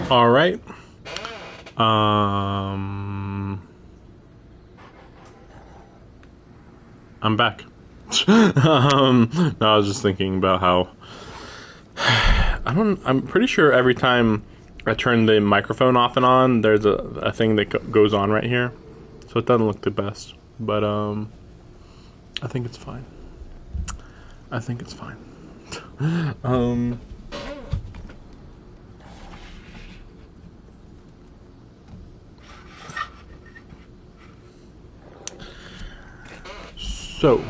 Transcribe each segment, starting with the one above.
All right. I'm back. No, I was just thinking about how I'm pretty sure every time I turn the microphone off and on, there's a thing that goes on right here, so it doesn't look the best. But I think it's fine. I think it's fine. um. So,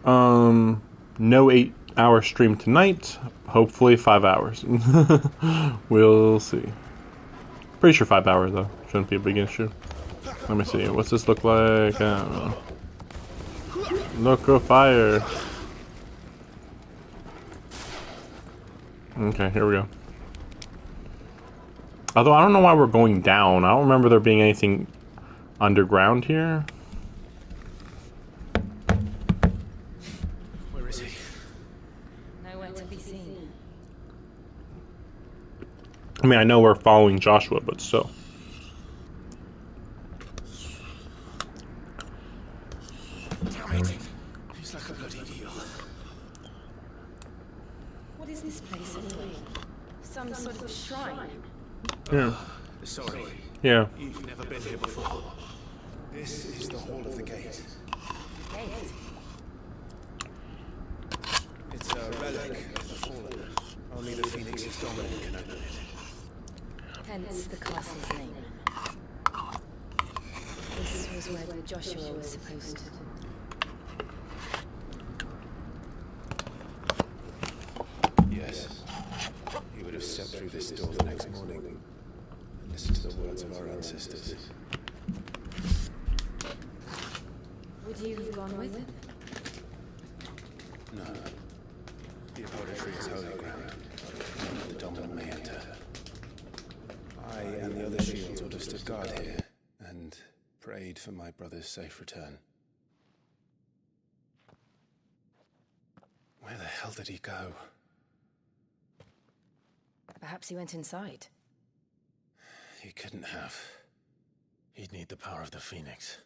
no 8-hour stream tonight. Hopefully 5 hours. We'll see. Pretty sure 5 hours though. Shouldn't be a big issue. Let me see. What's this look like? I don't know. Look of fire. Okay, here we go. Although I don't know why we're going down. I don't remember there being anything underground here. Where is he? Nowhere to be seen. I mean, I know we're following Joshua, but still. Damn it. He's like a bloody eel. What is this place anyway? Some sort of shrine? Yeah. Sorry. Yeah. You've never been here before. This is the Hall of the Gate. Gate? It's a relic of the fallen. Only the Phoenix's dominant can open it. Hence the castle's name. This was where Joshua was supposed to. Yes. He would have stepped through this door the next morning and listened to the words of our ancestors. Would you have gone with him? No. The apothecary is holy ground. The dominant may enter. I and the other shields would have stood guard here and prayed for my brother's safe return. Where the hell did he go? Perhaps he went inside. He couldn't have. He'd need the power of the Phoenix.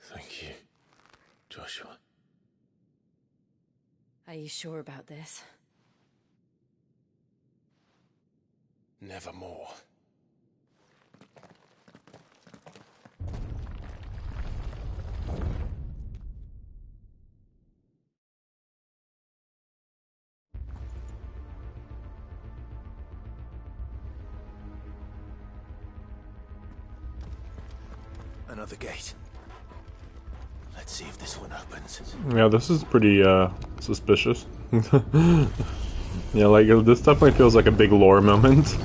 Thank you, Joshua. Are you sure about this? Nevermore. Another gate. Let's see if this one opens. Yeah, this is pretty suspicious. Yeah, like this definitely feels like a big lore moment.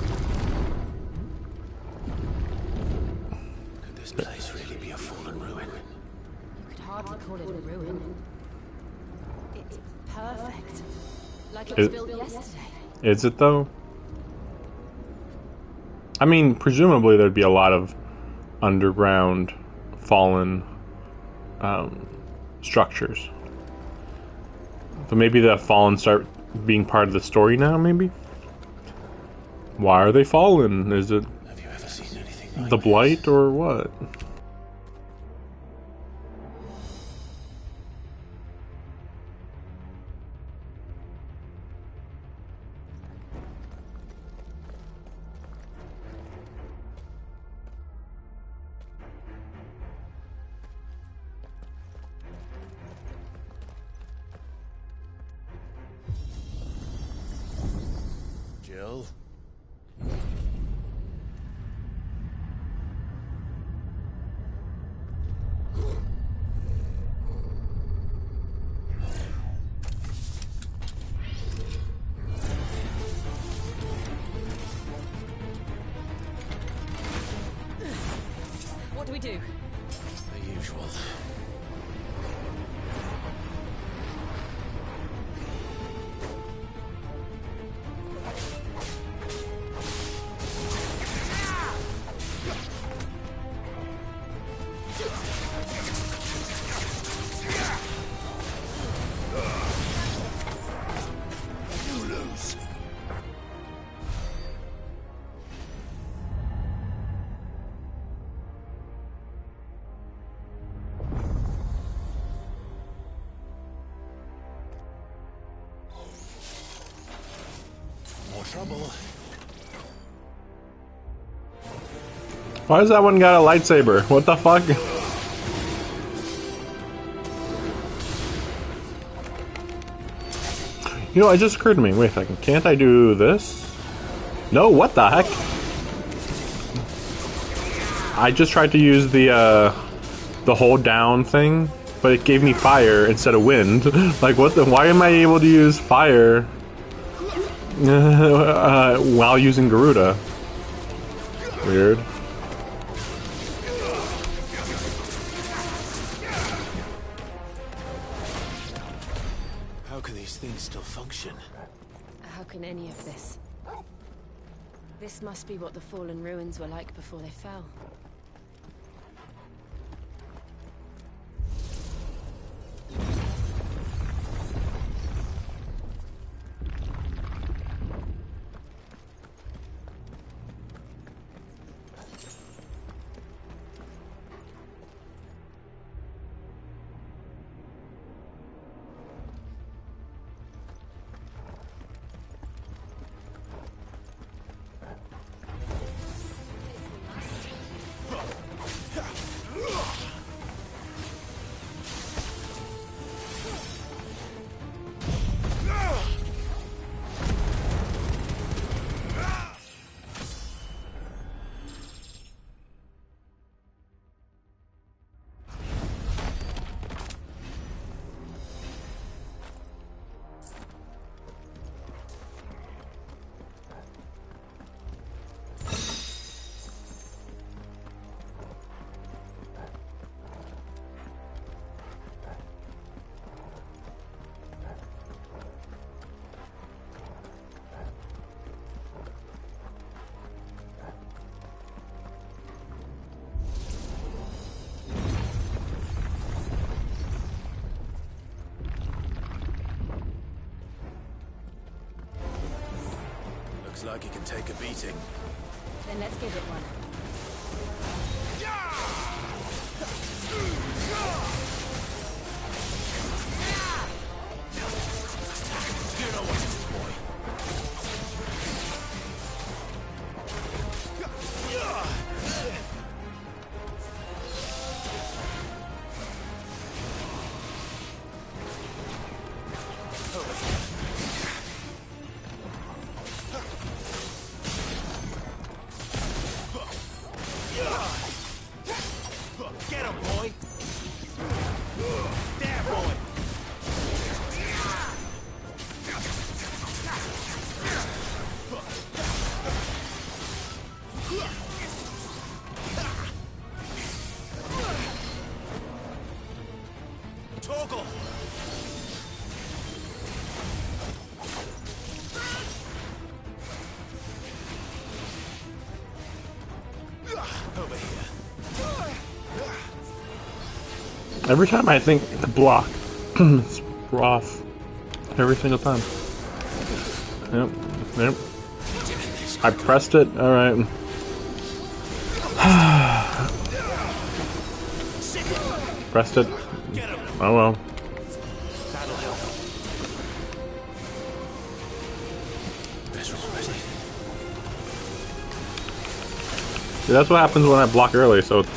Could this place really be a fallen ruin? You could hardly call it a ruin. It's perfect. Like it was built yesterday. Is it though? I mean, presumably there'd be a lot of underground fallen structures. But maybe the fallen start being part of the story now, maybe? Why are they fallen? Is it Have you ever seen anything like the this? blight or what? Jill? do we do? The usual. You lose. More trouble. Why does that one got a lightsaber? What the fuck? You know, it just occurred to me. Wait a second. Can't I do this? No, what the heck? I just tried to use the hold down thing, but it gave me fire instead of wind. Like, what the? Why am I able to use fire while using Garuda? Weird. How can these things still function? How can any of this? This must be what the fallen ruins were like before they fell. Looks like he can take a beating. Then let's give it one. You know what to do, boy. Get him, boy! There, boy! Toggle! Over here. Every time I think to block, it's off. Every single time. Yep. Yep. I pressed it. All right. Pressed it. Oh well. That'll help. Better already. See, that's what happens when I block early, so it's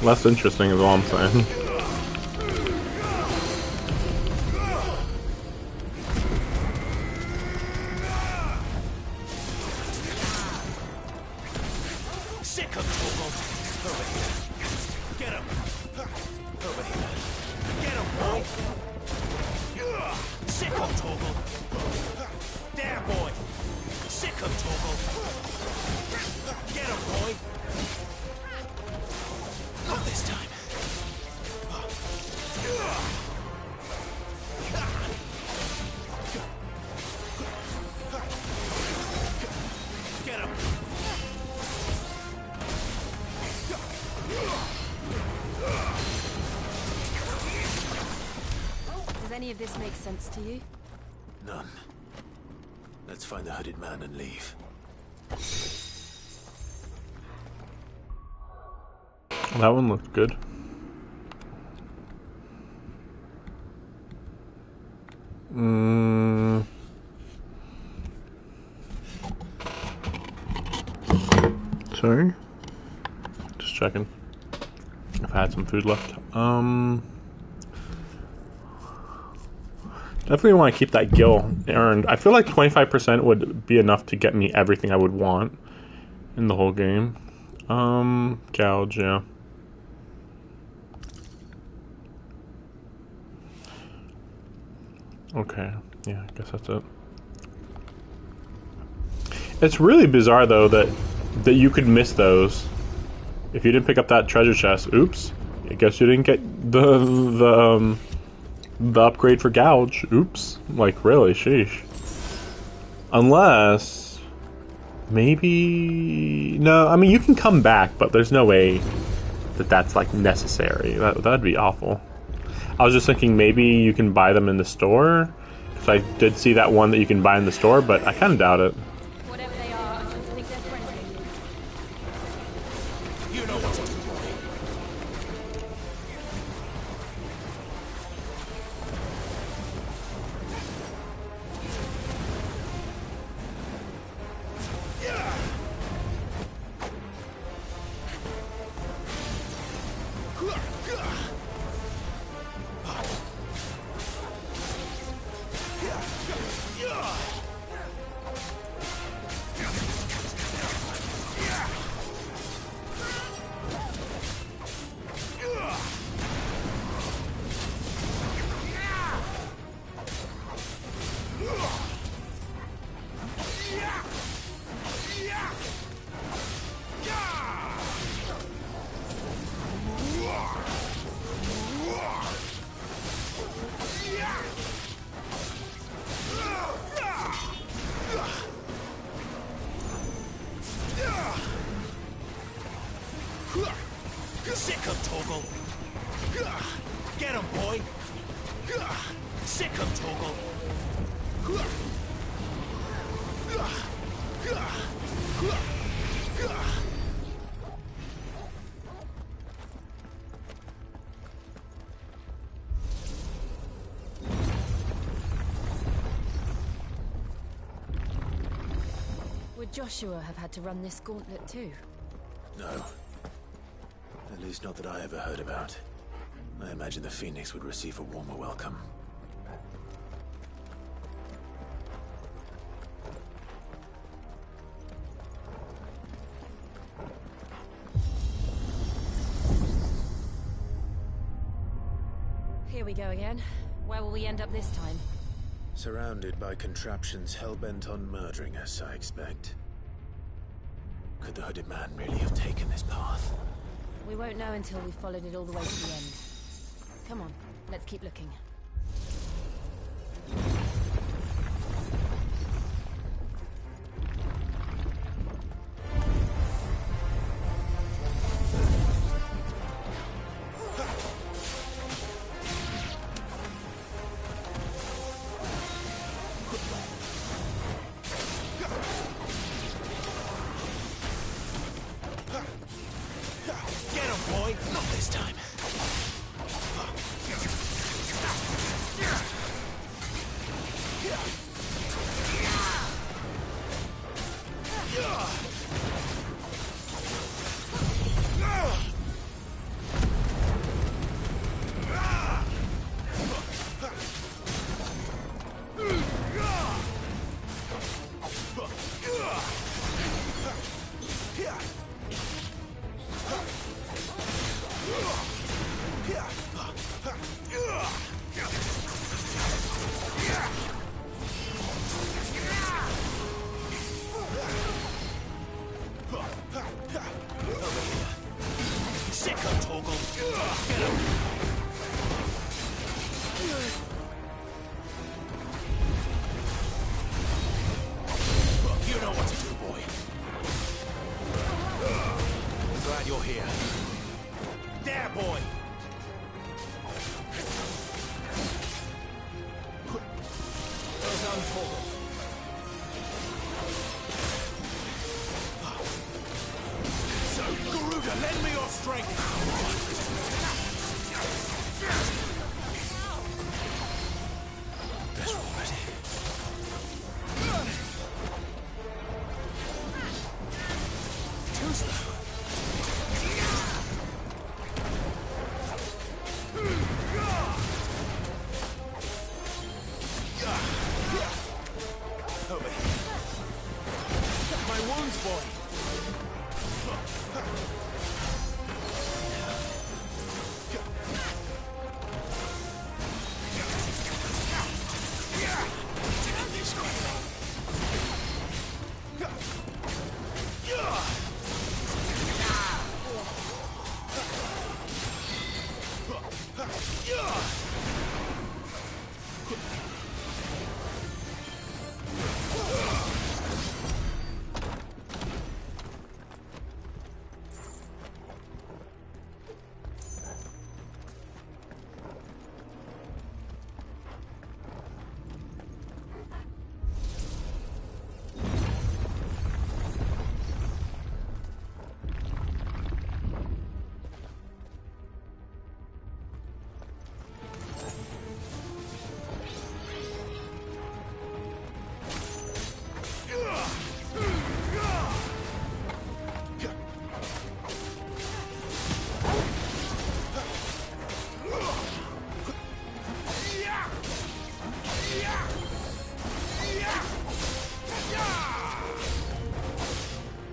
less interesting is all I'm saying. Sick of Toggle! Over here. Get him! Over here. Get him, boy! Sick of Toggle! There, boy! Sick of Toggle! Get him, boy! any of this make sense to you? None. Let's find the hooded man and leave. That one looked good. Sorry. Just checking if I had some food left. Definitely want to keep that gil earned. I feel like 25% would be enough to get me everything I would want in the whole game. Gouge, yeah. Okay, yeah, I guess that's it. It's really bizarre though that you could miss those if you didn't pick up that treasure chest. Oops, I guess you didn't get the upgrade for Gouge. Oops, like really, sheesh. Unless maybe no, I mean you can come back, but there's no way that that's like necessary. That'd be awful. I was just thinking maybe you can buy them in the store, because I did see that one that you can buy in the store, but I kind of doubt it. Whatever they are, I don't think they're friendly. You know what to do. Sick of Torgal. Get him, boy. Sick of Torgal. Would Joshua have had to run this gauntlet too? No. At least not that I ever heard about. I imagine the Phoenix would receive a warmer welcome. Here we go again. Where will we end up this time? Surrounded by contraptions hell-bent on murdering us, I expect. Could the hooded man really have taken this path? We won't know until we've followed it all the way to the end. Come on, let's keep looking. Get him, boy! Not this time. Lend me your strength. Better already. Too slow. Over here. My wounds, boy.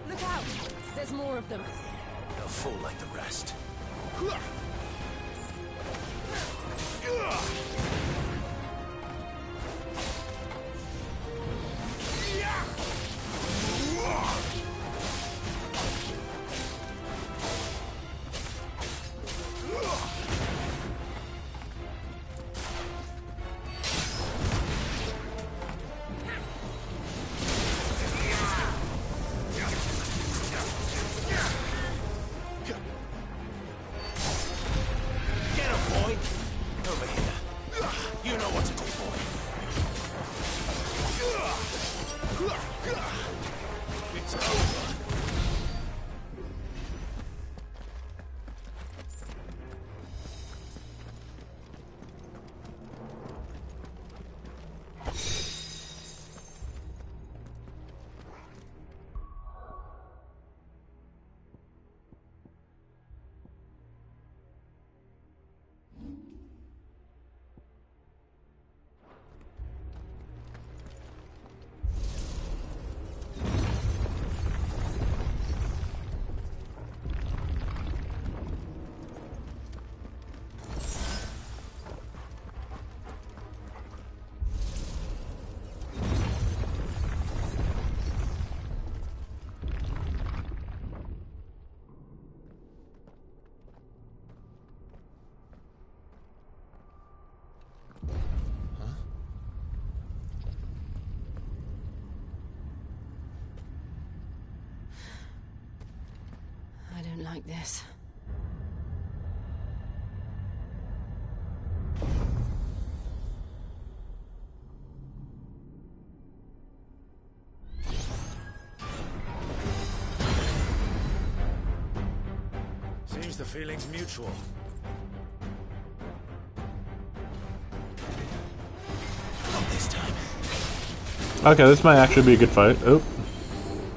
Look out! There's more of them. They'll fall like the rest. Get him, boy! Over here. You know what to do, boy. It's over. I don't like this. Seems the feeling's mutual. Not this time. Okay, this might actually be a good fight. Oh,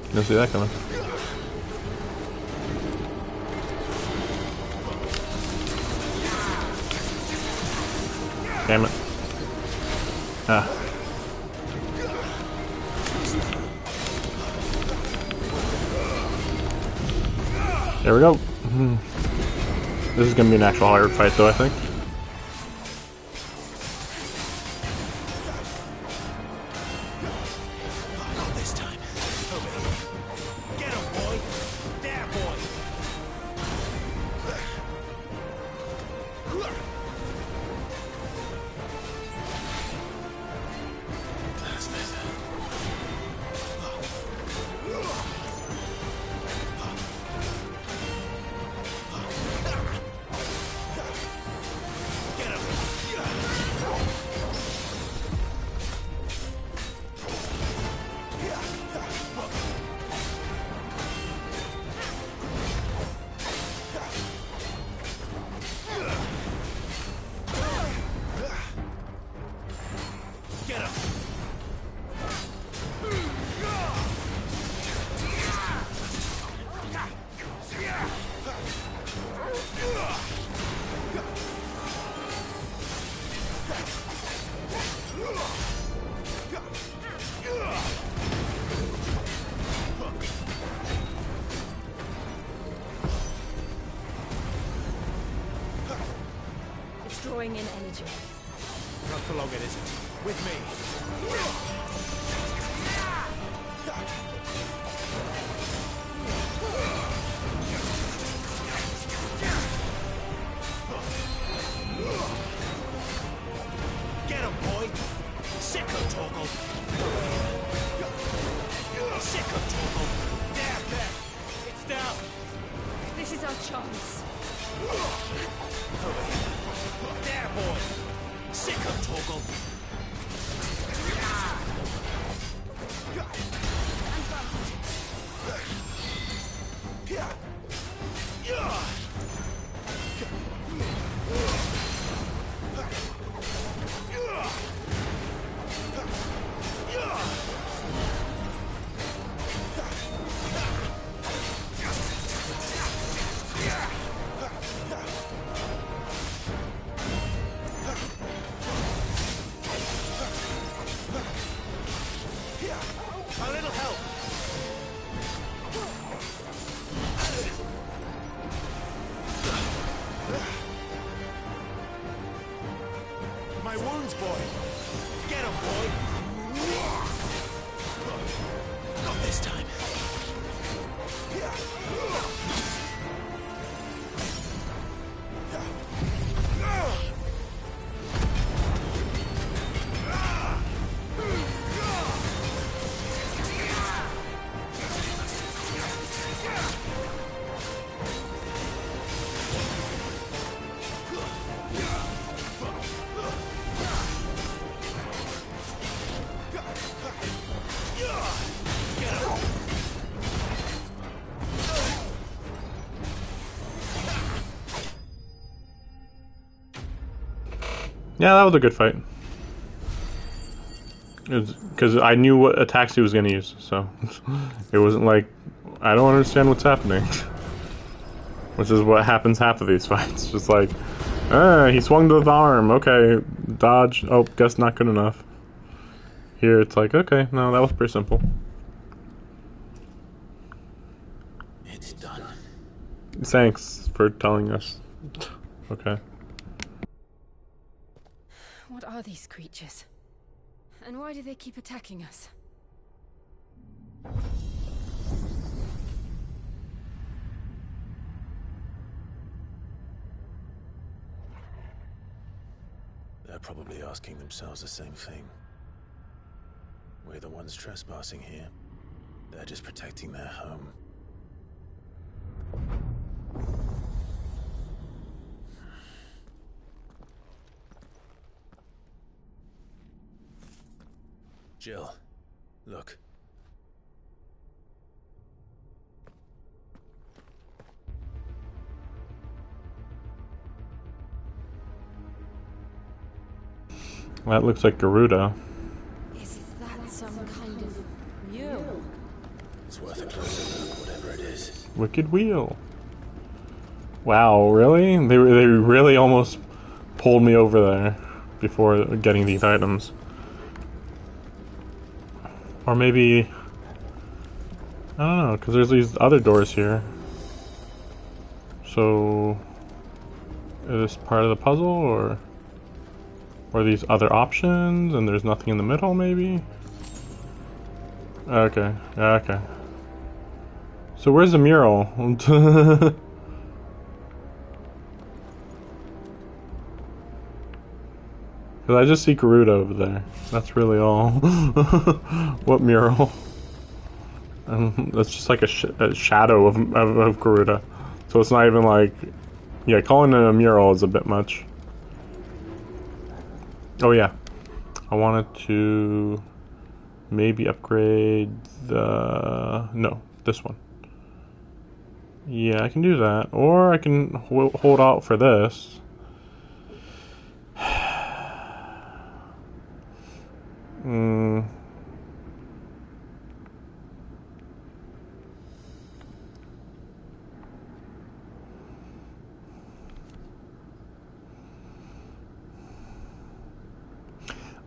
didn't see that coming. Damn it. Ah. There we go. This is gonna be an actual hard fight though, I think. Not this time. Over here. Get him, boy! There, boy! That's better. drawing in energy. Not for long, it isn't. With me. Get him, boy! Sick of Torgal! Sick of Torgal! There! It's down! This is our chance. There, boy! Sick of Torgal! A little help! My wounds, boy! Get him, boy! Not this time. Yeah, that was a good fight. Because I knew what attacks he was going to use, so it wasn't like, I don't understand what's happening. Which is what happens half of these fights. Just like, he swung to the arm, okay, dodge, oh, guess not good enough. Here it's like, okay, no, that was pretty simple. It's done. Thanks for telling us. Okay. What are these creatures? And why do they keep attacking us? They're probably asking themselves the same thing. We're the ones trespassing here. They're just protecting their home. Jill, look. That looks like Garuda. Is that some kind of mural? It's worth a closer look, whatever it is. Wicked Wheel. Wow, really? They really almost pulled me over there before getting these items. Or maybe, I don't know, because there's these other doors here. So, is this part of the puzzle, or these other options, and there's nothing in the middle, maybe? Okay, yeah, okay. So where's the mural? Because I just see Garuda over there. That's really all. What mural? That's just like a shadow of Garuda. So it's not even like... Yeah, calling it a mural is a bit much. Oh yeah. I wanted to... maybe upgrade the... No, this one. Yeah, I can do that. Or I can hold out for this.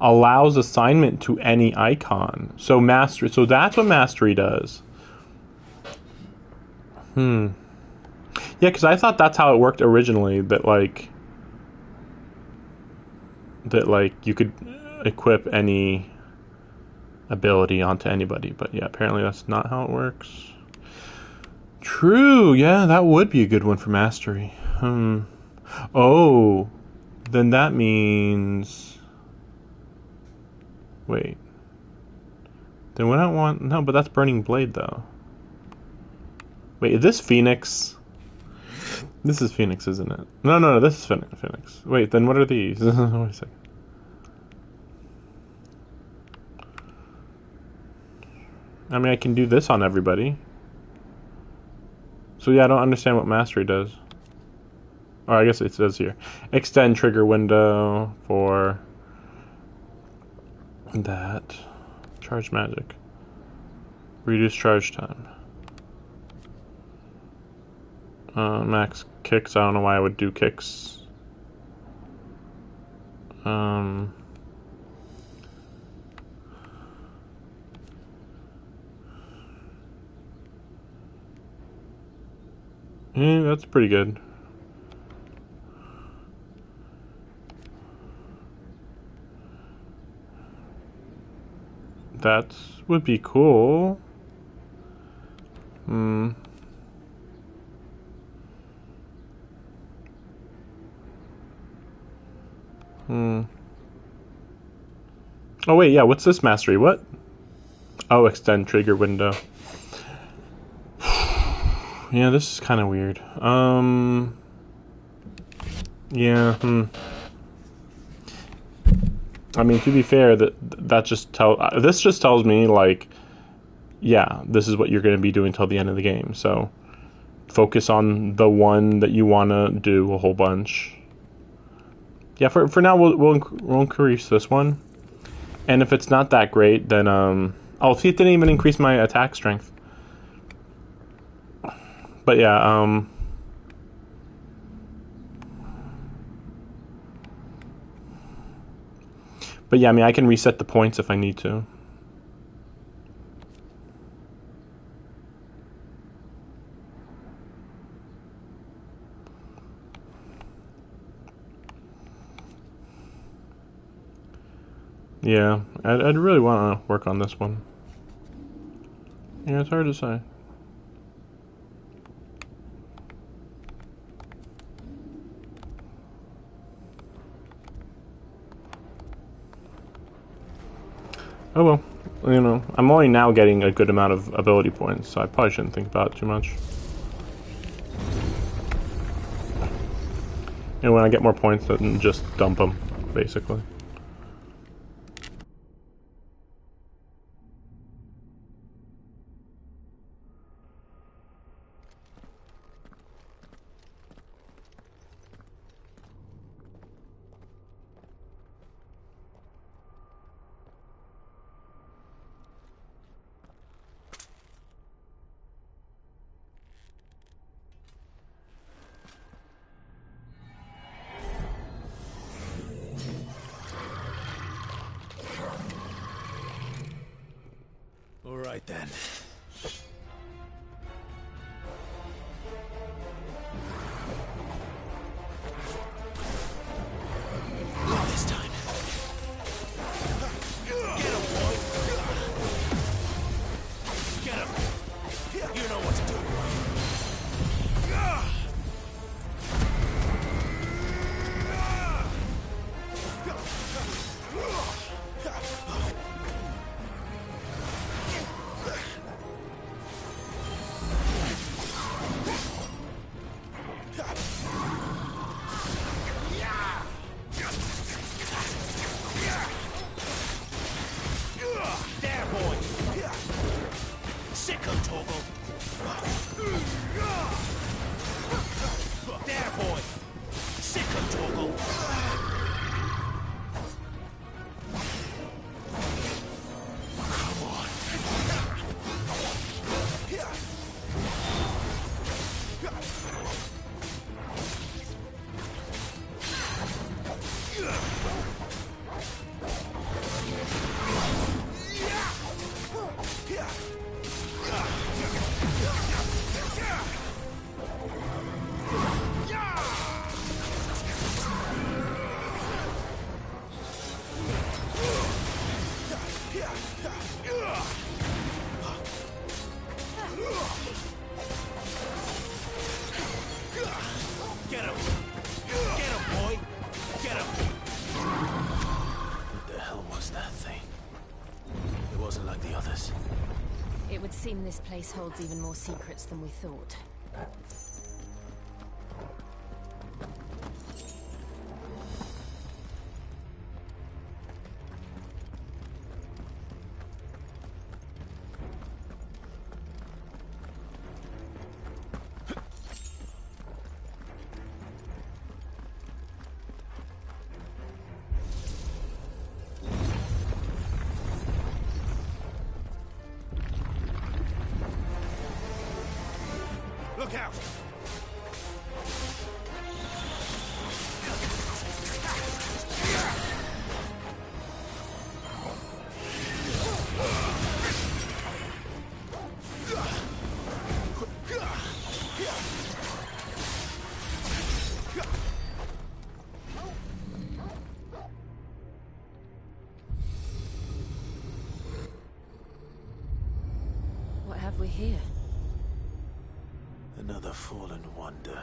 Allows assignment to any icon. So mastery. So that's what mastery does. Yeah, because I thought that's how it worked originally. That like that like you could equip any ability onto anybody, but yeah, apparently that's not how it works. True, yeah, that would be a good one for mastery. Oh, then that means... Wait. Then we don't want... No, but that's Burning Blade, though. Wait, is this Phoenix? This is Phoenix, isn't it? No, this is Phoenix. Wait, then what are these? Wait a second. I mean, I can do this on everybody. So yeah, I don't understand what mastery does. Or I guess it says here. Extend trigger window for that. Charge magic. Reduce charge time. Max kicks. I don't know why I would do kicks. Yeah, that's pretty good. That would be cool. Oh wait, yeah, what's this mastery? What? Oh, extend trigger window. Yeah, this is kind of weird. Yeah, I mean, to be fair, that just this just tells me, like, yeah, this is what you're going to be doing till the end of the game. So focus on the one that you want to do a whole bunch. Yeah, for now we'll increase this one, and if it's not that great, then oh, see, it didn't even increase my attack strength. But yeah, but yeah, I mean, I can reset the points if I need to. Yeah, I'd really want to work on this one. Yeah, it's hard to say. Oh well, you know, I'm only now getting a good amount of ability points, so I probably shouldn't think about it too much. And when I get more points, then just dump them, basically. All right then. Not this time. Get him, boy. Get him. You know what to do. There, boy. Sick him, Torgal. There, boy. Sick him, Torgal. This place holds even more secrets than we thought. Look out! What have we here? Another fallen wonder.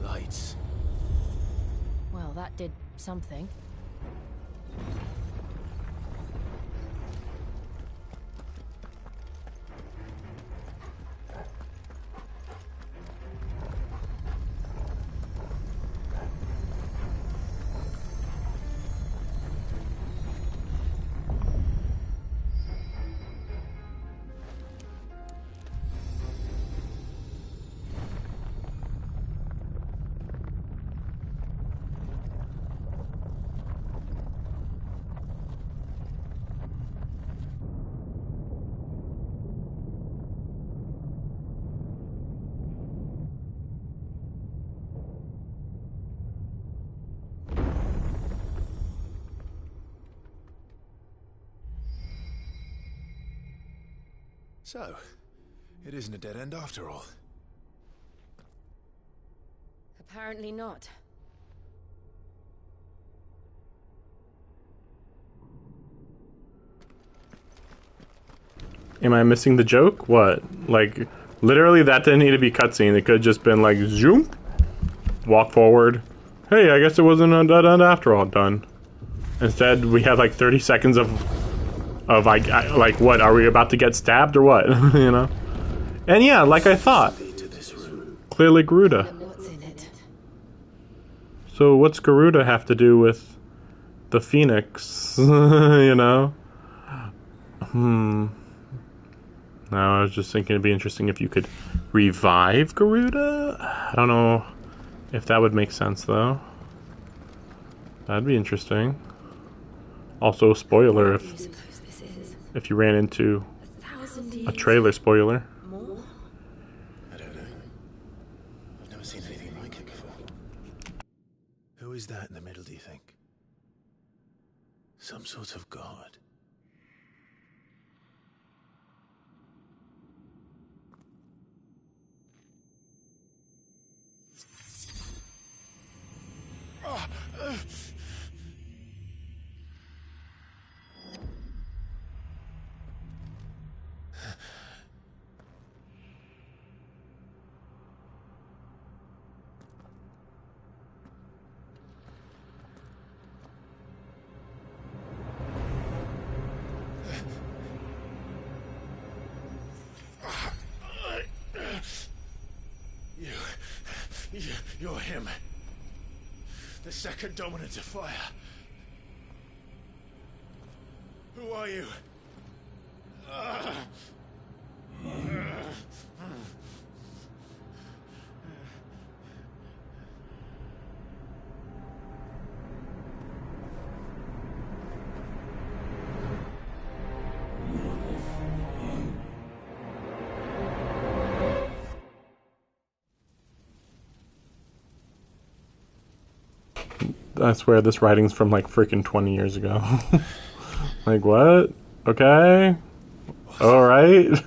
Lights. Well, that did something. So, it isn't a dead end after all. Apparently not. Am I missing the joke? What? Like, literally that didn't need to be cutscene. It could have just been like, zoom, walk forward. Hey, I guess it wasn't a dead end after all. Done. Instead, we had like 30 seconds of like, what? Are we about to get stabbed or what? You know? And yeah, like I thought. Clearly Garuda. What's in it? So what's Garuda have to do with the Phoenix? You know? No, I was just thinking it'd be interesting if you could revive Garuda. I don't know if that would make sense, though. That'd be interesting. Also, spoiler if you ran into a trailer spoiler. I don't know. I've never seen anything like it before. Who is that in the middle, do you think? Some sort of god. You're him. The second dominant of fire. Who are you? I swear this writing's from like freaking 20 years ago. Like, what? Okay. Alright.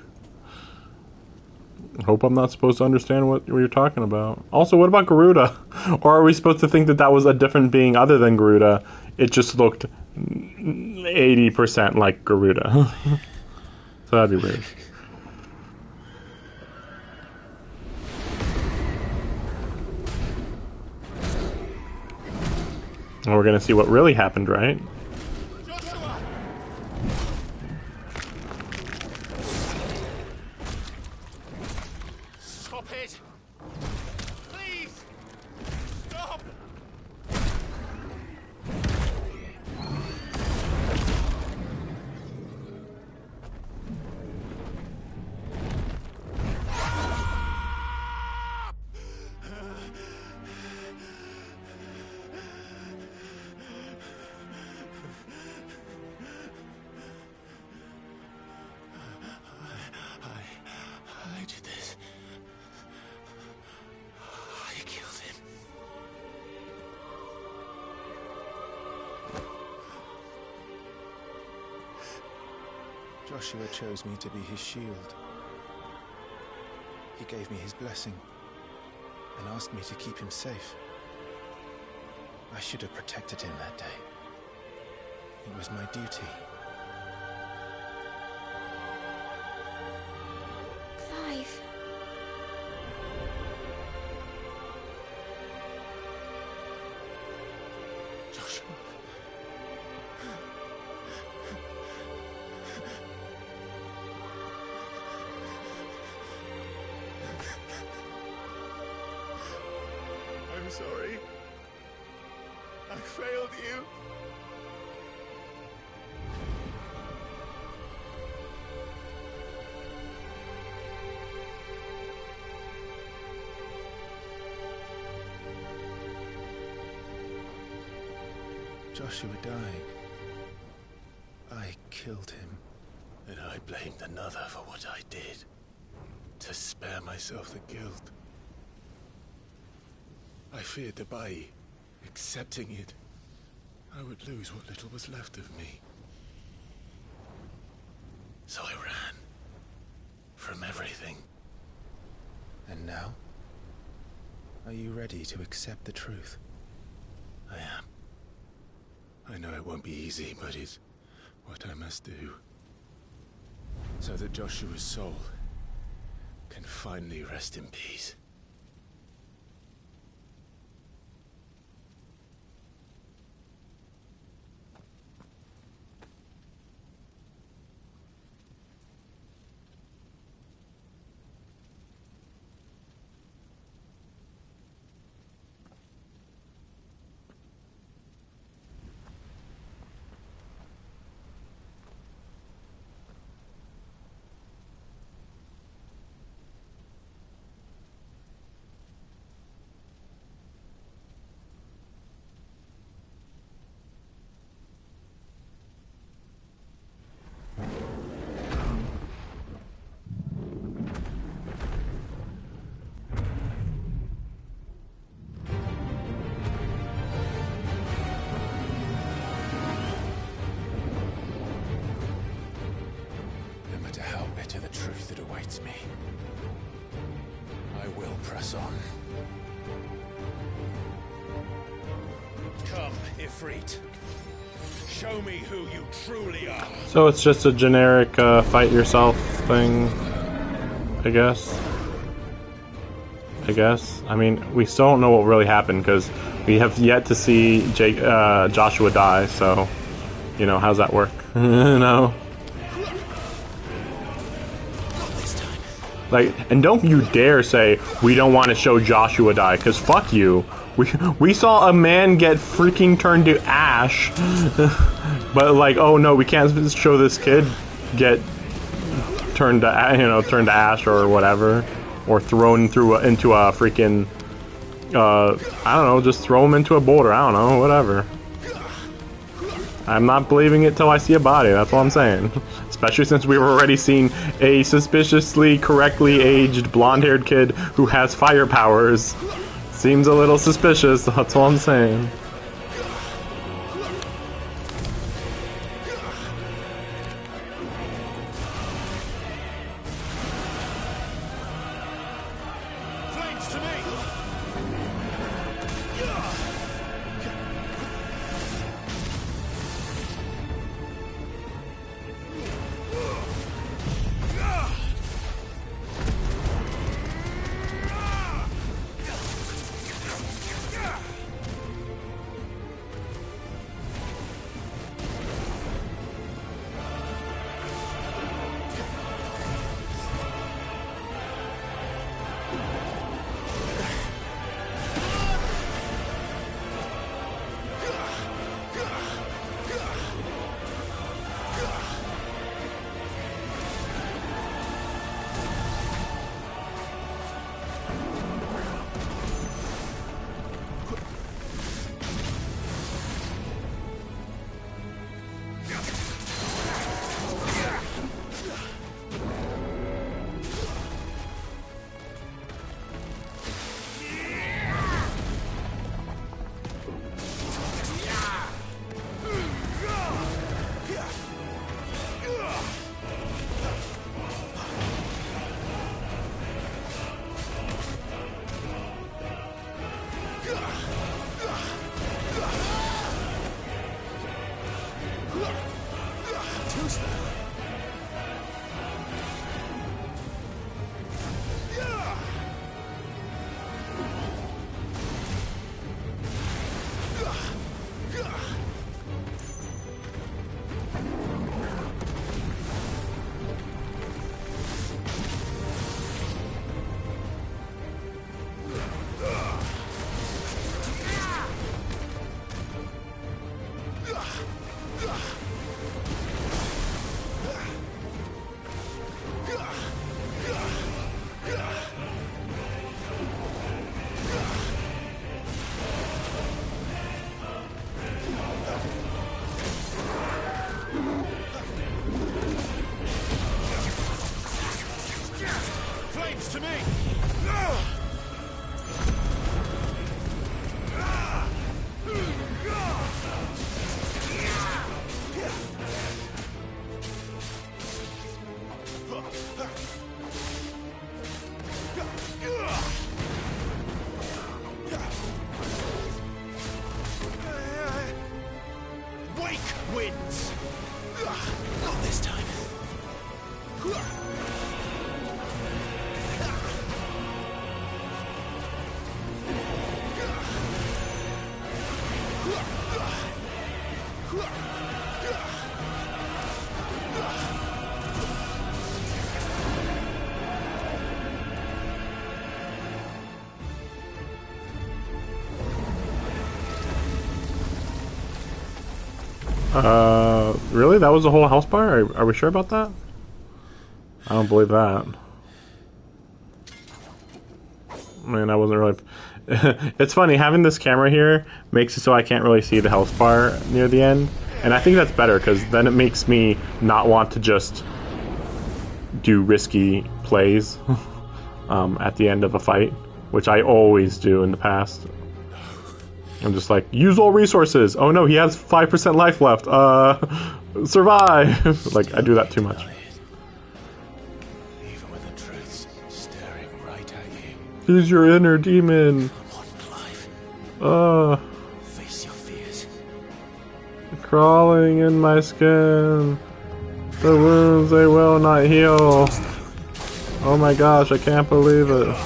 Hope I'm not supposed to understand what you're talking about. Also, what about Garuda? Or are we supposed to think that that was a different being other than Garuda? It just looked 80% like Garuda. So that'd be weird. And we're gonna see what really happened, right? Joshua! Stop it! Please! Stop! I did this. I killed him. Joshua chose me to be his shield. He gave me his blessing and asked me to keep him safe. I should have protected him that day. It was my duty. Clive. Joshua. I'm sorry. I failed you. Joshua died. I killed him. And I blamed another for what I did. To spare myself the guilt. I feared that by accepting it, I would lose what little was left of me. So I ran. From everything. And now? Are you ready to accept the truth? I am. I know it won't be easy, but it's what I must do. So that Joshua's soul can finally rest in peace. No matter how bitter the truth that awaits me, I will press on. Come, Ifrit. Show me who you truly are. So it's just a generic fight yourself thing, I guess. I mean, we still don't know what really happened because we have yet to see Joshua die. So, you know, how's that work? You know, like, and don't you dare say we don't want to show Joshua die, because fuck you. We saw a man get freaking turned to ash, but like, oh no, we can't show this kid get turned to turned to ash or whatever, or thrown into a freaking I don't know, just throw him into a boulder. I don't know, whatever. I'm not believing it till I see a body. That's all I'm saying. Especially since we've already seen a suspiciously correctly aged blonde-haired kid who has fire powers. Seems a little suspicious. That's all I'm saying. Really? That was the whole health bar? Are we sure about that? I don't believe that. I mean, I wasn't really... It's funny, having this camera here makes it so I can't really see the health bar near the end. And I think that's better, because then it makes me not want to just do risky plays at the end of a fight, which I always do in the past. I'm just like, use all resources. Oh no, he has 5% life left. Survive. Like, I do that too much. Even with the truths staring right at you. He's your inner demon. Come on, Clive. Face your fears. Crawling in my skin. The wounds, they will not heal. Oh my gosh, I can't believe it.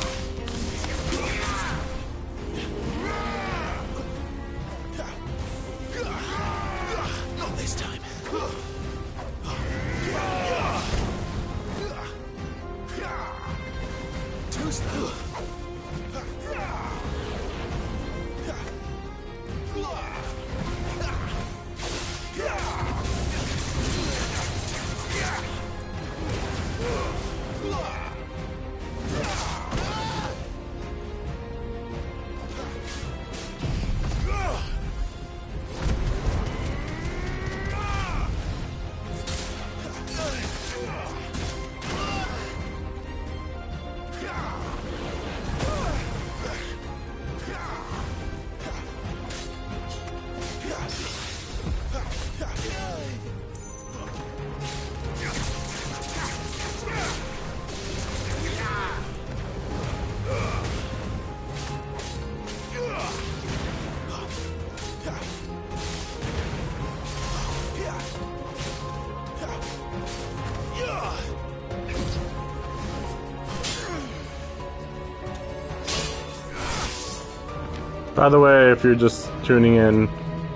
By the way, if you're just tuning in,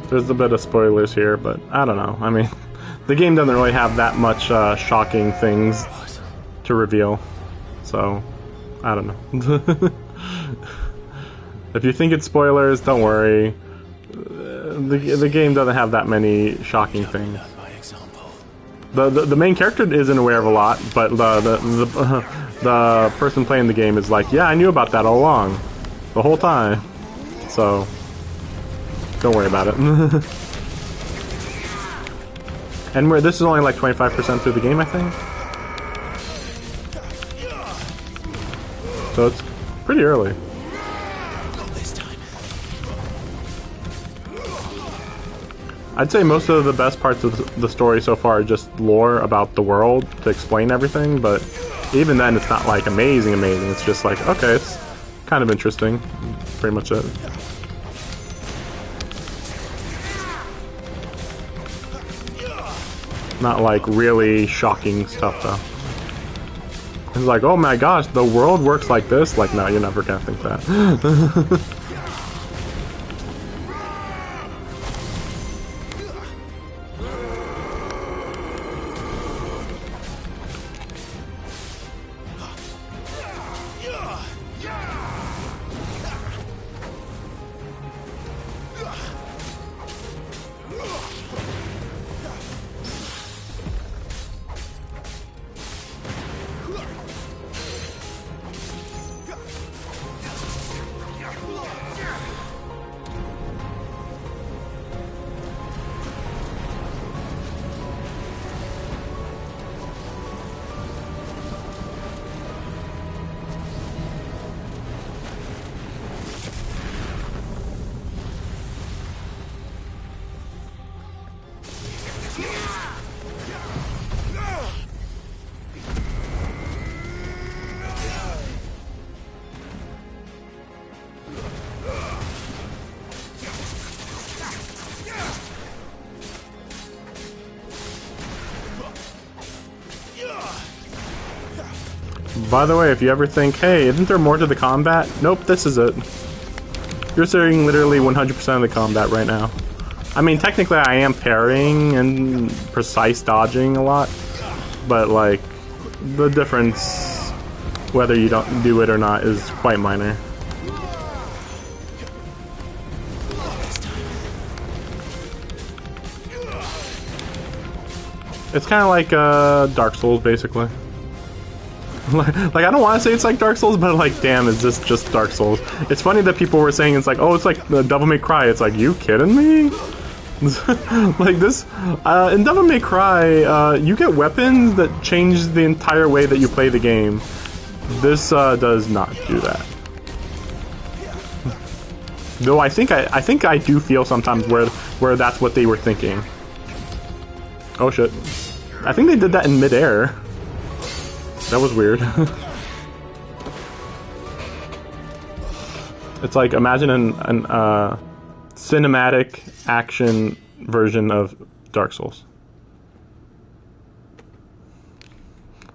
there's a bit of spoilers here, but I don't know. I mean, the game doesn't really have that much shocking things to reveal, so I don't know. If you think it's spoilers, don't worry. The game doesn't have that many shocking things. The main character isn't aware of a lot, but the person playing the game is like, yeah, I knew about that all along, the whole time. So don't worry about it. And this is only like 25% through the game, I think. So it's pretty early. I'd say most of the best parts of the story so far are just lore about the world to explain everything, but even then it's not like amazing. It's just like, okay, it's kind of interesting. Pretty much it. Not like really shocking stuff though. It's like, oh my gosh, the world works like this? Like, no, you're never gonna think that. By the way, if you ever think, hey, isn't there more to the combat? Nope, this is it. You're seeing literally 100% of the combat right now. I mean, technically I am parrying and precise dodging a lot, but like, the difference, whether you don't do it or not, is quite minor. It's kind of like Dark Souls, basically. Like, I don't want to say it's like Dark Souls, but like, damn, is this just Dark Souls? It's funny that people were saying it's like, oh, it's like the Devil May Cry. It's like, you kidding me? Like this, in Devil May Cry, you get weapons that change the entire way that you play the game. This does not do that. Though I think I do feel sometimes where that's what they were thinking. Oh shit! I think they did that in midair. That was weird. It's like, imagine an cinematic action version of Dark Souls.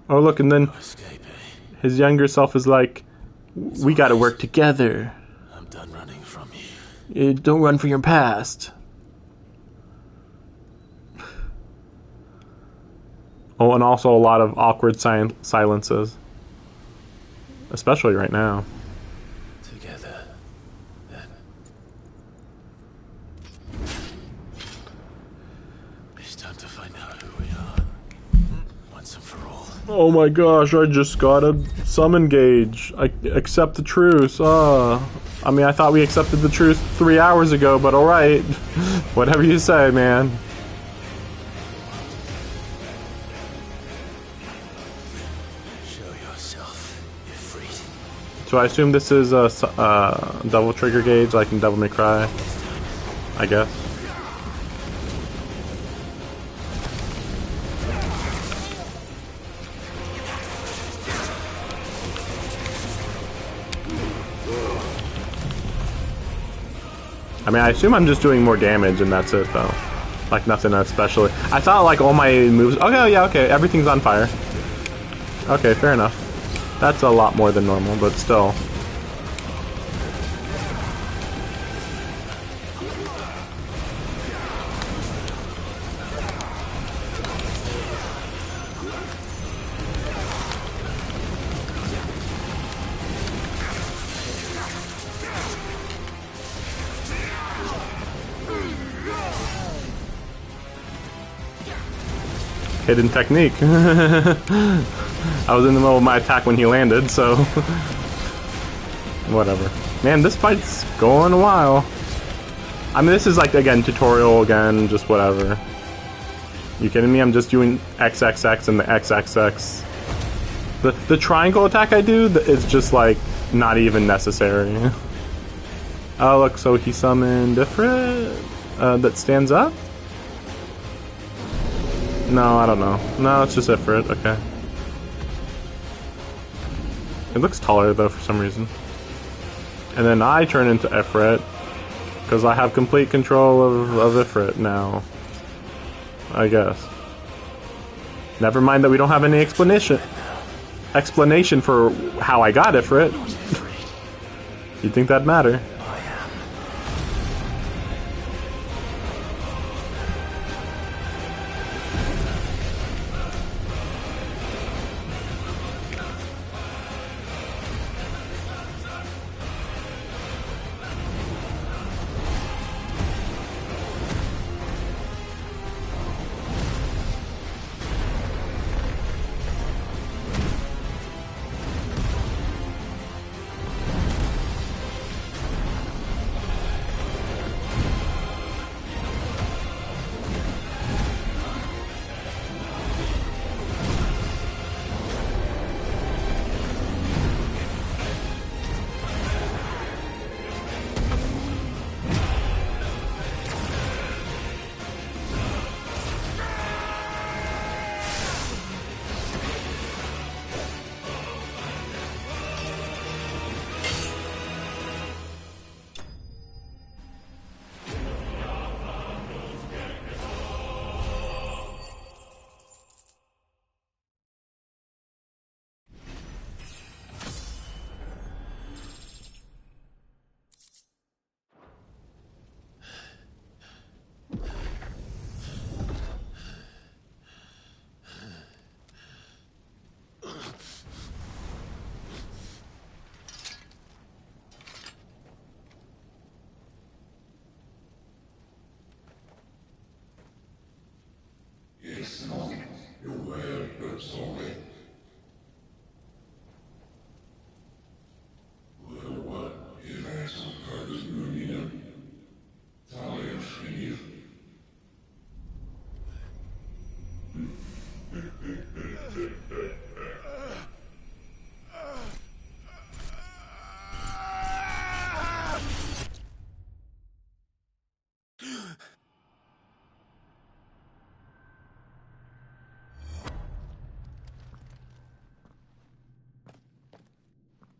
Oh look, and then his younger self is like, we gotta work together. I'm done running from you. Don't run from your past. Oh, and also a lot of awkward silences. Especially right now. Together, then. It's time to find out who we are. Once and for all. Oh my gosh, I just got a summon gauge. I accept the truce. I mean, I thought we accepted the truce 3 hours ago, but alright. Whatever you say, man. Show yourself, Ifrit. So I assume this is a double trigger gauge, like in Devil May Cry, I guess. I mean, I assume I'm just doing more damage and that's it, though. Like, nothing especially. I thought, like, all my moves... Okay, yeah, okay, everything's on fire. Okay, fair enough. That's a lot more than normal, but still. Hidden technique. I was in the middle of my attack when he landed, so... Whatever. Man, this fight's going a while. I mean, this is like, again, tutorial again, just whatever. You kidding me? I'm just doing XXX and the XXX. The triangle attack I do is just, like, not even necessary. Oh, look, so he summoned Ifrit that stands up? No, I don't know. No, it's just Ifrit, okay. It looks taller, though, for some reason. And then I turn into Ifrit, because I have complete control of Ifrit now. I guess. Never mind that we don't have any explanation for how I got Ifrit. You'd think that'd matter.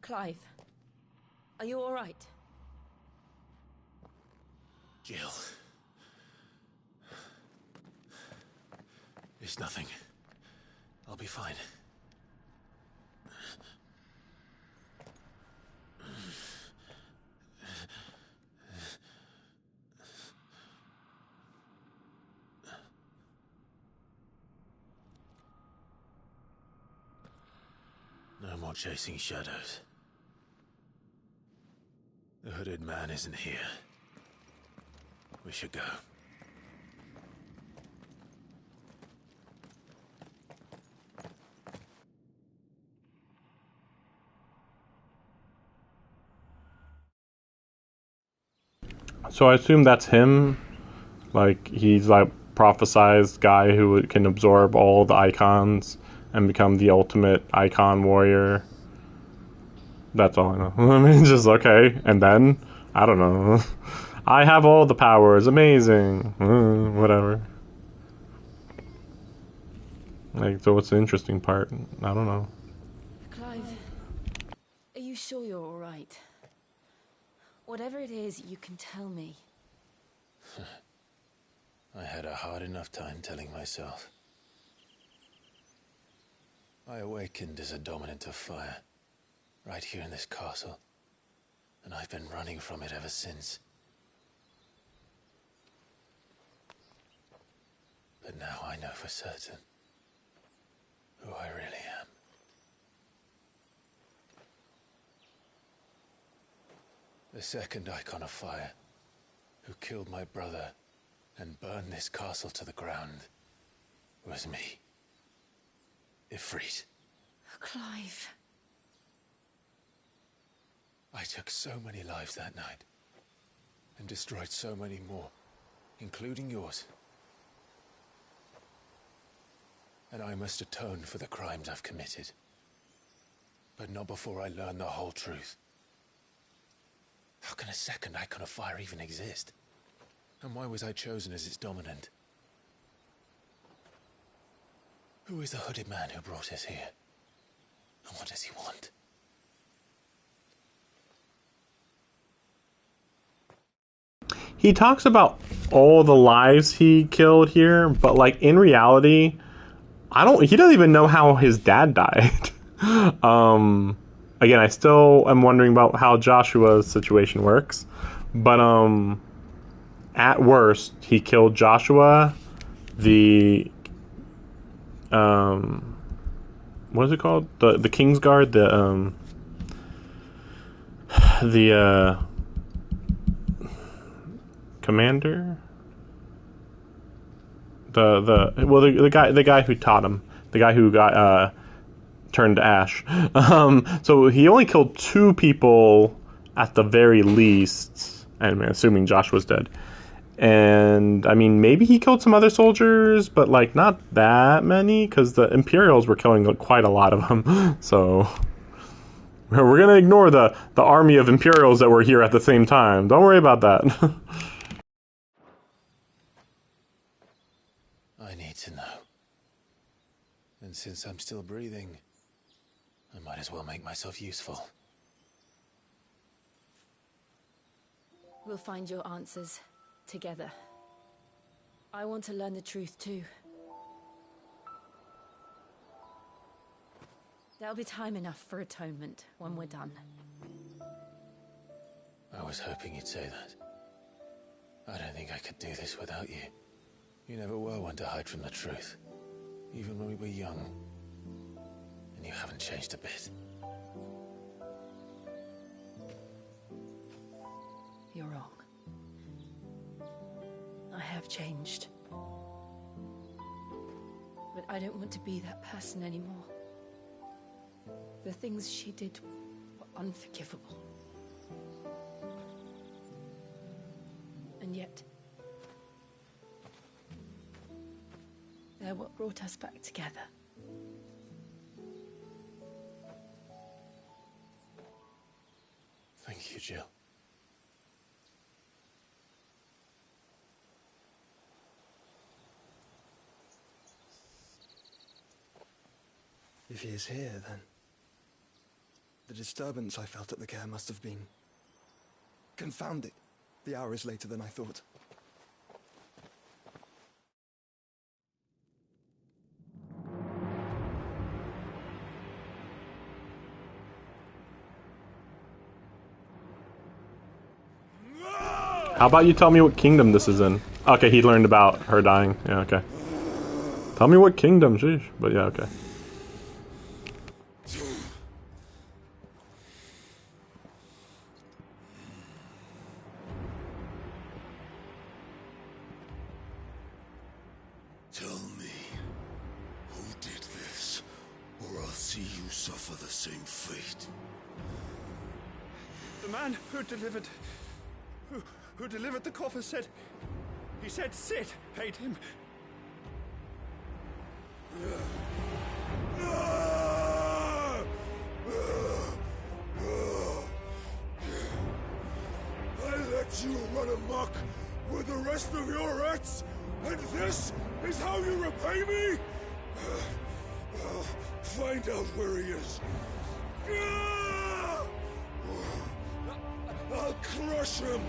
Clive, are you all right? Jill. It's nothing. I'll be fine. No more chasing shadows. The hooded man isn't here. We should go. So I assume that's him. Like, he's like prophesized guy who can absorb all the icons and become the ultimate icon warrior. That's all I know. I mean, just okay. And then, I don't know. I have all the powers. Amazing. Whatever. Like, so what's the interesting part? I don't know. Clive, are you sure you're all right? Whatever it is, you can tell me. I had a hard enough time telling myself. I awakened as a dominant of fire, right here in this castle, and I've been running from it ever since. But now I know for certain who I really am. The second icon of fire, who killed my brother and burned this castle to the ground, was me. Ifrit. Clive. I took so many lives that night, and destroyed so many more, including yours. And I must atone for the crimes I've committed. But not before I learn the whole truth. How can a second icon of fire even exist? And why was I chosen as its dominant? Who is the hooded man who brought us here? And what does he want? He talks about all the lives he killed here, but like in reality, he doesn't even know how his dad died. Again, I still am wondering about how Joshua's situation works, but at worst, he killed Joshua, the what is it called? The Kingsguard, the commander, the guy who taught him, the guy who got turned to ash. So he only killed 2 people at the very least, and I'm assuming Joshua's dead. And I mean, maybe he killed some other soldiers, but like not that many, because the Imperials were killing quite a lot of them. So we're gonna ignore the army of Imperials that were here at the same time. Don't worry about that. I need to know. And since I'm still breathing, I might as well make myself useful. We'll find your answers together. I want to learn the truth too. There'll be time enough for atonement when we're done. I was hoping you'd say that. I don't think I could do this without you. You never were one to hide from the truth, even when we were young. And you haven't changed a bit. You're wrong. I have changed. But I don't want to be that person anymore. The things she did were unforgivable. And yet, they're what brought us back together. Thank you, Jill. If he is here, then the disturbance I felt at the care must have been confounded. The hour is later than I thought. How about you tell me what kingdom this is in? Okay, he learned about her dying. Yeah, okay. Tell me what kingdom, sheesh. But yeah, okay. Tell me, who did this, or I'll see you suffer the same fate. The man who delivered... who delivered the coffer said... He said Sid paid him. I let you run amok with the rest of your rats, and this is how you repay me? I'll find out where he is. I'll crush him,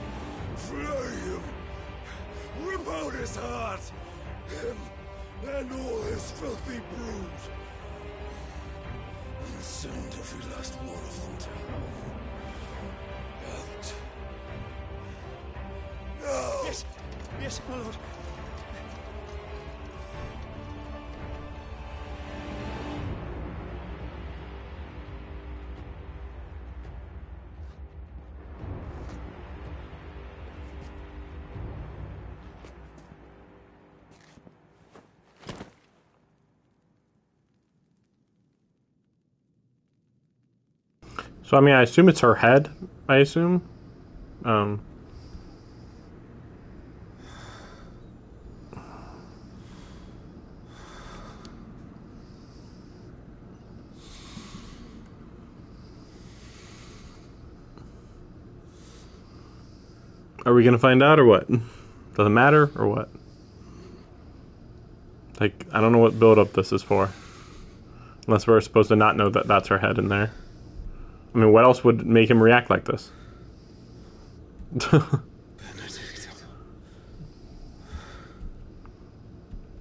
flay him, rip out his heart, him and all his filthy brood, and send every last one of them to out. No! Yes, yes, my lord. So, I mean, I assume it's her head, I assume. Are we gonna find out or what? Doesn't matter or what? Like, I don't know what build-up this is for. Unless we're supposed to not know that that's her head in there. I mean, what else would make him react like this?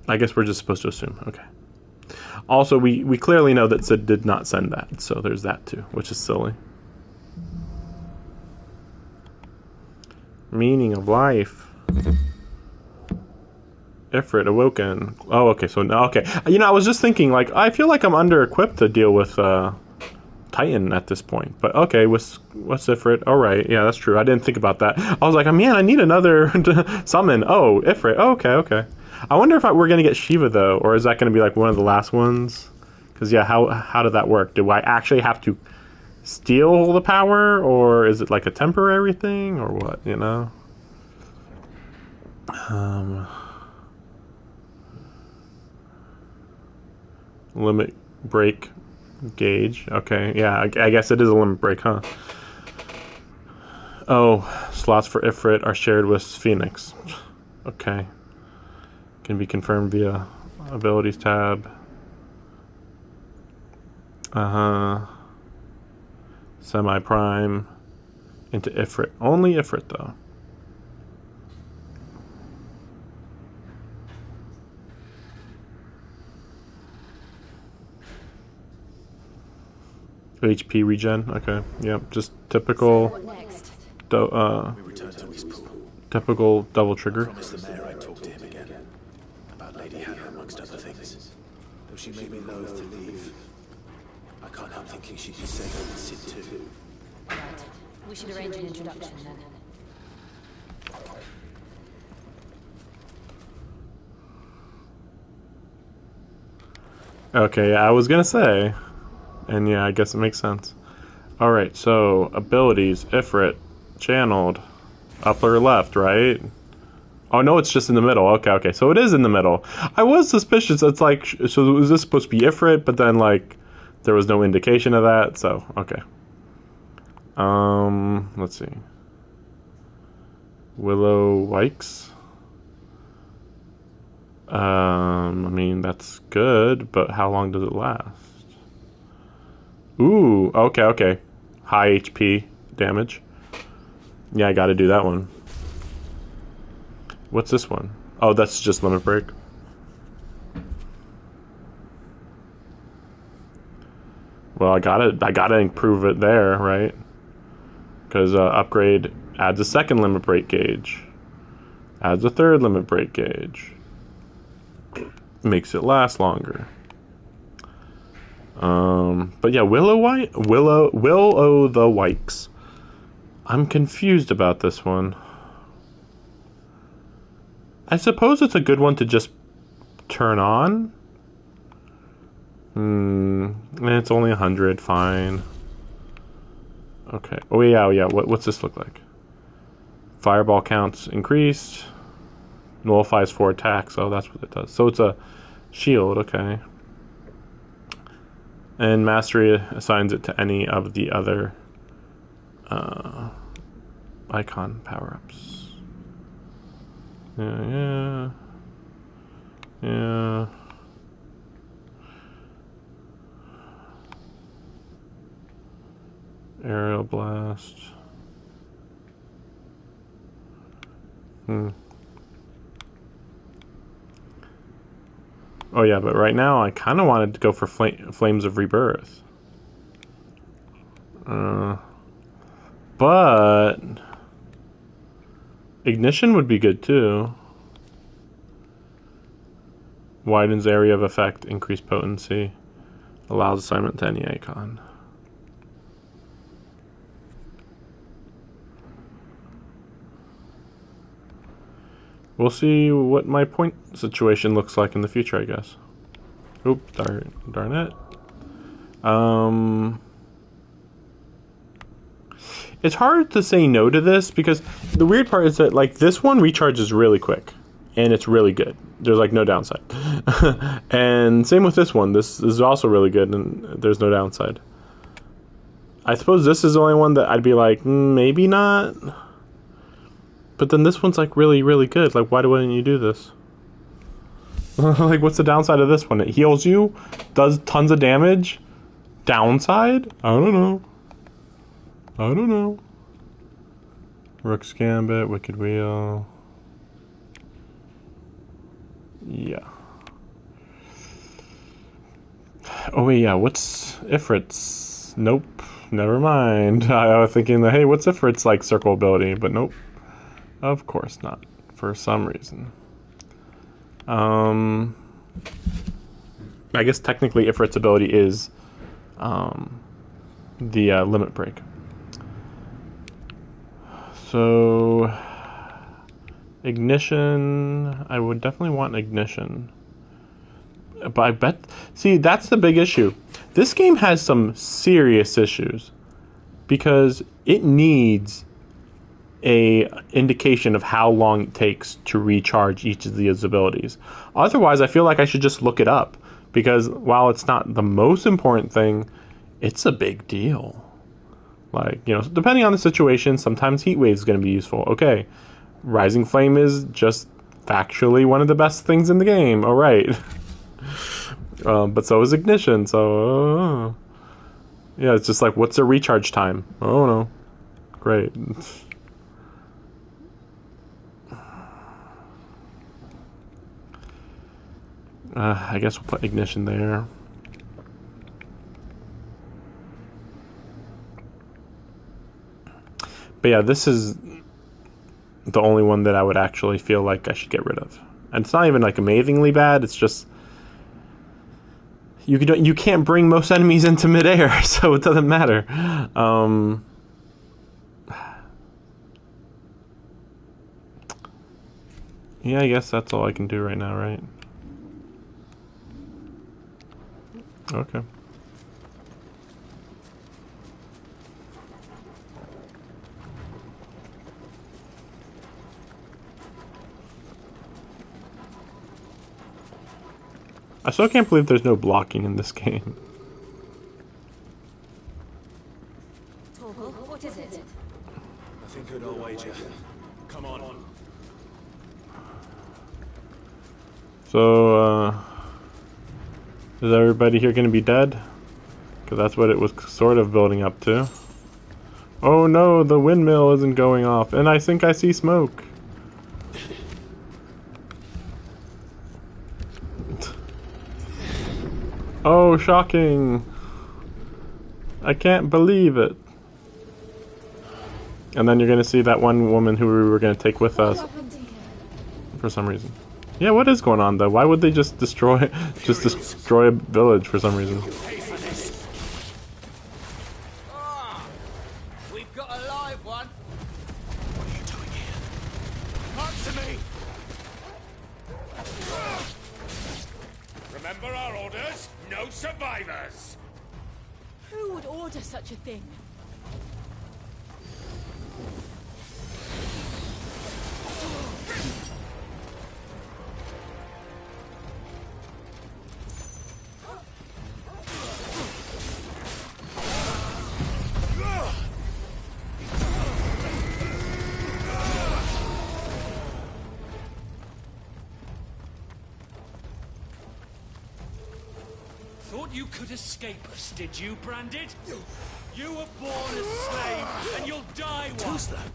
I guess we're just supposed to assume. Okay. Also, we clearly know that Sid did not send that, so there's that too, which is silly. Meaning of life. Ifrit awoken. Oh, okay. So now, okay. You know, I was just thinking, like, I feel like I'm under-equipped to deal with Titan at this point. But okay, what's Ifrit? All right, yeah, that's true. I didn't think about that. I was like, oh, man, I need another summon. Oh, Ifrit. Oh, okay. I wonder if we're gonna get Shiva though, or is that gonna be like one of the last ones? Because yeah, how did that work? Do I actually have to steal the power, or is it like a temporary thing, or what? You know. Limit break gauge. Okay, yeah, I guess it is a limit break, huh? Oh, slots for Ifrit are shared with Phoenix. Okay. Can be confirmed via abilities tab. Semi-prime into Ifrit. Only Ifrit, though. HP regen. Okay. Yep. Just typical. What next? We return to Eastpool. Typical double I trigger. promised the mayor I'd talk to him again. About Lady Hannah, amongst other things. Though she made me loath to leave, I can't help thinking she'd be safe with Sid too. Right. We should arrange an introduction then. Okay, I was gonna say. And yeah, I guess it makes sense. Alright, so abilities, Ifrit, channeled, upper left, right? Oh no, it's just in the middle. Okay, so it is in the middle. I was suspicious. It's like, so was this supposed to be Ifrit, but then like, there was no indication of that, so, okay. Let's see. Willow Wykes. I mean, that's good, but how long does it last? Ooh, okay. High HP damage. Yeah, I gotta do that one. What's this one? Oh, that's just limit break. Well, I gotta improve it there, right? Because upgrade adds a second limit break gauge. Adds a third limit break gauge. Makes it last longer. But yeah, Willow the Wykes. I'm confused about this one. I suppose it's a good one to just turn on. And it's only 100, fine. Okay. Oh yeah. What's this look like? Fireball counts increased. Nullifies 4 attacks, so that's what it does. So it's a shield, okay. And mastery assigns it to any of the other icon power-ups. Yeah. Aerial blast. Oh yeah, but right now I kind of wanted to go for Flames of Rebirth. But Ignition would be good too. Widens area of effect, increased potency, allows assignment to any icon. We'll see what my point situation looks like in the future, I guess. Oop, darn it. It's hard to say no to this because the weird part is that like this one recharges really quick and it's really good. There's like no downside. And same with this one. This is also really good and there's no downside. I suppose this is the only one that I'd be like, maybe not. But then this one's like really, really good. Like, why wouldn't you do this? Like, what's the downside of this one? It heals you, does tons of damage. Downside? I don't know. Rook's Gambit, Wicked Wheel. Yeah. Oh wait, yeah. What's Ifrit's? Nope. Never mind. I was thinking that, hey, what's Ifrit's like circle ability? But nope. Of course not. For some reason. I guess technically Ifrit's ability is the limit break. So Ignition, I would definitely want Ignition. But I bet, see, that's the big issue. This game has some serious issues because it needs a indication of how long it takes to recharge each of these abilities. Otherwise, I feel like I should just look it up because while it's not the most important thing, it's a big deal. Like, you know, depending on the situation, sometimes Heat Wave is going to be useful. Okay, Rising Flame is just factually one of the best things in the game. All right. But so is Ignition. So, yeah, it's just like, what's the recharge time? Oh, no. Great. I guess we'll put Ignition there. But yeah, this is the only one that I would actually feel like I should get rid of. And it's not even like amazingly bad, it's just you can't bring most enemies into midair, so it doesn't matter. Yeah, I guess that's all I can do right now, right? Okay. I still can't believe there's no blocking in this game. Torgal, what is it? Nothing good, I'll wager. Come on. So, is everybody here going to be dead? Because that's what it was sort of building up to. Oh no, the windmill isn't going off, and I think I see smoke. Oh, shocking. I can't believe it. And then you're going to see that one woman who we were going to take with us for some reason. Yeah, what is going on though? Why would they just destroy a village for some reason? We've got a live one. What are you doing here? Answer me! Remember our orders? No survivors! Who would order such a thing? you could escape us, did you, Branded? You were born a slave, and you'll die one. Who's that?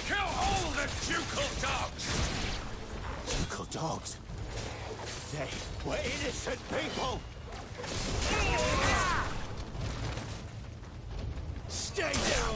Kill all the ducal dogs! Ducal dogs? They were innocent people! Stay down!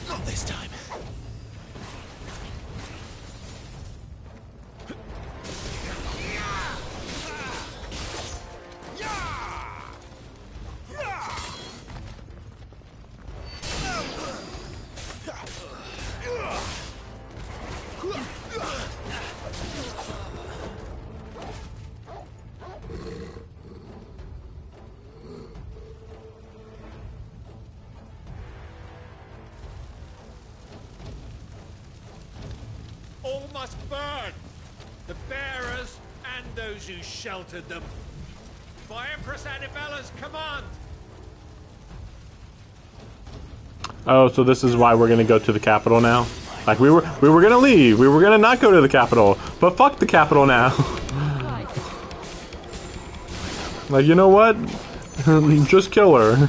Not this time. All must burn! The bearers and those who sheltered them. By Empress Annibella's command! Oh, so this is why we're gonna go to the capital now? Like we were gonna leave. We were gonna not go to the capital, but fuck the capital now. Like, you know what? Just kill her.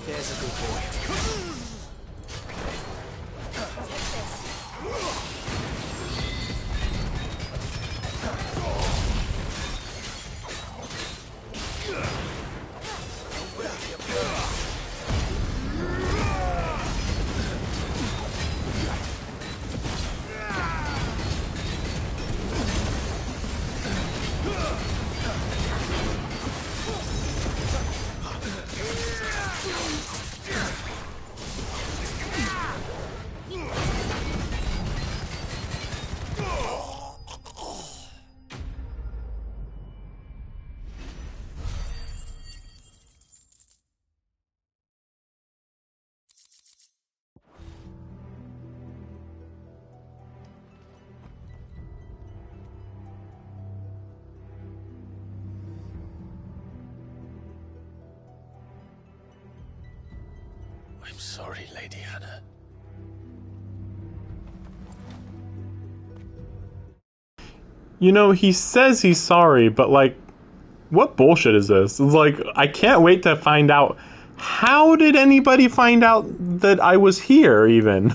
There's a good boy. sorry, Lady Hannah. You know, he says he's sorry, but like, what bullshit is this? It's like, I can't wait to find out. How did anybody find out that I was here, even?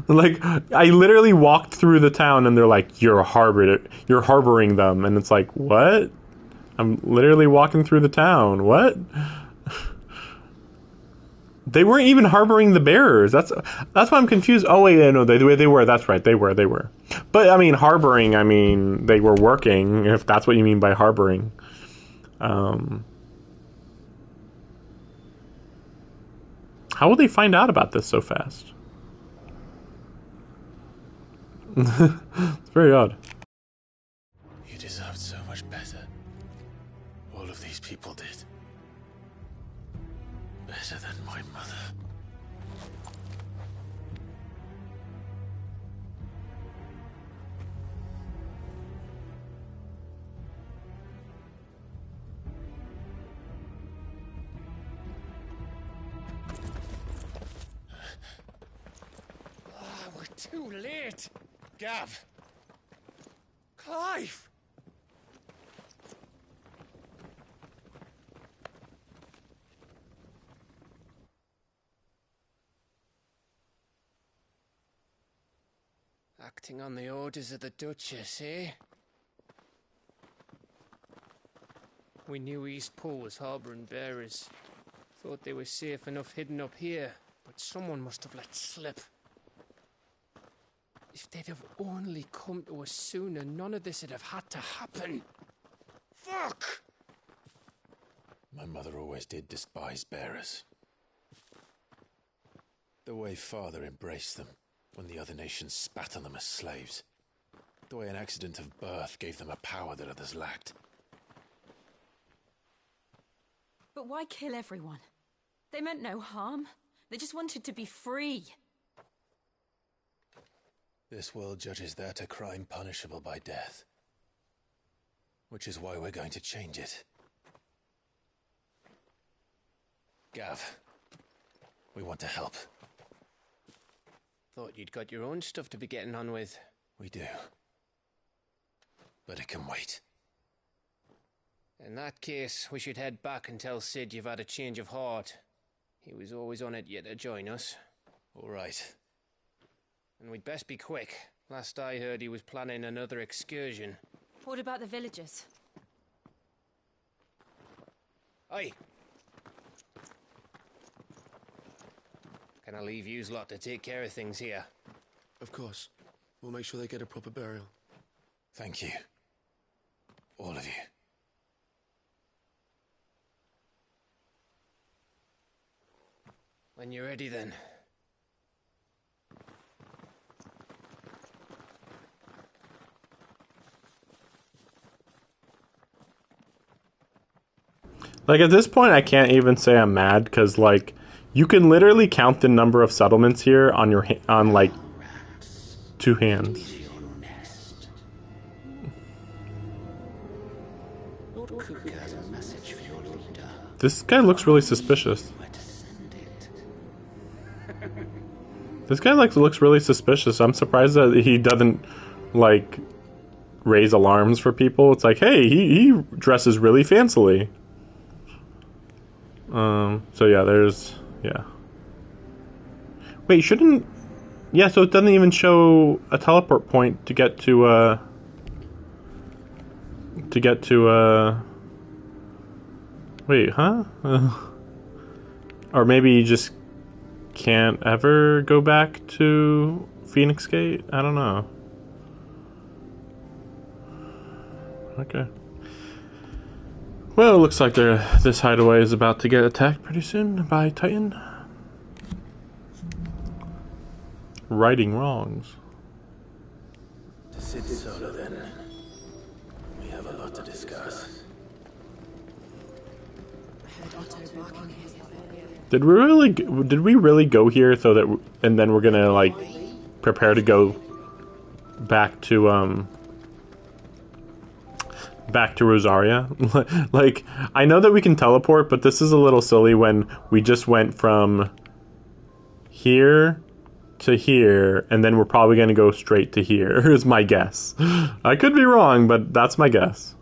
Like, I literally walked through the town and they're like, you're harboring them. And it's like, what? I'm literally walking through the town. What? They weren't even harboring the bearers. That's why I'm confused. Oh wait, no, they were. That's right, they were. But I mean, harboring. I mean, they were working. If that's what you mean by harboring. How will they find out about this so fast? It's very odd. You deserved so much better. All of these people did. Better than my mother. We're too late. Gav. Clive. Acting on the orders of the Duchess, eh? We knew Eastpool was harbouring bearers. Thought they were safe enough hidden up here, but someone must have let slip. If they'd have only come to us sooner, none of this would have had to happen. Fuck! My mother always did despise bearers. The way Father embraced them when the other nations spat on them as slaves. The way an accident of birth gave them a power that others lacked. But why kill everyone? They meant no harm. They just wanted to be free. This world judges that a crime punishable by death. Which is why we're going to change it. Gav, we want to help. Thought you'd got your own stuff to be getting on with. We do. But it can wait. In that case, we should head back and tell Sid you've had a change of heart. He was always on it yet to join us. All right. And we'd best be quick. Last I heard, he was planning another excursion. What about the villagers? Aye. Can I leave yous lot to take care of things here? Of course. We'll make sure they get a proper burial. Thank you. All of you. When you're ready, then. Like, at this point, I can't even say I'm mad, because, like, you can literally count the number of settlements here on your on like 2 hands. This guy looks really suspicious. This guy looks really suspicious. I'm surprised that he doesn't like raise alarms for people. It's like, hey, he dresses really fancily. So yeah, yeah. Wait, shouldn't... Yeah, so it doesn't even show a teleport point to get to, wait, huh? Or maybe you just can't ever go back to Phoenix Gate? I don't know. Okay. Well, it looks like this hideaway is about to get attacked pretty soon by Titan. Righting wrongs. To Sid Solar, then. We have a lot to discuss. Did we really go here so that, and then we're gonna like prepare to go back to Rosaria? Like, I know that we can teleport, but this is a little silly when we just went from here to here, and then we're probably going to go straight to here, is my guess. I could be wrong, but that's my guess.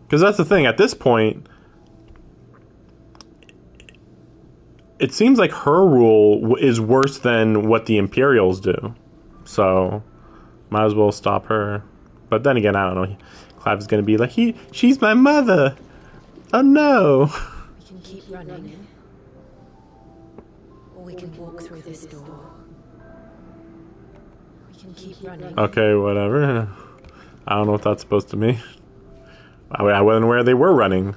Because that's the thing, at this point, it seems like her rule is worse than what the Imperials do. So, might as well stop her. But then again, I don't know. Clive's going to be like, she's my mother. Oh no. We can keep running. Or we can walk through this door. We can keep running. Okay, whatever. I don't know what that's supposed to mean. I wasn't aware they were running.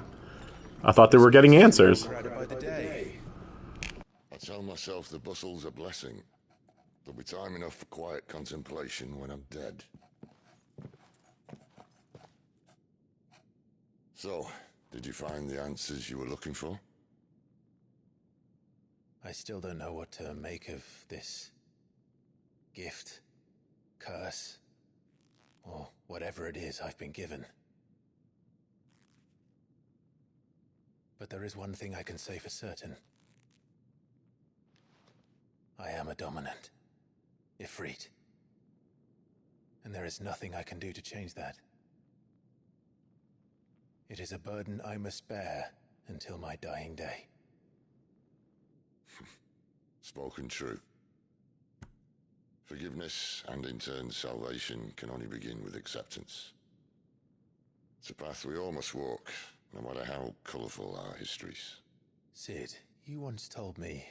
I thought they were getting answers. I tell myself the bustle's a blessing. There'll be time enough for quiet contemplation when I'm dead. So, did you find the answers you were looking for? I still don't know what to make of this gift, curse, or whatever it is I've been given. But there is one thing I can say for certain. I am a dominant, Ifrit. And there is nothing I can do to change that. It is a burden I must bear until my dying day. Spoken true. Forgiveness and in turn salvation can only begin with acceptance. It's a path we all must walk, no matter how colourful our histories. Cid, you once told me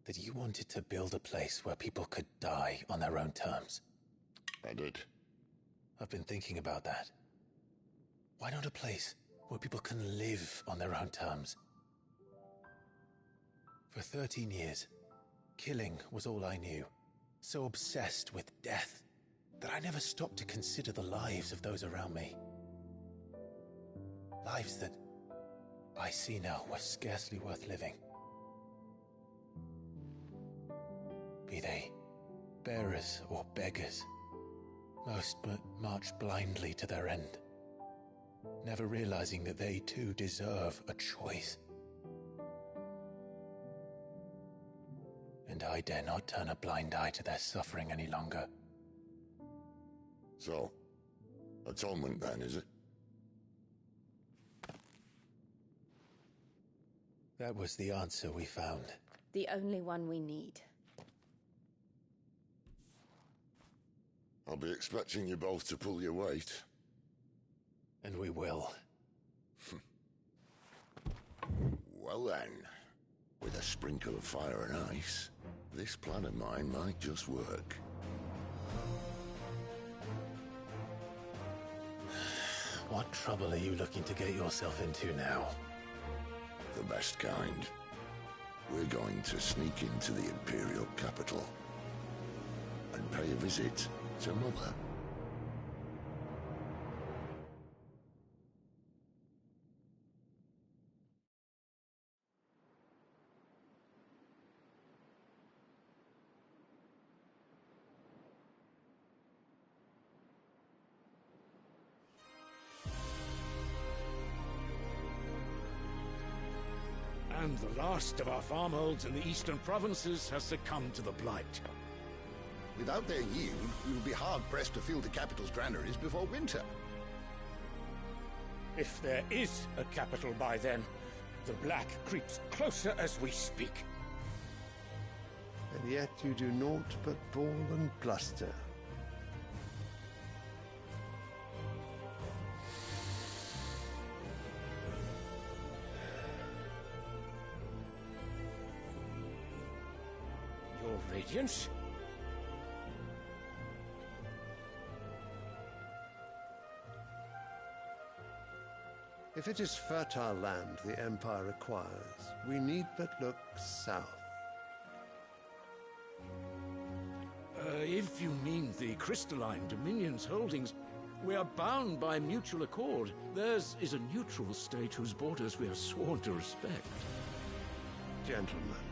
that you wanted to build a place where people could die on their own terms. I did. I've been thinking about that. Why not a place where people can live on their own terms? For 13 years, killing was all I knew. So obsessed with death that I never stopped to consider the lives of those around me. Lives that I see now were scarcely worth living. Be they bearers or beggars, most march blindly to their end, never realizing that they too deserve a choice. And I dare not turn a blind eye to their suffering any longer. So, atonement then, is it? That was the answer we found. The only one we need. I'll be expecting you both to pull your weight. And we will. Well then, with a sprinkle of fire and ice, this plan of mine might just work. What trouble are you looking to get yourself into now? The best kind. We're going to sneak into the Imperial capital and pay a visit to Mother. And the last of our farmholds in the eastern provinces has succumbed to the Blight. Without their yield, we will be hard-pressed to fill the capital's granaries before winter. If there is a capital by then, the Black creeps closer as we speak. And yet you do naught but bawl and bluster. Your Radiance? If it is fertile land the Empire requires, we need but look south. If you mean the crystalline Dominion's holdings, we are bound by mutual accord. Theirs is a neutral state whose borders we are sworn to respect. Gentlemen,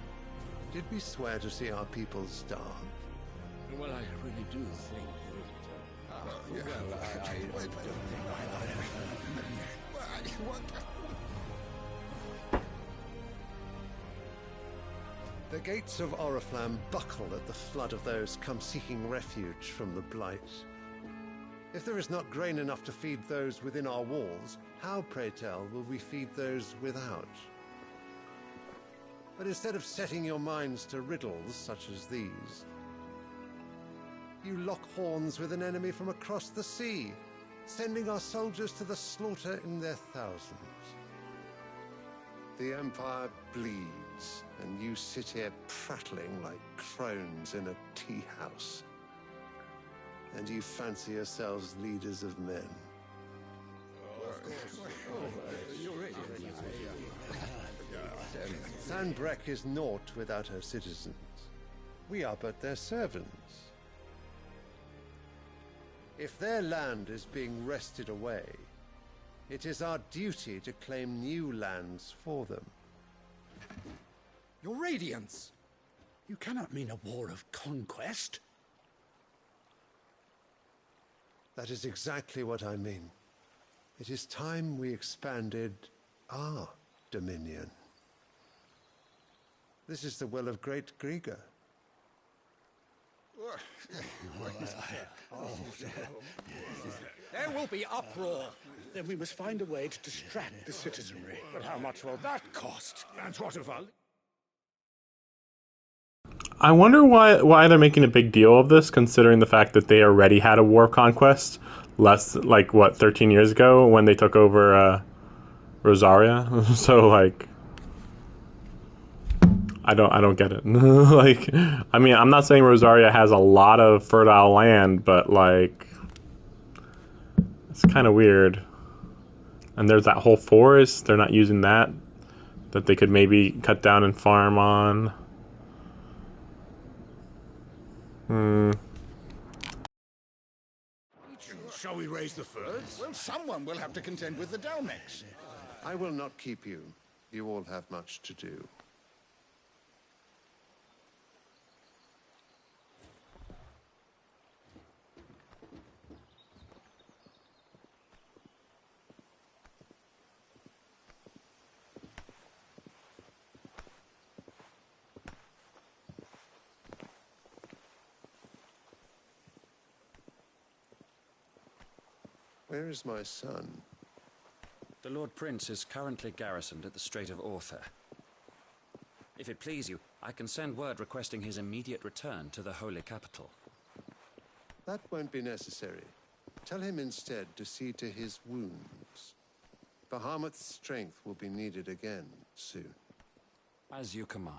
did we swear to see our people starve? Well, I really do think that... The gates of Oriflamme buckle at the flood of those come seeking refuge from the Blight. If there is not grain enough to feed those within our walls, how, pray tell, will we feed those without? But instead of setting your minds to riddles such as these, you lock horns with an enemy from across the sea, sending our soldiers to the slaughter in their thousands. The Empire bleeds, and you sit here prattling like crones in a tea house. And you fancy yourselves leaders of men. Sanbreque is naught without her citizens. We are but their servants. If their land is being wrested away, it is our duty to claim new lands for them. Your Radiance! You cannot mean a war of conquest. That is exactly what I mean. It is time we expanded our dominion. This is the will of great Griga. There will be uproar. Then we must find a way to distract the citizenry. But how much will that cost? And what of our... I wonder why they're making a big deal of this, considering the fact that they already had a war of conquest, 13 years ago when they took over Rosaria. So like, I don't get it. Like, I mean, I'm not saying Rosaria has a lot of fertile land, but like, it's kind of weird. And there's that whole forest. They're not using that they could maybe cut down and farm on. Shall we raise the furs? Well, someone will have to contend with the Dalmex. I will not keep you. You all have much to do. Where is my son? The Lord Prince is currently garrisoned at the Strait of Orther. If it please you, I can send word requesting his immediate return to the Holy Capital. That won't be necessary. Tell him instead to see to his wounds. Bahamut's strength will be needed again soon. As you command.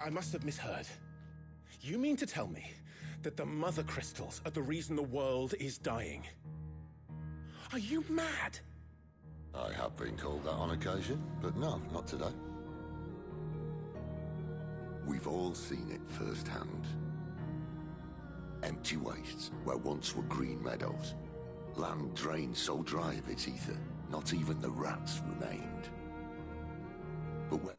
I must have misheard. You mean to tell me that the Mother Crystals are the reason the world is dying? Are you mad? I have been called that on occasion, but no, not today. We've all seen it firsthand. Empty wastes where once were green meadows. Land drained so dry of its ether, not even the rats remained. But when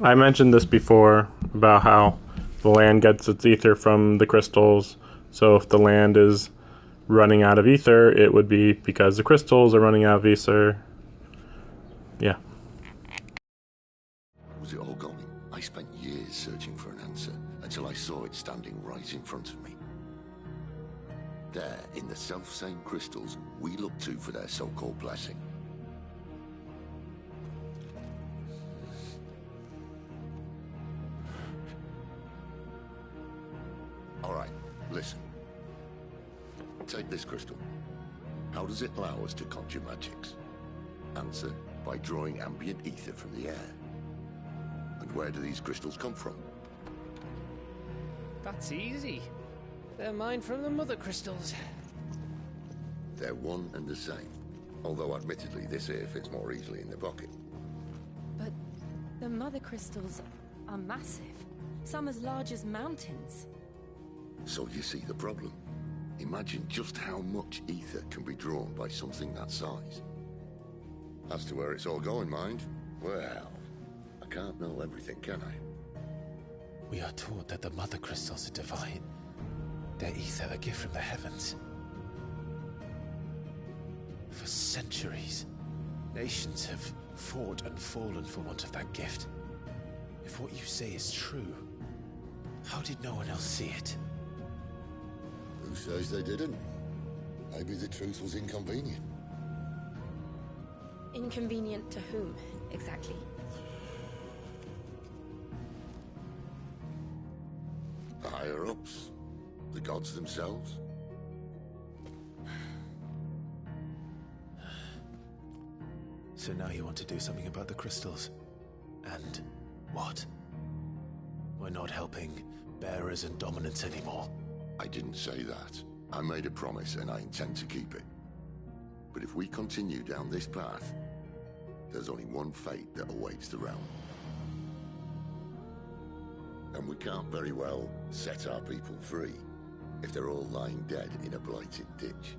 I mentioned this before about how the land gets its ether from the crystals. So if the land is running out of ether, it would be because the crystals are running out of ether. Yeah. was it all going? I spent years searching for an answer until I saw it standing right in front of me. There, in the self-same crystals we look to for their so-called blessing. Alright, listen. Take this crystal. How does it allow us to conjure magics? Answer, by drawing ambient ether from the air. And where do these crystals come from? That's easy. They're mined from the Mother Crystals. They're one and the same. Although admittedly this here fits more easily in the pocket. But the Mother Crystals are massive. Some as large as mountains. So you see the problem. Imagine just how much ether can be drawn by something that size. As to where it's all going, mind, well, I can't know everything, can I? We are taught that the Mother Crystals are divine. Their ether, a gift from the heavens. For centuries, nations have fought and fallen for want of that gift. If what you say is true, how did no one else see it? Who says they didn't? Maybe the truth was inconvenient. Inconvenient to whom, exactly? The higher-ups? The gods themselves? So now you want to do something about the crystals. And what? We're not helping bearers and dominants anymore. I didn't say that. I made a promise and I intend to keep it. But if we continue down this path, there's only one fate that awaits the realm. And we can't very well set our people free if they're all lying dead in a blighted ditch.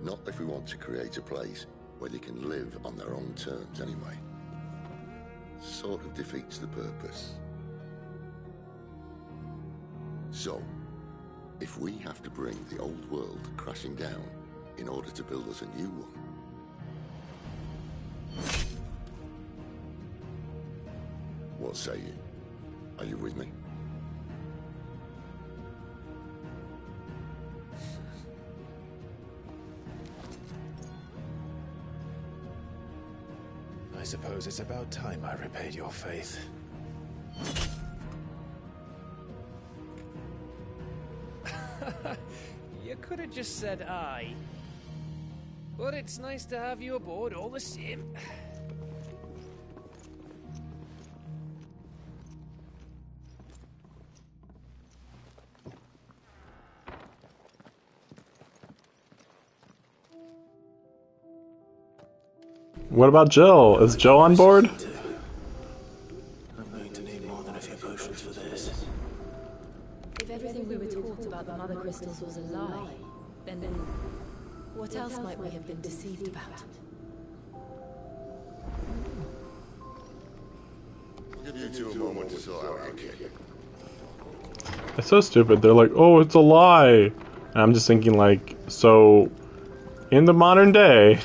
Not if we want to create a place where they can live on their own terms anyway. Sort of defeats the purpose. So, if we have to bring the old world crashing down in order to build us a new one, what say you? Are you with me? I suppose it's about time I repaid your faith. You could have just said aye. But it's nice to have you aboard all the same. What about Jill? Is Jill on board? I'm going to need more than a few potions for this. If everything we were taught about the Mother Crystals was a lie, then what else might we have been deceived about? I'll give you two a moment to sort out your kit. It's so stupid. They're like, oh, it's a lie. And I'm just thinking like, so in the modern day,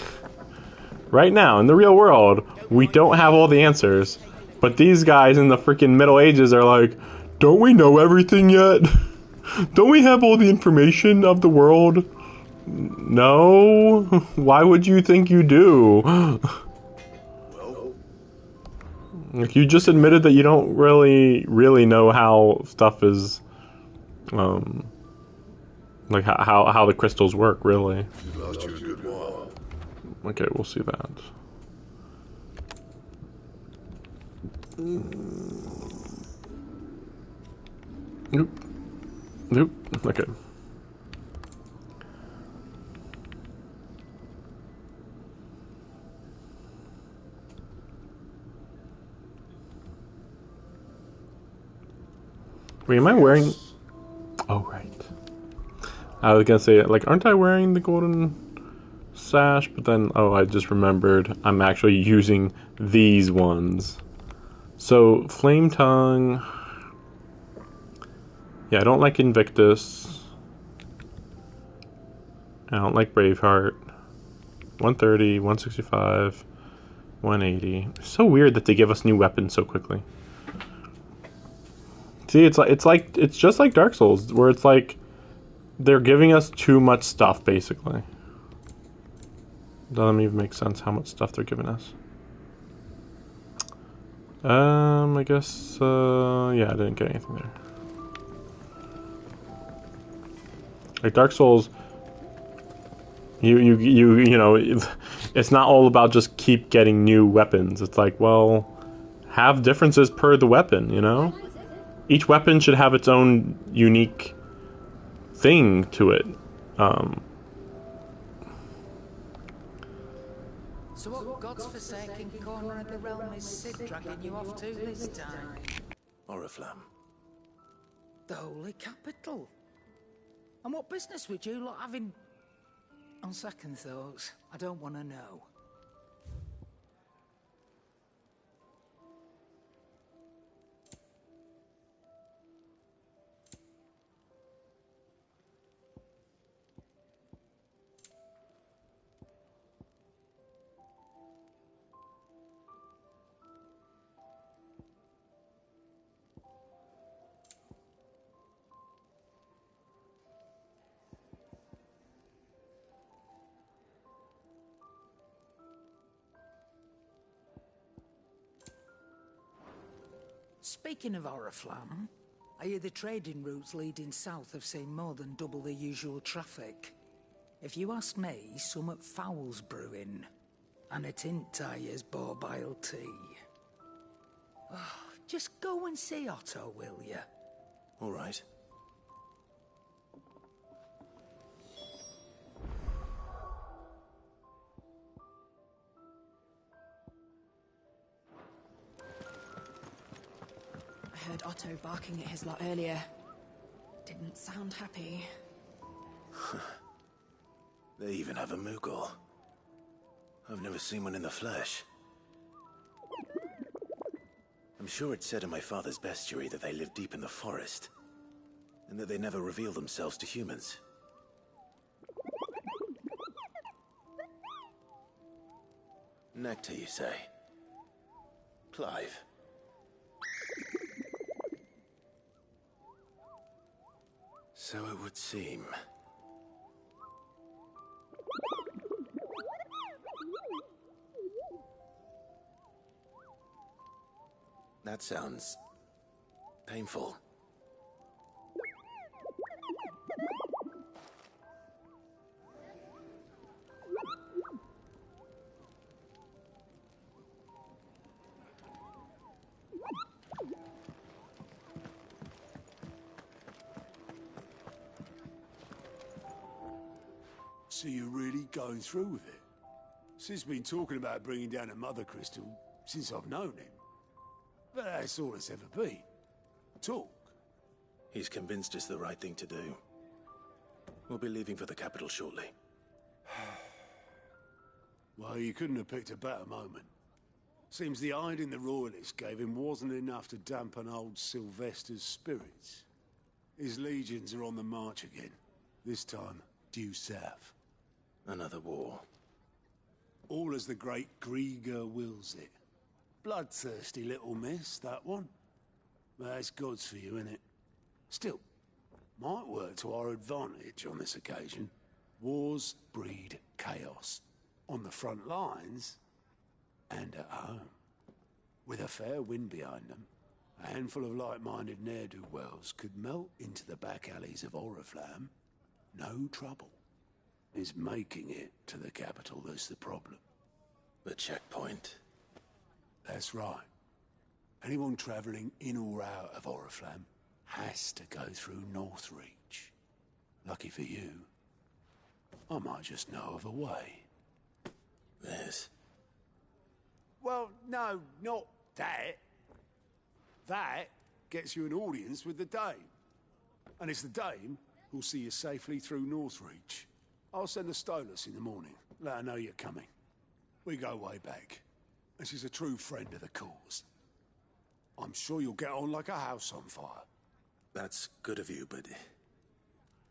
right now, in the real world, we don't have all the answers. But these guys in the freaking Middle Ages are like, don't we know everything yet? Don't we have all the information of the world? No? Why would you think you do? Like, you just admitted that you don't really know how stuff is, like how the crystals work, really. You lost you a good while. Okay, we'll see that. Nope. Nope. Okay. Wait, am I wearing... Oh, right. I was gonna say, like, aren't I wearing the golden sash? But then, oh, I just remembered I'm actually using these ones. So, Flame Tongue... Yeah, I don't like Invictus. I don't like Braveheart. 130, 165, 180. It's so weird that they give us new weapons so quickly. See, it's just like Dark Souls, where it's like they're giving us too much stuff, basically. Doesn't even make sense how much stuff they're giving us. I guess, yeah, I didn't get anything there. Like Dark Souls, you know, it's not all about just keep getting new weapons. It's like, well, have differences per the weapon, you know? Each weapon should have its own unique thing to it. So what God's forsaken corner of the realm is Cid dragging you off to this time? Oriflamme. The Holy Capital. And what business would you lot have in... On second thoughts, I don't want to know. Speaking of Oriflamme, I hear the trading routes leading south have seen more than double the usual traffic. If you ask me, summat foul's brewing. And it ain't Tyre's borbile tea. Oh, just go and see Otto, will you? All right. I heard Otto barking at his lot earlier. Didn't sound happy. They even have a Moogle. I've never seen one in the flesh. I'm sure it said in my father's bestiary that they live deep in the forest, and that they never reveal themselves to humans. Nectar, you say? Clive. So it would seem. That sounds painful. So you're really going through with it? Sid's been talking about bringing down a Mother Crystal since I've known him. But that's all it's ever been. Talk. He's convinced it's the right thing to do. We'll be leaving for the capital shortly. Well, you couldn't have picked a better moment. Seems the hiding the Royalists gave him wasn't enough to dampen old Sylvester's spirits. His legions are on the march again. This time, due south. Another war. All as the great Grieger wills it. Bloodthirsty little miss, that one. But that's God's for you, innit? Still, might work to our advantage on this occasion. Wars breed chaos. On the front lines, and at home. With a fair wind behind them, a handful of like-minded ne'er-do-wells could melt into the back alleys of Oriflamme. No trouble. It's making it to the capital that's the problem. The checkpoint. That's right. Anyone travelling in or out of Oriflamme has to go through Northreach. Lucky for you, I might just know of a way. This? Well, no, not that. That gets you an audience with the Dame. And it's the Dame who'll see you safely through Northreach. I'll send a Stolas in the morning. Let her know you're coming. We go way back. And she's a true friend of the cause. I'm sure you'll get on like a house on fire. That's good of you, but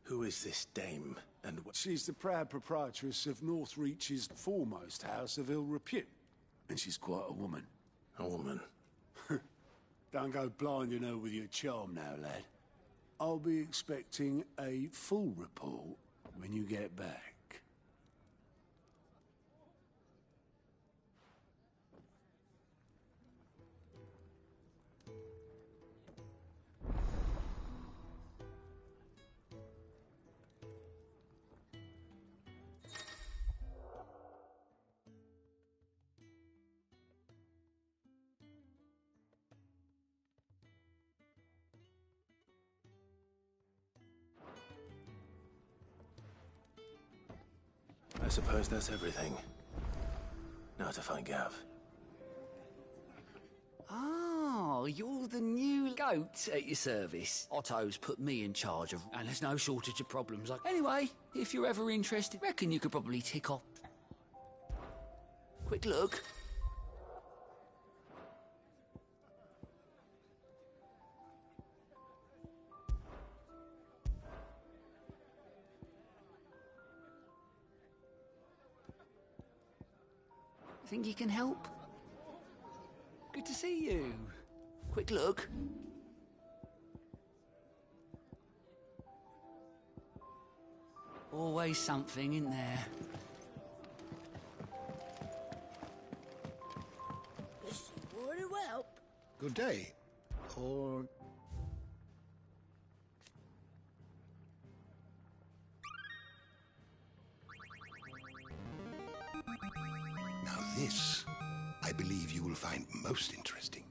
who is this Dame, and what? She's the proud proprietress of Northreach's foremost house of ill repute. And she's quite a woman. A woman? Don't go blinding her with your charm now, lad. I'll be expecting a full report when you get back. I suppose that's everything. Now to find Gav. Oh, you're the new goat at your service. Otto's put me in charge of, and there's no shortage of problems. Anyway, if you're ever interested, reckon you could probably tick off. Quick look. Think you can help? Good to see you. Quick look. Always something in there. This would help. Good day. poor... Now this, I believe you will find most interesting.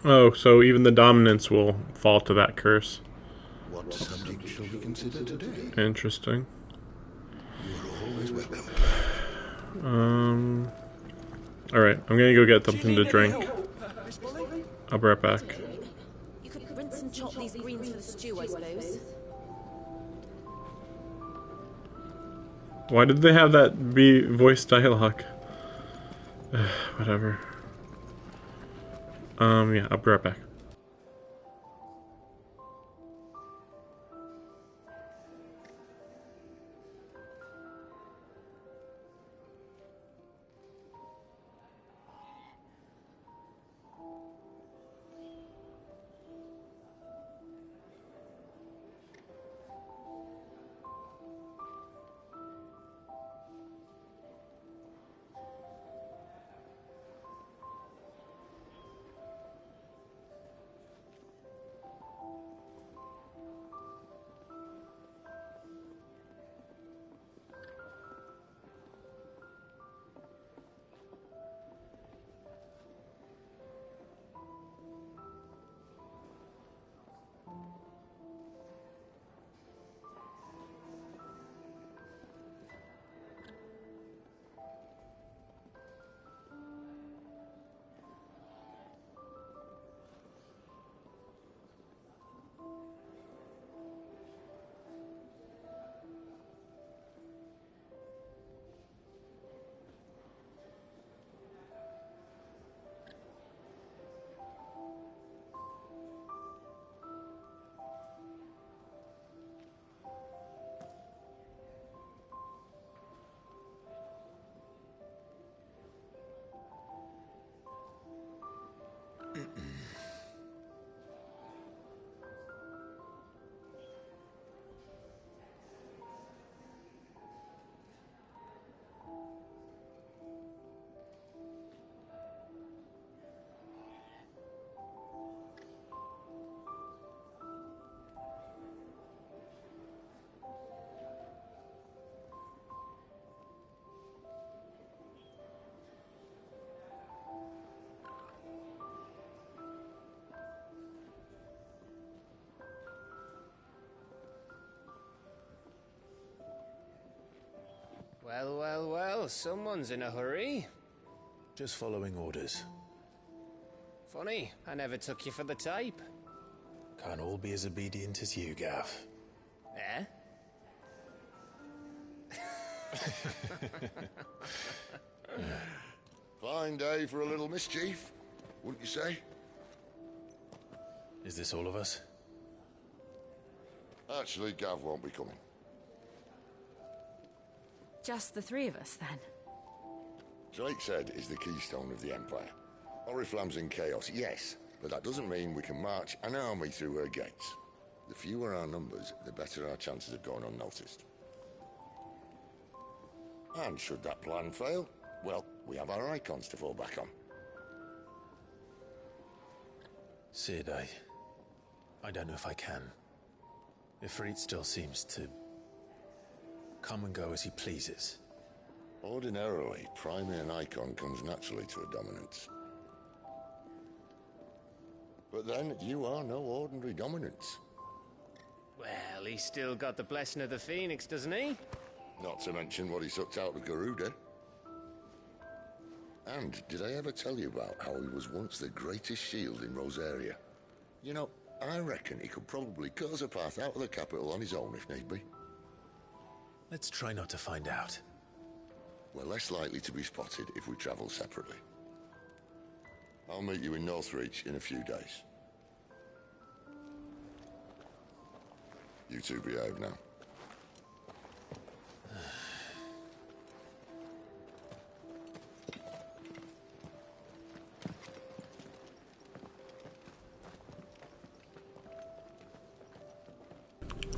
Oh, so even the dominants will fall to that curse. What subject shall we consider today? Interesting. You are always welcome. Alright, I'm gonna go get something to drink. I'll be right back. You could rinse and chop these greens for the stew, I suppose. Why did they have that be voice dialogue? Whatever. Yeah, I'll be right back. Well, well, well, someone's in a hurry. Just following orders. Funny, I never took you for the type. Can't all be as obedient as you, Gav. Eh? Fine day for a little mischief, wouldn't you say? Is this all of us? Actually, Gav won't be coming. Just the three of us, then? Drake's Head is the keystone of the Empire. Oriflamme's in chaos, yes, but that doesn't mean we can march an army through her gates. The fewer our numbers, the better our chances of going unnoticed. And should that plan fail, well, we have our icons to fall back on. Cid, I don't know if I can. Ifrit still seems to come and go as he pleases. Ordinarily, priming an icon comes naturally to a dominance. But then, you are no ordinary dominance. Well, he's still got the blessing of the Phoenix, doesn't he? Not to mention what he sucked out of Garuda. And did I ever tell you about how he was once the greatest shield in Rosaria? You know, I reckon he could probably cut us a path out of the capital on his own if need be. Let's try not to find out. We're less likely to be spotted if we travel separately. I'll meet you in Northreach in a few days. You two behave now.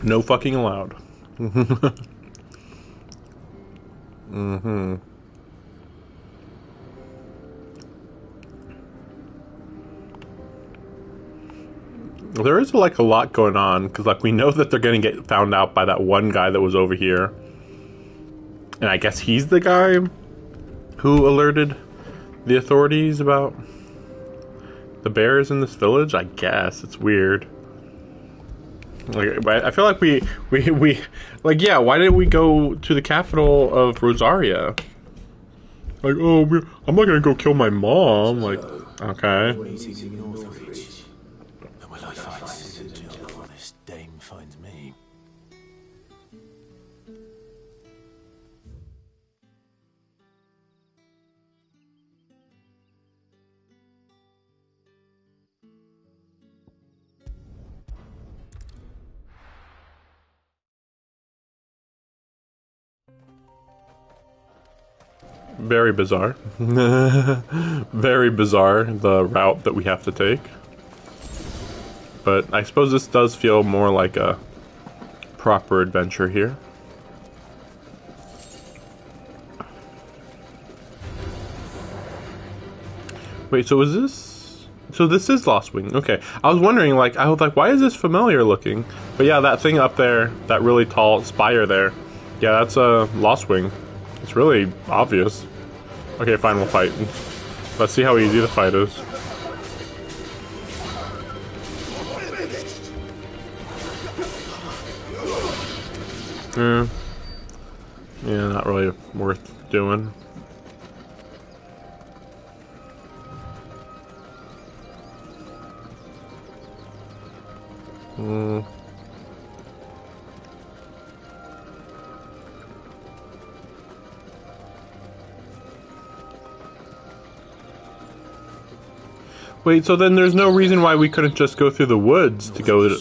No fucking allowed. Mm-hmm. There is like a lot going on because like we know that they're gonna get found out by that one guy that was over here, and I guess he's the guy who alerted the authorities about the bears in this village. I guess it's weird. Like, I feel like we like, yeah, why didn't we go to the capital of Rosaria? Like, oh, I'm not gonna go kill my mom. Like, okay. Meeting in Northreach. And will I find Cid until before this dame finds me? Very bizarre. Very bizarre, the route that we have to take. But I suppose this does feel more like a proper adventure here. Wait, so is this... So this is Lostwing. Okay. I was wondering, like, I was like, why is this familiar looking? But yeah, that thing up there, that really tall spire there, yeah, that's a Lostwing. It's really obvious. Okay, fine, we'll fight. Let's see how easy the fight is. Yeah, not really worth doing. Wait, so then there's no reason why we couldn't just go through the woods to go to...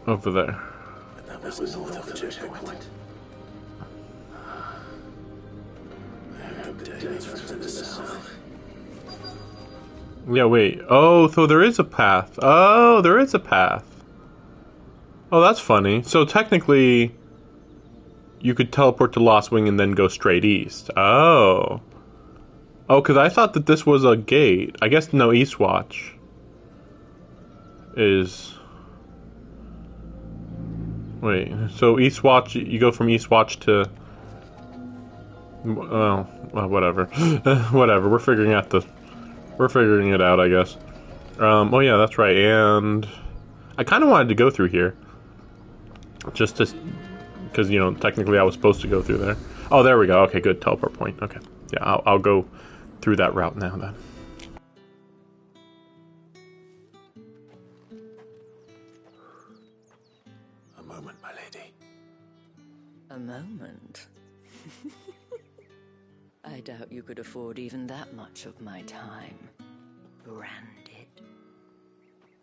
over there. That was north of the checkpoint. Yeah, wait. Oh, so there is a path. Oh, there is a path. Oh, that's funny. So technically, you could teleport to Lostwing and then go straight east. Oh. Oh, because I thought that this was a gate. I guess no, Eastwatch is... Wait, so Eastwatch, you go from Eastwatch to... Well, whatever. Whatever, we're figuring it out, I guess. Oh yeah, that's right, and... I kind of wanted to go through here. Just to... Because, you know, technically I was supposed to go through there. Oh, there we go. Okay, good. Teleport point. Okay. Yeah, I'll go through that route now, then. A moment, my lady. A moment? I doubt you could afford even that much of my time. Branded.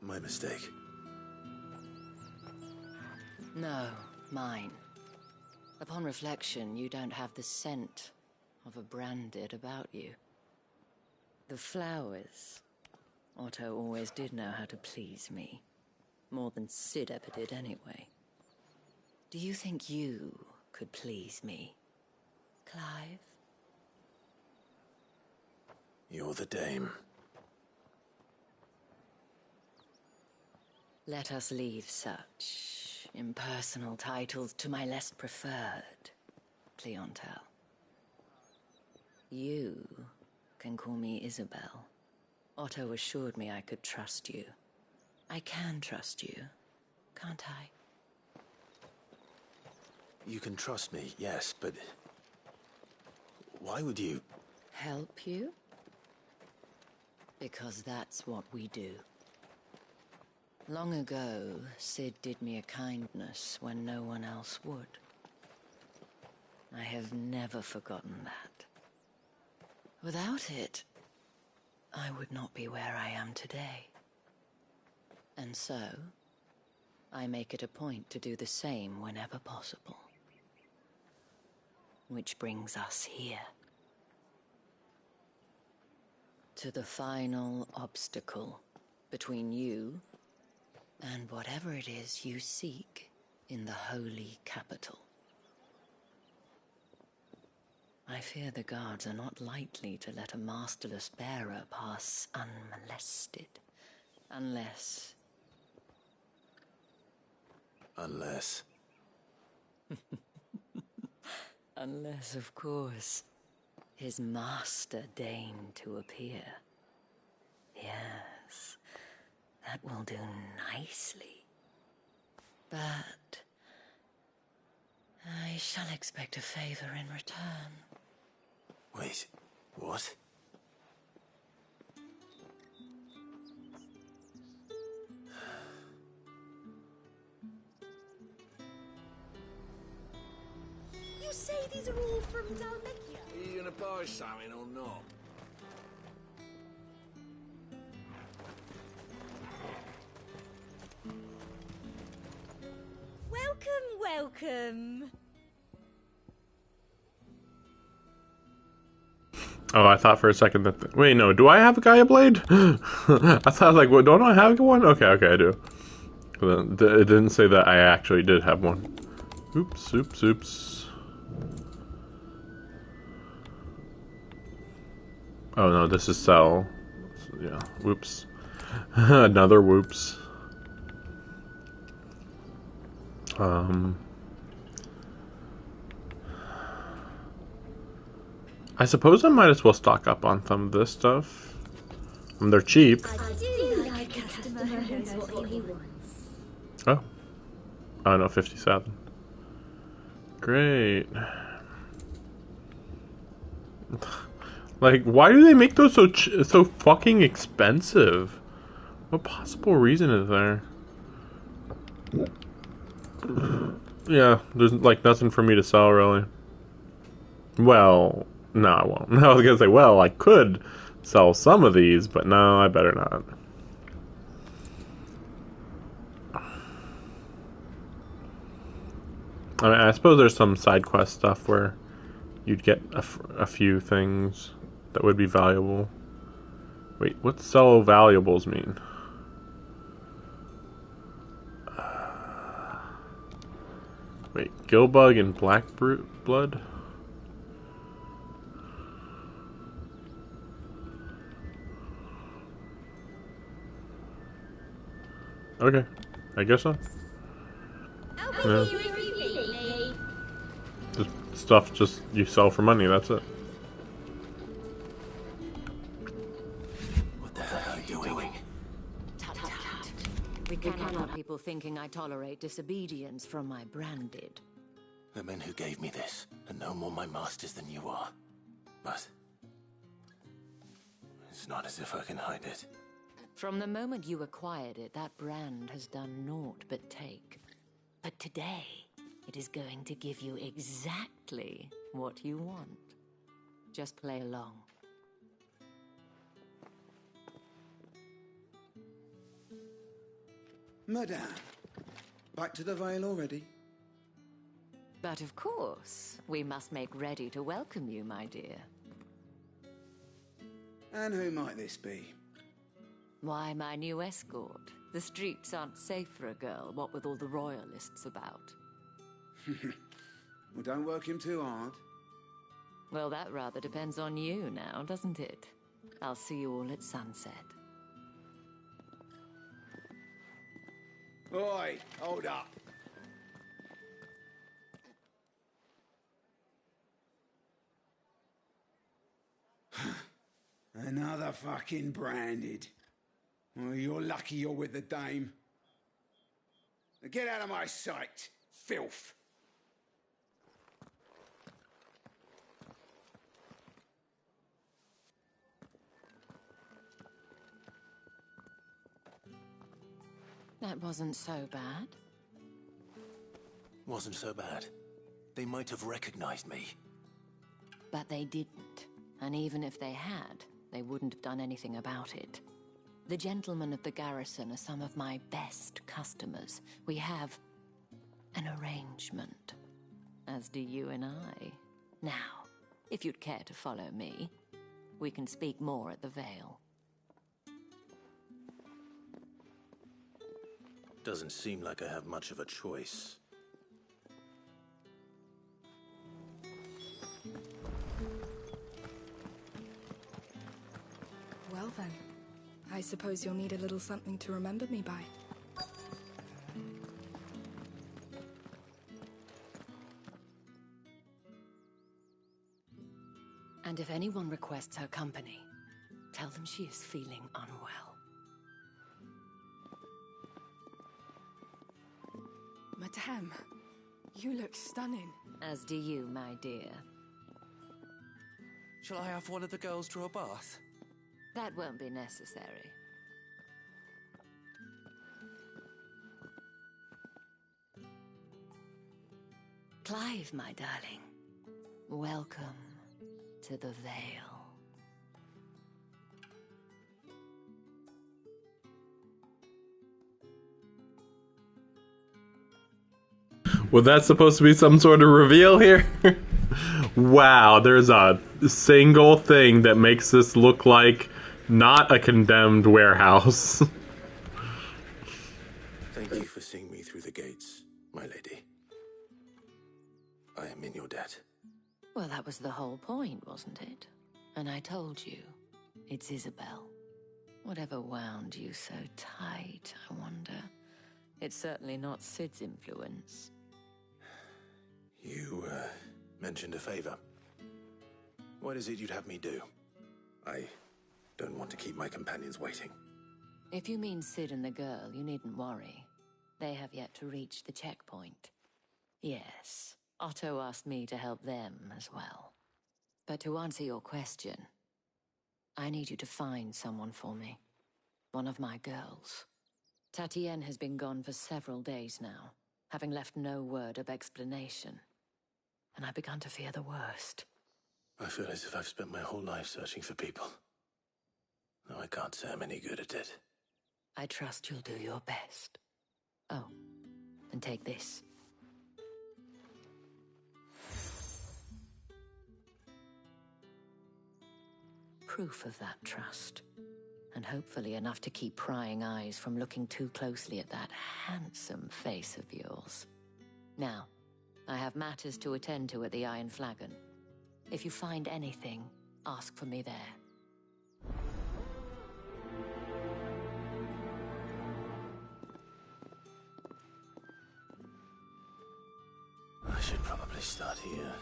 my mistake? No, mine. Upon reflection, you don't have the scent of a branded about you. The flowers. Otto always did know how to please me. More than Sid ever did anyway. Do you think you could please me, Clive? You're the dame. Let us leave such impersonal titles to my less preferred clientele. You can call me Isabel. Otto assured me I could trust you. I can trust you, can't I? You can trust me, yes, but... why would you... Help you? Because that's what we do. Long ago, Sid did me a kindness when no one else would. I have never forgotten that. Without it, I would not be where I am today. And so, I make it a point to do the same whenever possible. Which brings us here. To the final obstacle between you and whatever it is you seek in the holy capital. I fear the guards are not likely to let a masterless bearer pass unmolested. Unless... Unless... Unless, of course, his master deigned to appear. Yes, that will do nicely. But... I shall expect a favor in return. Wait, what? You say these are all from Dalmekia? Are you gonna buy something or not? Welcome. Oh, I thought for a second that... wait, no, do I have a Gaia Blade? I thought, like, what, don't I have one? Okay, I do. It didn't say that I actually did have one. Oops. Oh no, this is Cell. Yeah, whoops. Another whoops. I suppose I might as well stock up on some of this stuff. They're cheap. I do like a customer who knows what he wants. Oh no, 57. Great. Like, why do they make those so fucking expensive? What possible reason is there? Yeah, there's like nothing for me to sell really. Well, no, I won't. I was gonna say, well, I could sell some of these, but no, I better not. I mean, I suppose there's some side quest stuff where you'd get a few things that would be valuable. Wait, what sell valuables mean? Wait, Gilbug and Black Blood? Okay, I guess so. Yeah. Just stuff just you sell for money, that's it. What the hell are you doing? Tut tut. We cannot have people thinking I tolerate disobedience from my branded. The men who gave me this are no more my masters than you are. But it's not as if I can hide it. From the moment you acquired it, that brand has done naught but take. But today, it is going to give you exactly what you want. Just play along. Madame, back to the Vale already? But of course, we must make ready to welcome you, my dear. And who might this be? Why, my new escort. The streets aren't safe for a girl, what with all the royalists about. Well, don't work him too hard. Well, that rather depends on you now, doesn't it? I'll see you all at sunset. Oi, hold up. Another fucking branded. Well, you're lucky you're with the dame. Now get out of my sight, filth. That wasn't so bad. Wasn't so bad. They might have recognized me. But they didn't. And even if they had, they wouldn't have done anything about it. The gentlemen of the garrison are some of my best customers. We have an arrangement, as do you and I. Now, if you'd care to follow me, we can speak more at the Vale. Doesn't seem like I have much of a choice. Well then, I suppose you'll need a little something to remember me by. And if anyone requests her company, tell them she is feeling unwell. Madame, you look stunning. As do you, my dear. Shall I have one of the girls draw a bath? That won't be necessary. Clive, my darling, welcome to the Vale. Was that supposed to be some sort of reveal here? Wow, there's a single thing that makes this look like not a condemned warehouse. Thank you for seeing me through the gates, my lady. I am in your debt. Well, that was the whole point, wasn't it? And I told you, it's Isabel. Whatever wound you so tight, I wonder. It's certainly not Sid's influence. You, mentioned a favor. What is it you'd have me do? I don't want to keep my companions waiting. If you mean Sid and the girl, you needn't worry. They have yet to reach the checkpoint. Yes, Otto asked me to help them as well. But to answer your question, I need you to find someone for me. One of my girls. Tatienne has been gone for several days now, having left no word of explanation. And I've begun to fear the worst. I feel as if I've spent my whole life searching for people. No, I can't say I'm any good at it. I trust you'll do your best. Oh, and take this. Proof of that trust. And hopefully enough to keep prying eyes from looking too closely at that handsome face of yours. Now, I have matters to attend to at the Iron Flagon. If you find anything, ask for me there. I should probably start here.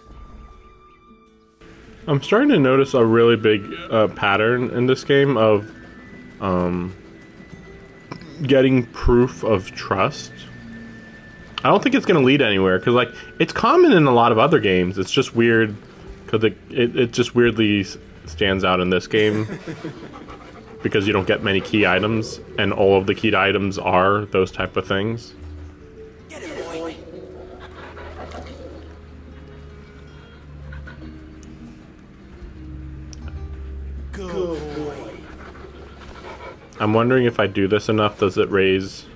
I'm starting to notice a really big pattern in this game of getting proof of trust. I don't think it's going to lead anywhere, because like it's common in a lot of other games. It's just weird because it just weirdly stands out in this game because you don't get many key items, and all of the key items are those type of things. Get it, boy. I'm wondering if I do this enough, does it raise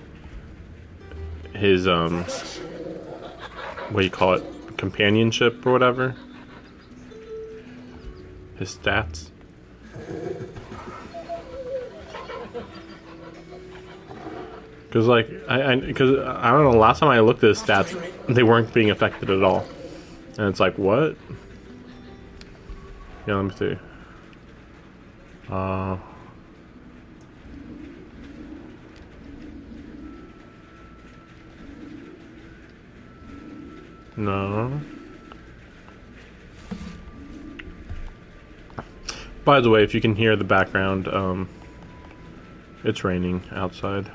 his what do you call it? Companionship or whatever. His stats. Because like I don't know. Last time I looked at his stats, they weren't being affected at all, and it's like what? Yeah, let me see. No. By the way, if you can hear the background, it's raining outside.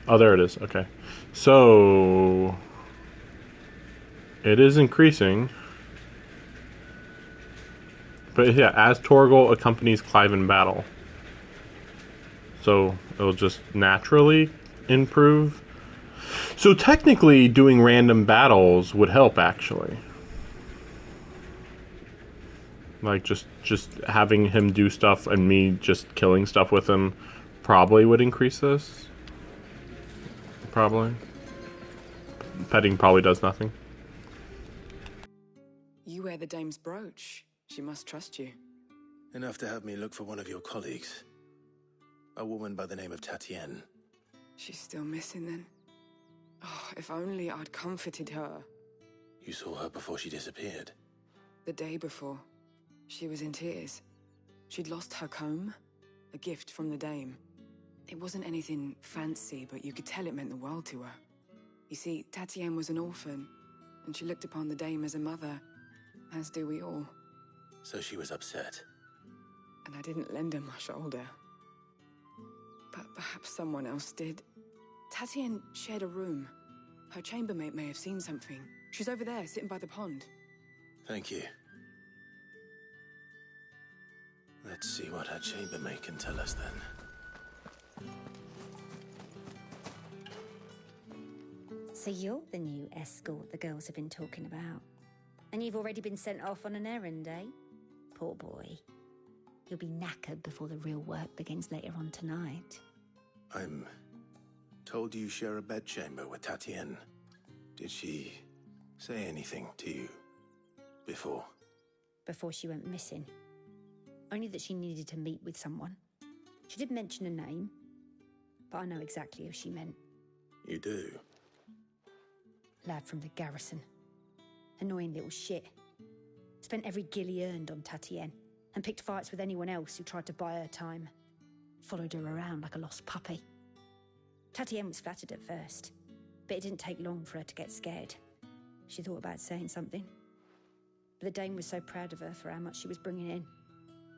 Oh, there it is. Okay. So it is increasing. But yeah, as Torgal accompanies Clive in battle. So it'll just naturally improve. So technically, doing random battles would help, actually. Like, just having him do stuff and me just killing stuff with him probably would increase this. Probably. Petting probably does nothing. You wear the dame's brooch. She must trust you. Enough to have me look for one of your colleagues. A woman by the name of Tatienne. She's still missing then. Oh, if only I'd comforted her. You saw her before she disappeared? The day before. She was in tears. She'd lost her comb, a gift from the dame. It wasn't anything fancy, but you could tell it meant the world to her. You see, Tatienne was an orphan, and she looked upon the dame as a mother, as do we all. So she was upset. And I didn't lend her my shoulder. But perhaps someone else did. Tatienne shared a room. Her chambermaid may have seen something. She's over there, sitting by the pond. Thank you. Let's see what her chambermaid can tell us then. So you're the new escort the girls have been talking about. And you've already been sent off on an errand, eh? Poor boy. You'll be knackered before the real work begins later on tonight. I'm told you share a bedchamber with Tatienne. Did she say anything to you before? Before she went missing. Only that she needed to meet with someone. She did mention a name, but I know exactly who she meant. You do? Lad from the garrison. Annoying little shit. Spent every guil he earned on Tatienne, and picked fights with anyone else who tried to buy her time. Followed her around like a lost puppy. Tatienne was flattered at first, but it didn't take long for her to get scared. She thought about saying something. But the dame was so proud of her for how much she was bringing in,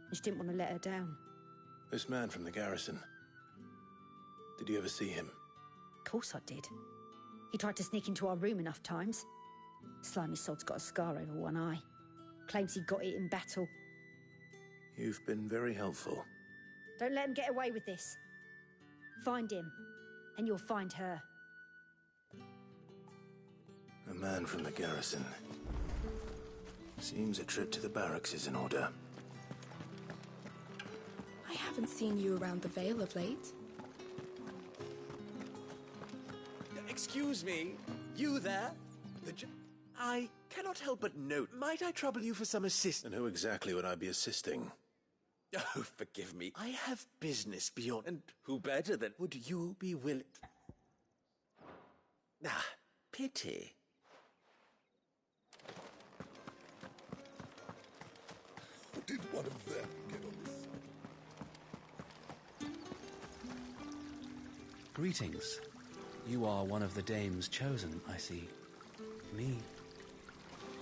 and she didn't want to let her down. This man from the garrison. Did you ever see him? Of course I did. He tried to sneak into our room enough times. Slimy sod's got a scar over one eye. Claims he got it in battle. You've been very helpful. Don't let him get away with this. Find him, and you'll find her. A man from the garrison. Seems a trip to the barracks is in order. I haven't seen you around the Vale of late. Excuse me, you there? I cannot help but note. Might I trouble you for some assistance? And who exactly would I be assisting? Oh, forgive me. I have business beyond, and who better than would you be willing? Ah, pity. Did one of them get on this? Greetings. You are one of the dame's chosen, I see. Me.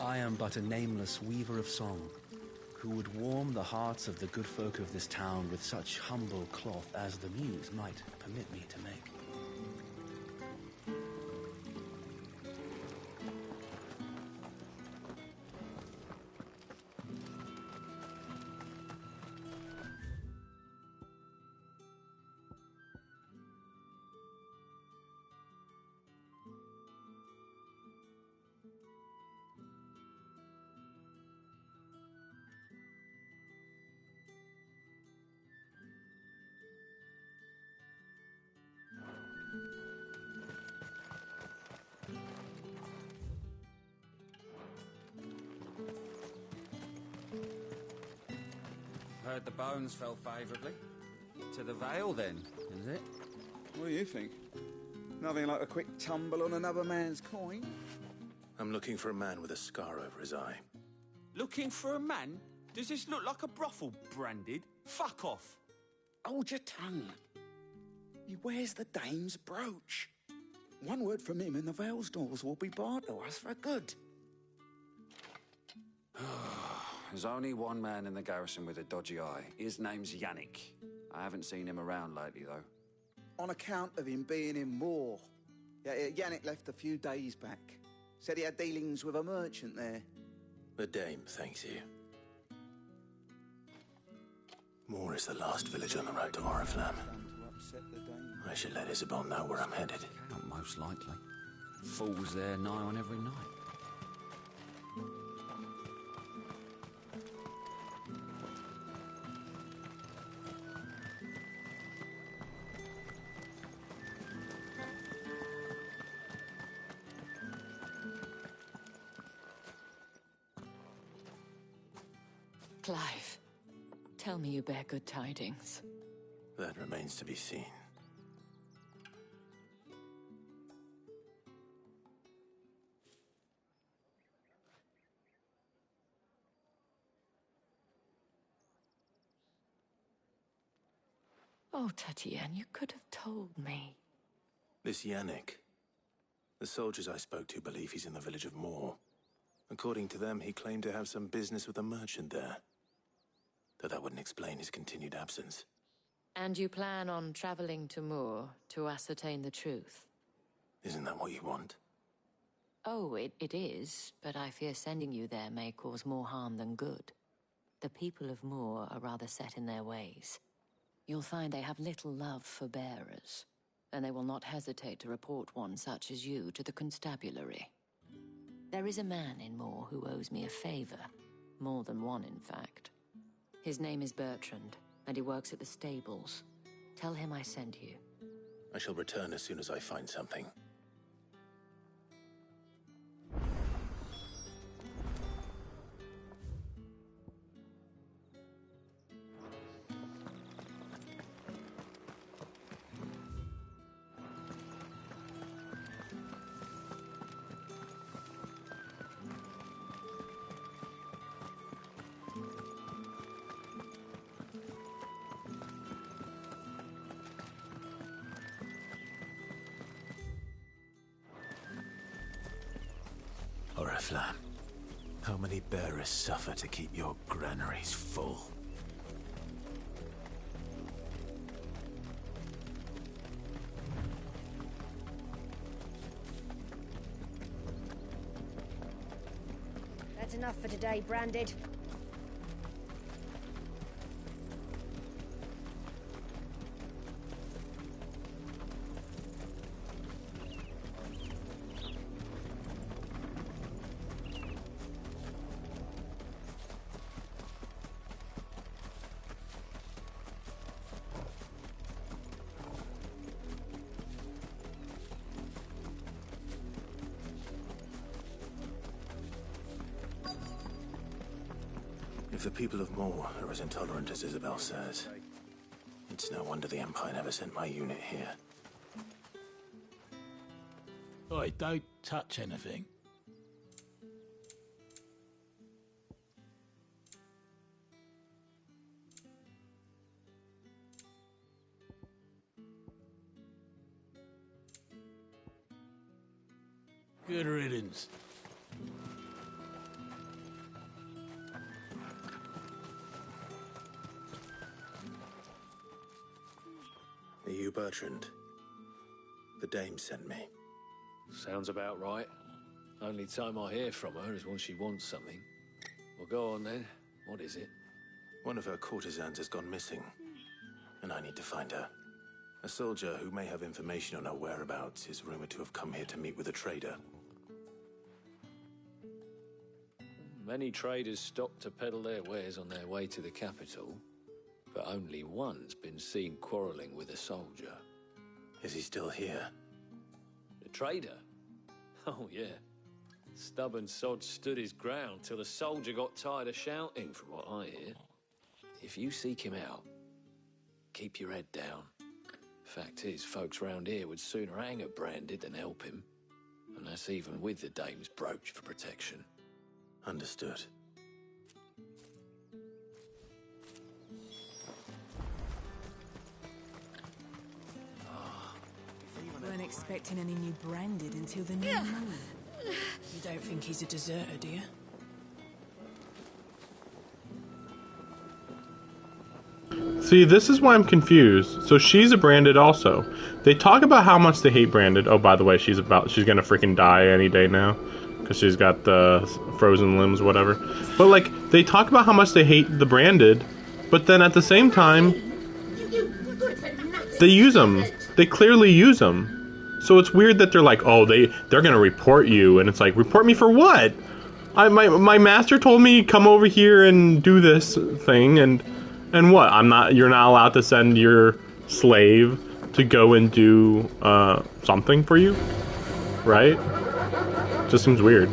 I am but a nameless weaver of song, who would warm the hearts of the good folk of this town with such humble cloth as the muse might permit me to make. heard the bones fell favourably. To the Vale, then, is it? What do you think? Nothing like a quick tumble on another man's coin? I'm looking for a man with a scar over his eye. Looking for a man? Does this look like a brothel branded? Fuck off! Hold your tongue. He wears the dame's brooch. One word from him and the Vale's doors will be barred to us for good. There's only one man in the garrison with a dodgy eye. His name's Yannick. I haven't seen him around lately, though. On account of him being in Moor. Yeah, Yannick left a few days back. Said he had dealings with a merchant there. The dame thanks you. Moor is the last village on the road to Oriflamme. I should let Isabel know where I'm headed. Not most likely. Fools there nigh on every night. Clive, tell me you bear good tidings. That remains to be seen. Oh, Tatienne, you could have told me. This Yannick. The soldiers I spoke to believe he's in the village of Moor. According to them, he claimed to have some business with a merchant there. Though that wouldn't explain his continued absence. And you plan on traveling to Moor to ascertain the truth? Isn't that what you want? Oh, it is, but I fear sending you there may cause more harm than good. The people of Moor are rather set in their ways. You'll find they have little love for bearers, and they will not hesitate to report one such as you to the constabulary. There is a man in Moor who owes me a favor. More than one, in fact. His name is Bertrand, and he works at the stables. Tell him I sent you. I shall return as soon as I find something. Oriflamme, how many bearers suffer to keep your granaries full? That's enough for today, Branded. If the people of Moor are as intolerant as Isabel says, it's no wonder the Empire never sent my unit here. Oi, don't touch anything. Good riddance. Are you Bertrand? The dame sent me. Sounds about right. Only time I hear from her is when she wants something. Well, go on then. What is it? One of her courtesans has gone missing, and I need to find her. A soldier who may have information on her whereabouts is rumored to have come here to meet with a trader. Many traders stop to peddle their wares on their way to the capital, but only one's been seen quarrelling with a soldier. Is he still here? The trader? Oh, yeah. Stubborn sod stood his ground till the soldier got tired of shouting, from what I hear. if you seek him out, keep your head down. Fact is, folks round here would sooner hang a Branded than help him. And that's even with the dame's brooch for protection. Understood. Weren't expecting any new Branded until the new moon. You don't think he's a deserter, do you? See, this is why I'm confused. So she's a Branded also. They talk about how much they hate Branded. Oh, by the way, she's gonna freaking die any day now. Because she's got the frozen limbs, whatever. But, like, they talk about how much they hate the Branded. But then at the same time, they use them. They clearly use them. So it's weird that they're like, oh, they're gonna report you. And it's like, report me for what? My master told me come over here and do this thing. And what? You're not allowed to send your slave to go and do something for you? Right? Just seems weird.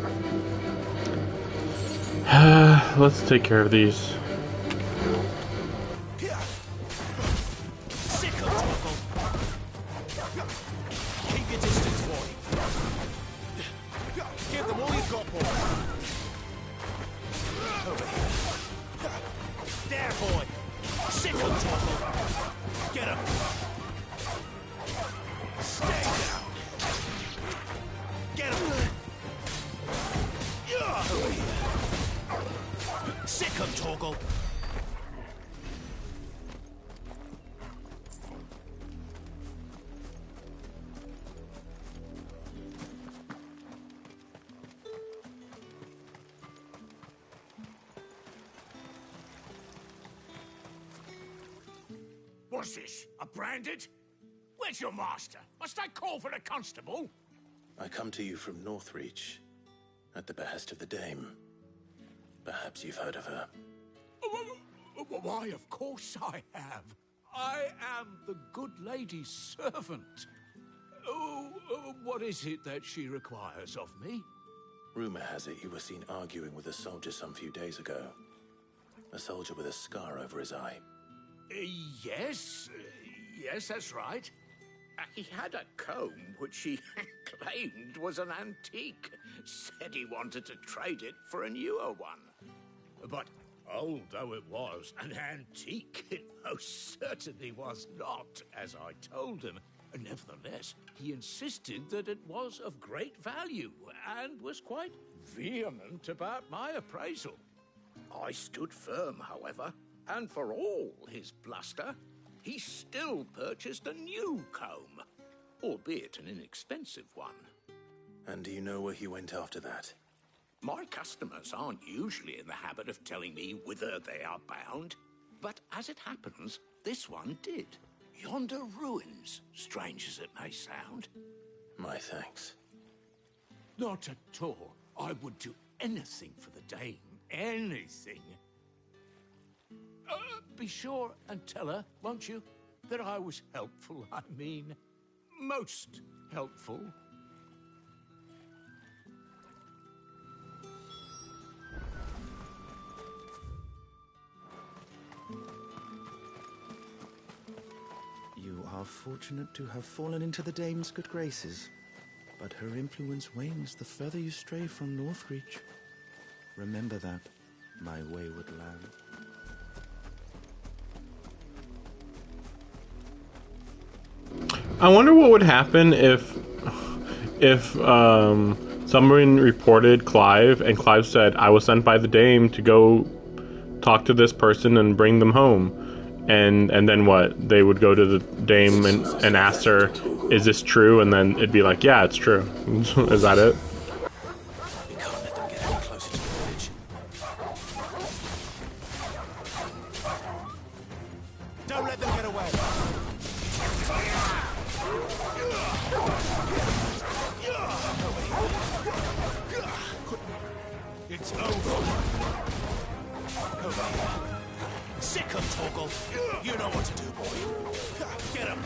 Let's take care of these. Keep your distance, boy. Give them all you've got, boy. Over here. There, boy. Sick of Torkel. Get him. Stay down. Get him. Over here. Sick of Torkel. What's this? A Branded? Where's your master? Must I call for the constable? I come to you from Northreach, at the behest of the Dame. Perhaps you've heard of her. Why, of course I have. I am the good lady's servant. What is it that she requires of me? Rumor has it you were seen arguing with a soldier some few days ago. A soldier with a scar over his eye. Yes, that's right. He had a comb which he claimed was an antique. Said he wanted to trade it for a newer one. But old though it was, an antique it most certainly was not, as I told him. Nevertheless, he insisted that it was of great value, and was quite vehement about my appraisal. I stood firm, however, and for all his bluster, he still purchased a new comb, albeit an inexpensive one. And do you know where he went after that? My customers aren't usually in the habit of telling me whither they are bound, but as it happens, this one did. Yonder ruins, strange as it may sound. My thanks. Not at all. I would do anything for the Dame. Anything. Be sure and tell her, won't you, that I was helpful. I mean, most helpful. You are fortunate to have fallen into the Dame's good graces, but her influence wanes the further you stray from Northreach. Remember that, my wayward lamb. I wonder what would happen if someone reported Clive and Clive said, I was sent by the Dame to go talk to this person and bring them home. And then what? They would go to the Dame and ask her, is this true? And then it'd be like, yeah, it's true. Is that it? We can't let them get any closer to the village. Don't let them get away. It's over. Sick of Torkel. You know what to do, boy. Get him.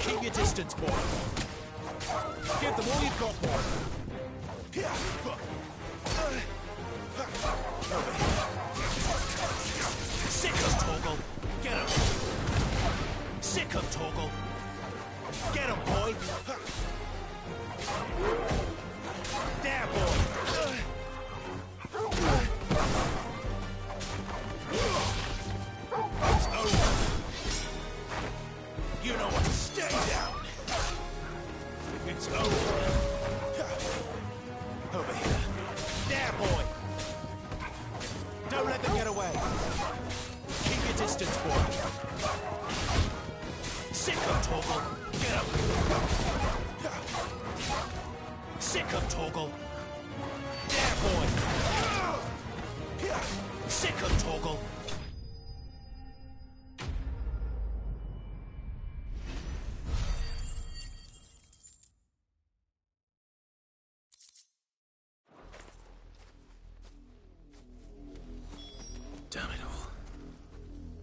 Keep your distance, boy. Give them all you've got, boy. Sick him, Torgal. Get him. Sick him, Torgal. Get him, boy. There, boy. It's over. You know what? Stay down. It's over. Over here. There, boy. Don't let them get away. Keep your distance, boy. Sick him, Torgal. Get him. Sick him, Torgal. There, boy. Sick him, Torgal. Damn it all.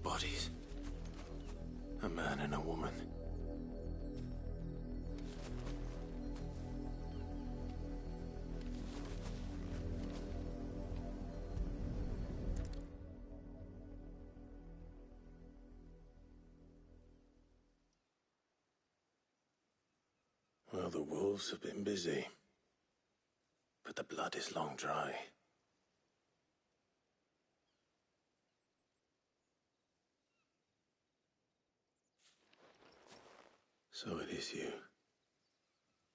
Bodies. A man and a woman. Well, the wolves have been busy. But the blood is long dry. So it is you,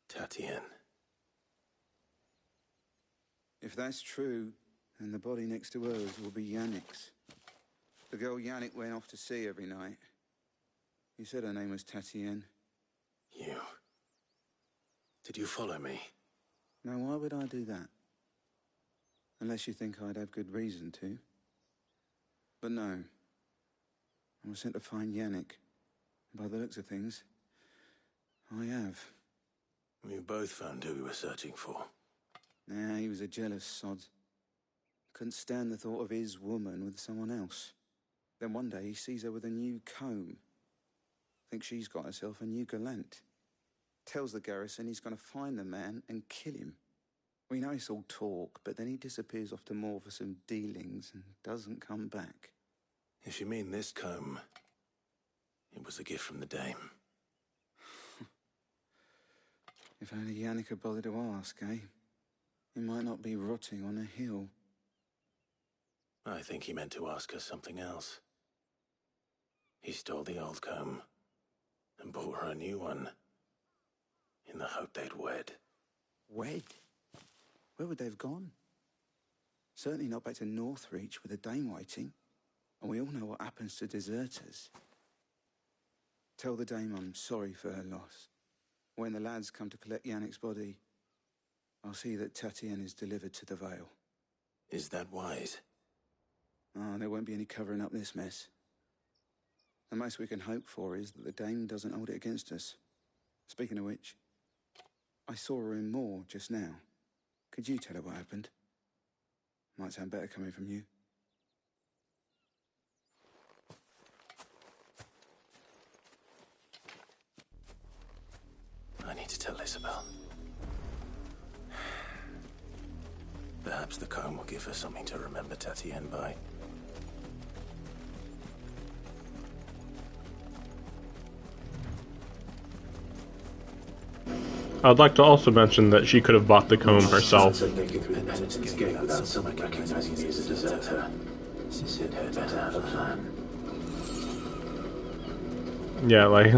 Tatien. If that's true, then the body next to hers will be Yannick's. The girl Yannick went off to see every night. You said her name was Tatien. You. Did you follow me? Now, why would I do that? Unless you think I'd have good reason to. But no. I was sent to find Yannick. By the looks of things, I have. We both found who we were searching for. Nah, he was a jealous sod. Couldn't stand the thought of his woman with someone else. Then one day he sees her with a new comb. Thinks she's got herself a new gallant. Tells the garrison he's going to find the man and kill him. We know it's all talk, but then he disappears off to Moor for some dealings and doesn't come back. If you mean this comb, it was a gift from the Dame. If only Yannick had bothered to ask, eh? He might not be rotting on a hill. I think he meant to ask her something else. He stole the old comb and bought her a new one in the hope they'd wed. Wed? Where would they have gone? Certainly not back to Northreach with the Dame waiting. And we all know what happens to deserters. Tell the Dame I'm sorry for her loss. When the lads come to collect Yannick's body, I'll see that Tatien is delivered to the Vale. Is that wise? Oh, there won't be any covering up this mess. The most we can hope for is that the Dame doesn't hold it against us. Speaking of which, I saw her in Moor just now. Could you tell her what happened? Might sound better coming from you. I need to tell Isabel. Perhaps the comb will give her something to remember Tatien by. I'd like to also mention that she could have bought the comb herself. Without someone recognizing me as a deserter. Sid had better have a plan. Yeah, like...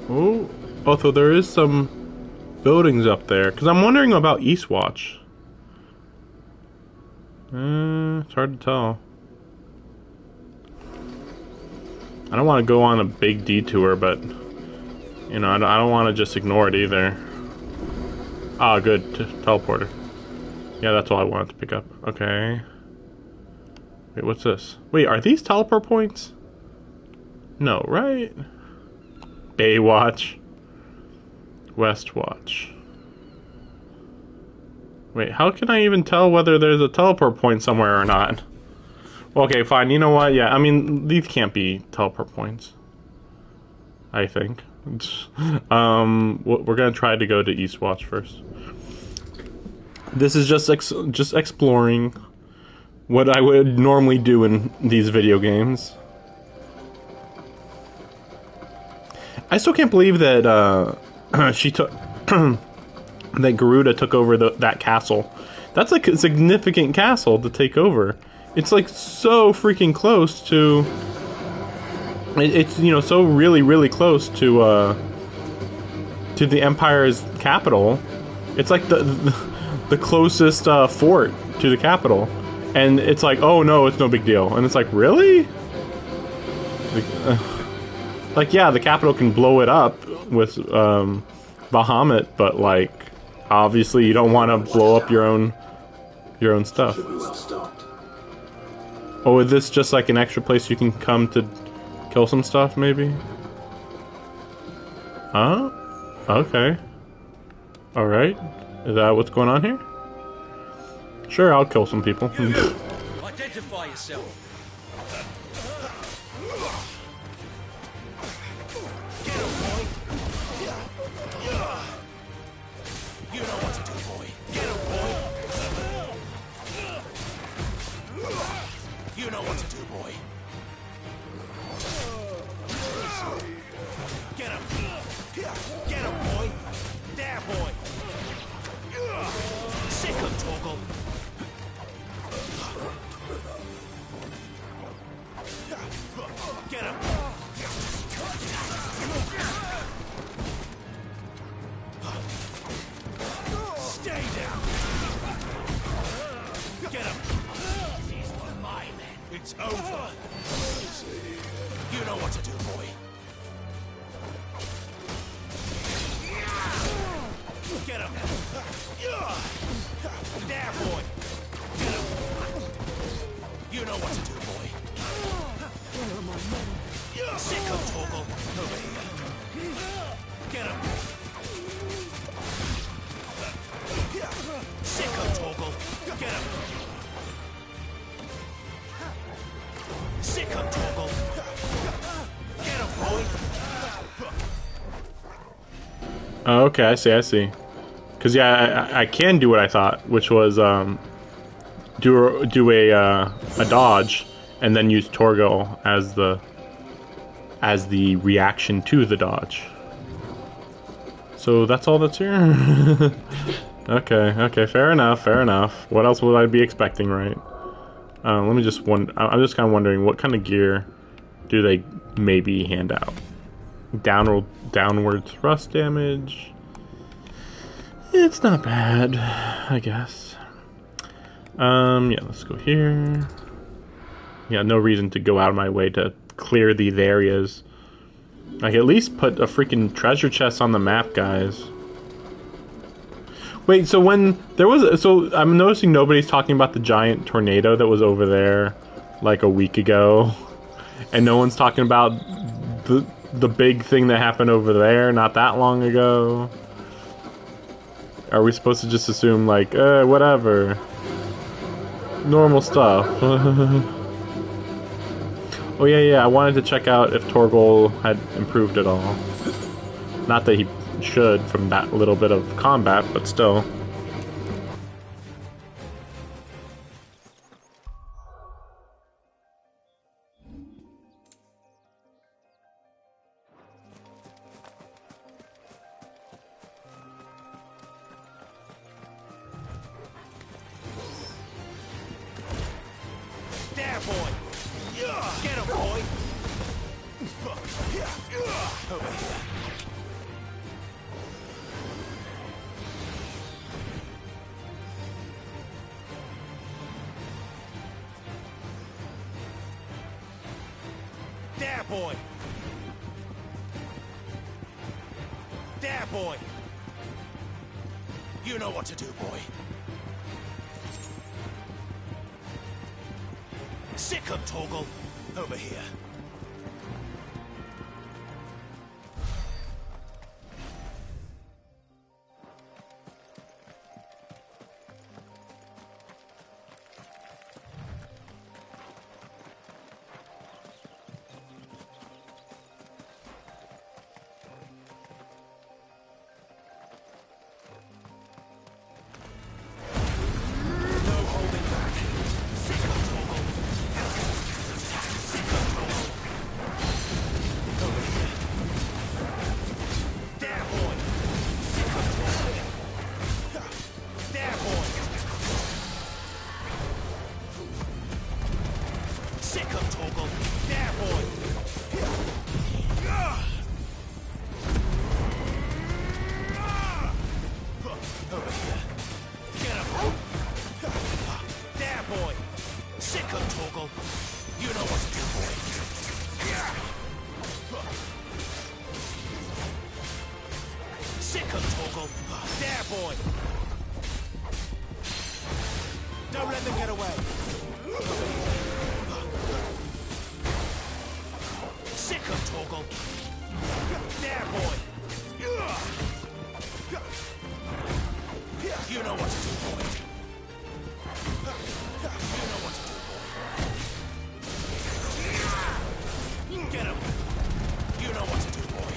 Oh, although there is some buildings up there. Because I'm wondering about Eastwatch. It's hard to tell. I don't want to go on a big detour, but... You know, I don't want to just ignore it either. Ah, good. Teleporter. Yeah, that's all I wanted to pick up. Okay. Wait, what's this? Wait, are these teleport points? No, right? Baywatch. Westwatch. Wait, how can I even tell whether there's a teleport point somewhere or not? Okay, fine. You know what? Yeah, I mean, these can't be teleport points. I think. We're gonna try to go to Eastwatch first. This is just exploring. what I would normally do in these video games. I still can't believe that she took that Garuda took over that castle. That's like a significant castle to take over. It's like so freaking close to. It's, you know, so really close to the Empire's capital. It's like the closest fort to the capital, and it's like, oh no, it's no big deal. And it's like, really? Like, yeah, the capital can blow it up with Bahamut, but like, obviously you don't want to blow up your own stuff. Oh, is this just like an extra place you can come to kill some stuff, maybe? Huh? Okay. Alright. Is that what's going on here? Sure, I'll kill some people. Identify yourself. Get him, boy. You know what to do, boy. Get him, boy. You know what to do, boy. Get him. Get him, boy. There, boy. Sick him, Torgal. Get him. Stay down. Get him. These were my men. It's over. You know what to do, boy. Get him. There, boy. Get him. You know what to do, boy. Sick of Torgal. Over here. Get him. Sick of Torgal. Get him. Sick of Torgal. Get him, boy. Oh, okay, I see. Cause yeah, I can do what I thought, which was do a dodge, and then use Torgal as the reaction to the dodge. So that's all that's here. Okay, fair enough. What else would I be expecting, right? Let me just I'm just kind of wondering what kind of gear do they maybe hand out? Downward thrust damage. It's not bad, I guess. Yeah, let's go here. Yeah, no reason to go out of my way to clear these areas. Like, at least put a freaking treasure chest on the map, guys. Wait, so when there was... So, I'm noticing nobody's talking about the giant tornado that was over there, like, a week ago. And no one's talking about the big thing that happened over there not that long ago. Are we supposed to just assume, like, whatever. Normal stuff. Oh yeah, I wanted to check out if Torgal had improved at all. Not that he should from that little bit of combat, but still. There, boy. Get him, boy. Over here. There, boy. There, boy. You know what to do, boy. Sick of Torgal. Over here. No holding back. Sick of 'em, Torgal. There, boy. Don't let them get away. Sick 'em, Torgal. There, boy. You know what to do, boy. You know what to do, boy. Get him. You know what to do, boy.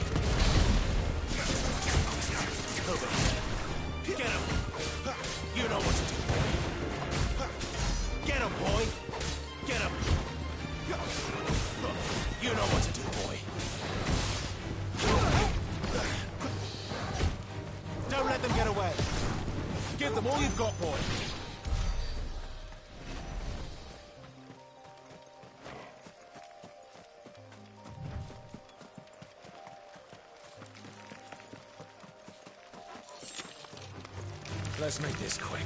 Over here. Get him. You know what to do, boy. Get him, boy. Get him. You know what to do, boy. Don't let them get away. Give them all you've got, boy. Let's make this quick.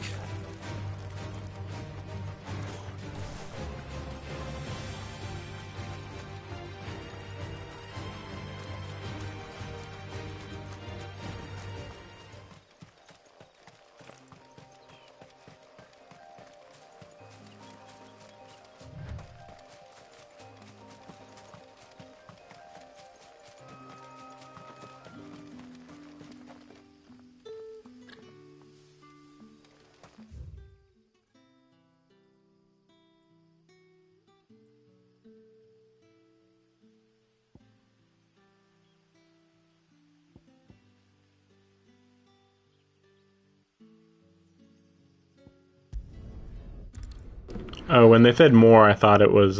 Oh, when they said more, I thought it was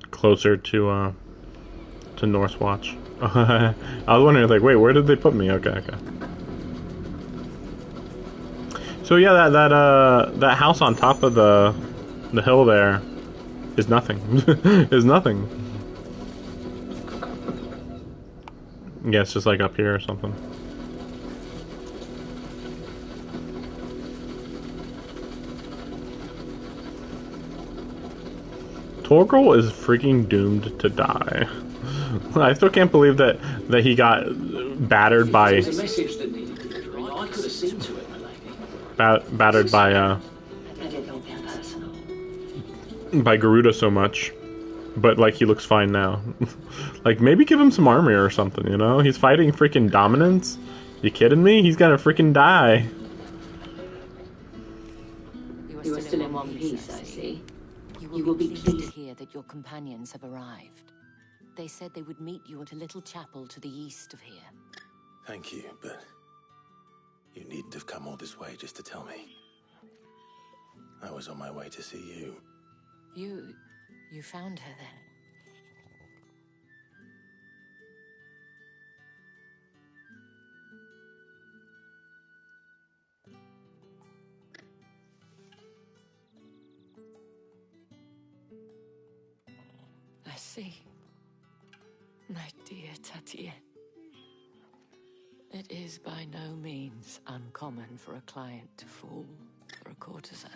closer to Northwatch. I was wondering, like, wait, where did they put me? Okay. So yeah, that house on top of the hill there is nothing. Is nothing. Yeah, it's just like up here or something. Torgal is freaking doomed to die. I still can't believe that he got battered by. There's a message that needed delivering. I could have seen to it, my lady. Battered by Garuda so much, but like he looks fine now. Like maybe give him some armor or something, you know? He's fighting freaking dominance. You kidding me? He's gonna freaking die. You are still in one piece, I see. You will be pleased to hear that your companions have arrived. They said they would meet you at a little chapel to the east of here. Thank you, but you needn't have come all this way just to tell me. I was on my way to see you. You found her then? I see. My dear Tatien. It is by no means uncommon for a client to fall for a courtesan.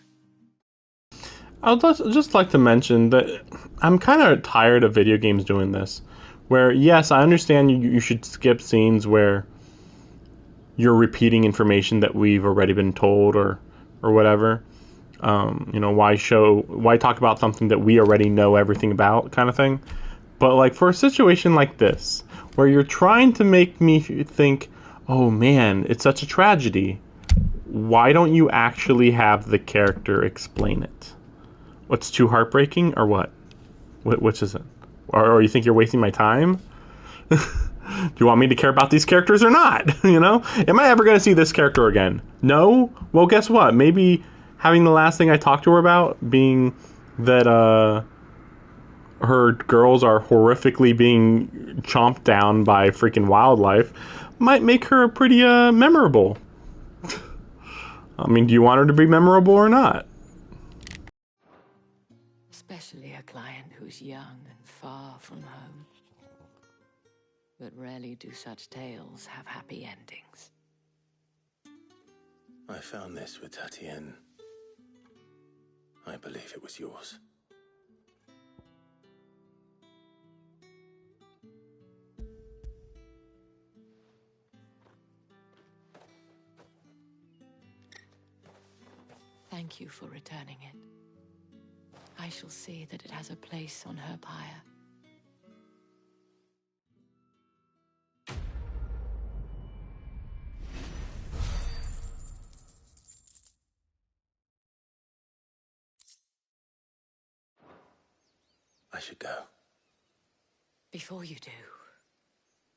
I'd just like to mention that I'm kind of tired of video games doing this. Where, yes, I understand you should skip scenes where you're repeating information that we've already been told or whatever. You know, why talk about something that we already know everything about, kind of thing. But like for a situation like this, where you're trying to make me think, oh man, it's such a tragedy, why don't you actually have the character explain it? What's too heartbreaking or what? Which is it? Or you think you're wasting my time? Do you want me to care about these characters or not? You know? Am I ever going to see this character again? No? Well, guess what? Maybe having the last thing I talked to her about being that her girls are horrifically being chomped down by freaking wildlife might make her pretty memorable. I mean, do you want her to be memorable or not? Especially a client who's young and far from home. But rarely do such tales have happy endings. I found this with Tatien. I believe it was yours. Thank you for returning it. I shall see that it has a place on her pyre. I should go. Before you do,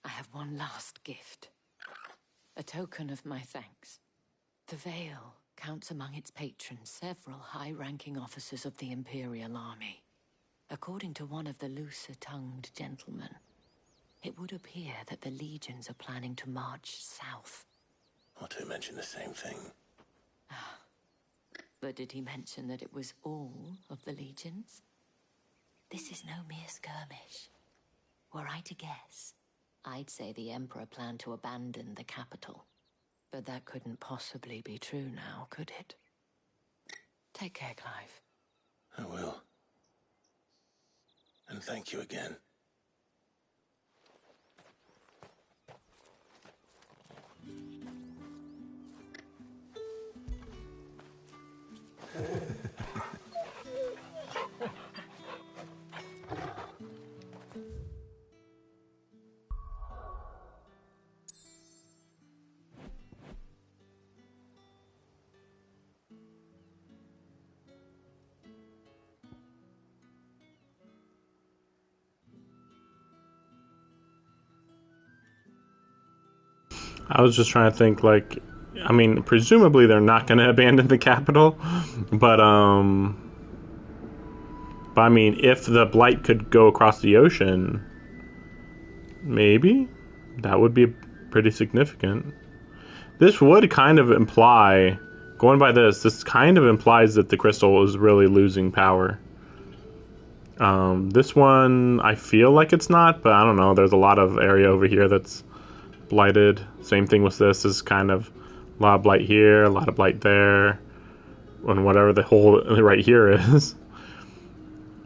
I have one last gift. A token of my thanks. The Vale counts among its patrons several high-ranking officers of the Imperial Army. According to one of the looser-tongued gentlemen, it would appear that the legions are planning to march south. Or to mention the same thing. But did he mention that it was all of the legions? This is no mere skirmish. Were I to guess, I'd say the Emperor planned to abandon the capital. But that couldn't possibly be true now, could it? Take care, Clive. I will. And thank you again. I was just trying to think, like, I mean, presumably they're not going to abandon the capital, but I mean, if the Blight could go across the ocean, maybe that would be pretty significant. This would kind of imply, going by this kind of implies that the crystal is really losing power. This one, I feel like it's not, but I don't know. There's a lot of area over here that's blighted. Same thing with this, is kind of a lot of blight here, a lot of blight there, and whatever the hole right here is.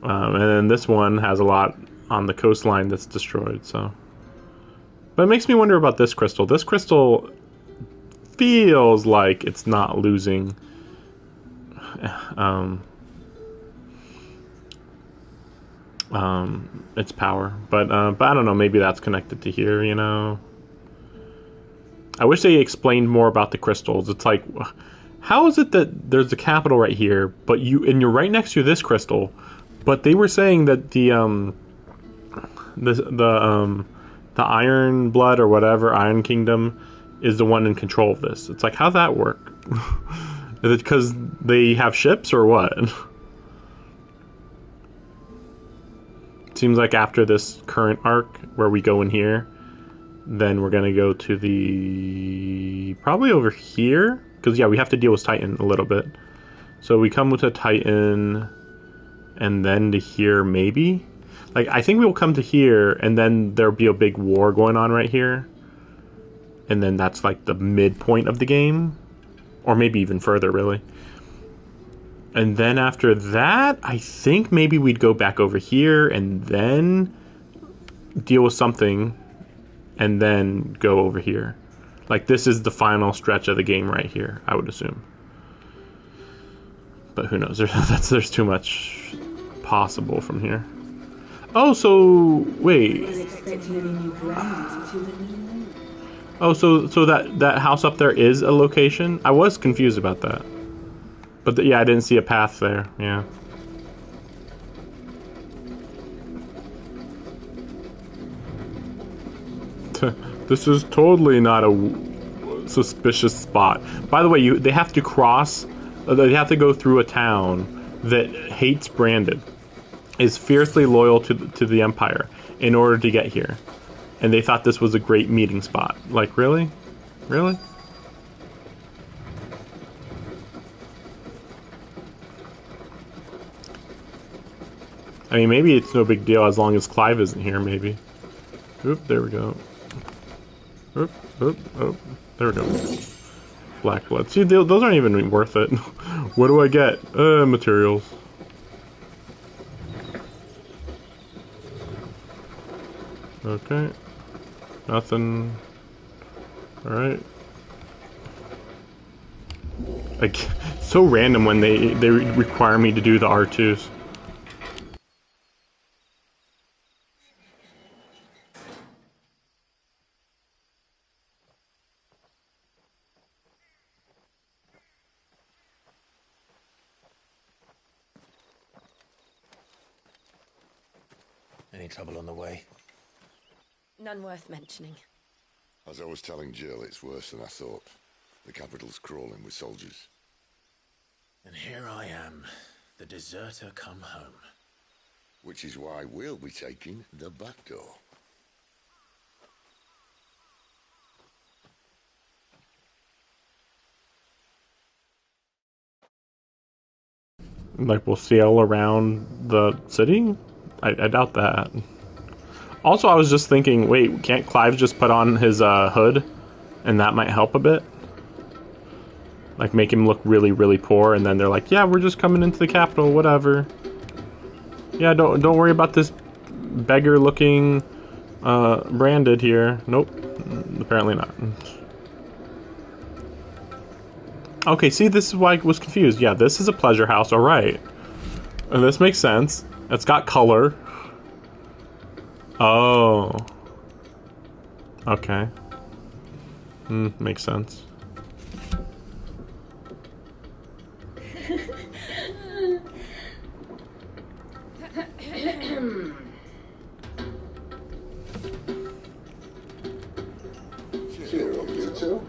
And then this one has a lot on the coastline that's destroyed. So, but it makes me wonder about this crystal. This crystal feels like it's not losing its power, but I don't know. Maybe that's connected to here. You know. I wish they explained more about the crystals. It's like, how is it that there's a capital right here, but you're right next to this crystal, but they were saying that the Iron Blood or whatever, Iron Kingdom, is the one in control of this. It's like, how'd that work? Is it because they have ships or what? It seems like after this current arc where we go in here, then we're going to go to the... probably over here. Because, yeah, we have to deal with Titan a little bit. So we come with a Titan and then to here, maybe? Like, I think we'll come to here and then there'll be a big war going on right here. And then that's like the midpoint of the game. Or maybe even further, really. And then after that, I think maybe we'd go back over here and then deal with something. And then go over here. Like, this is the final stretch of the game right here, I would assume. But who knows? There's too much possible from here. Oh, so... wait. Oh, so that house up there is a location? I was confused about that. But yeah, I didn't see a path there. Yeah. This is totally not a suspicious spot. By the way, they have to cross, they have to go through a town that hates Brandon, is fiercely loyal to the Empire in order to get here. And they thought this was a great meeting spot. Like, really? Really? I mean, maybe it's no big deal as long as Clive isn't here, maybe. Oop, there we go. Oop, oop, oop. There we go. Black blood. See, those aren't even worth it. What do I get? Materials. Okay. Nothing. Alright. Like, so random when they require me to do the R2s. Any trouble on the way? None worth mentioning. As I was telling Jill, it's worse than I thought. The capital's crawling with soldiers. And here I am, the deserter come home. Which is why we'll be taking the back door. Like, we'll sail around the city? I doubt that. Also, I was just thinking, wait, can't Clive just put on his hood? And that might help a bit? Like, make him look really, really poor, and then they're like, yeah, we're just coming into the capital, whatever. Yeah, don't worry about this beggar-looking branded here. Nope, apparently not. Okay, see, this is why I was confused. Yeah, this is a pleasure house, alright. And this makes sense. It's got color. Oh. Okay. Makes sense. Cheer up, you two.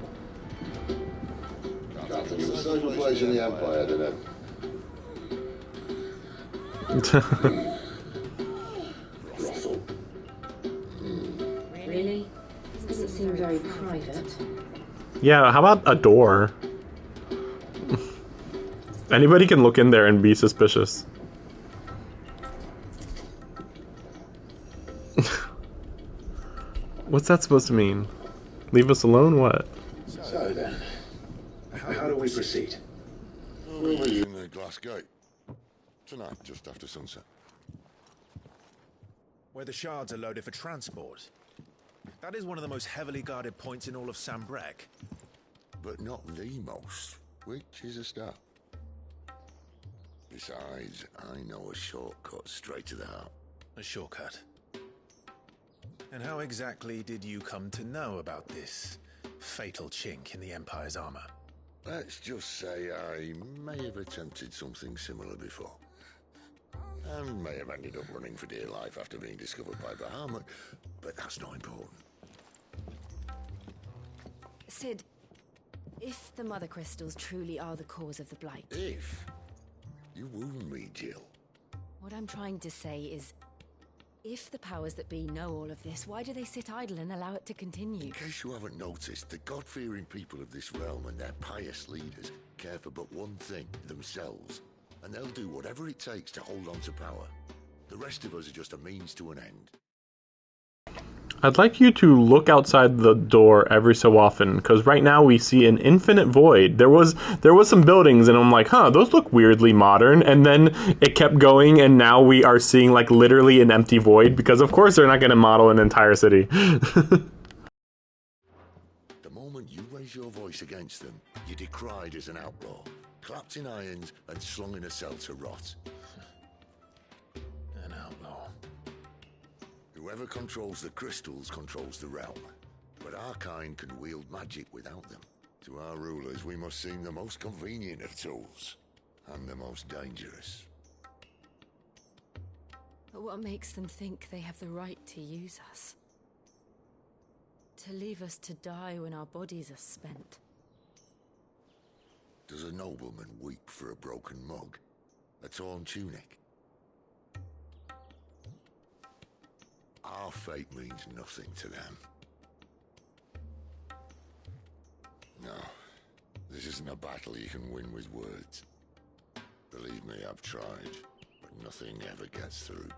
Can't think of a social place in the Empire, do they? Really? Doesn't seem very private. Yeah, how about a door? Anybody can look in there and be suspicious. What's that supposed to mean? Leave us alone? What? So then, how do we proceed? We'll be in the Glass Gate. Tonight, just after sunset. Where the shards are loaded for transport. That is one of the most heavily guarded points in all of Sambrec. But not the most, which is a start. Besides, I know a shortcut straight to the heart. A shortcut? And how exactly did you come to know about this fatal chink in the Empire's armor? Let's just say I may have attempted something similar before. And may have ended up running for dear life after being discovered by Bahamut, but that's not important. Sid, if the Mother Crystals truly are the cause of the Blight... If? You wound me, Jill. What I'm trying to say is, if the powers that be know all of this, why do they sit idle and allow it to continue? In case you haven't noticed, the God-fearing people of this realm and their pious leaders care for but one thing, themselves. And they'll do whatever it takes to hold on to power. The rest of us are just a means to an end. I'd like you to look outside the door every so often, because right now we see an infinite void. There was some buildings, and I'm like, huh, those look weirdly modern, and then it kept going, and now we are seeing like literally an empty void, because of course they're not going to model an entire city. The moment you raise your voice against them, you're decried as an outlaw, clapped in irons and slung in a cell to rot. An outlaw. Whoever controls the crystals controls the realm, but our kind can wield magic without them. To our rulers, we must seem the most convenient of tools, and the most dangerous. But what makes them think they have the right to use us? To leave us to die when our bodies are spent? Does a nobleman weep for a broken mug? A torn tunic? Our fate means nothing to them. No, this isn't a battle you can win with words. Believe me, I've tried, but nothing ever gets through.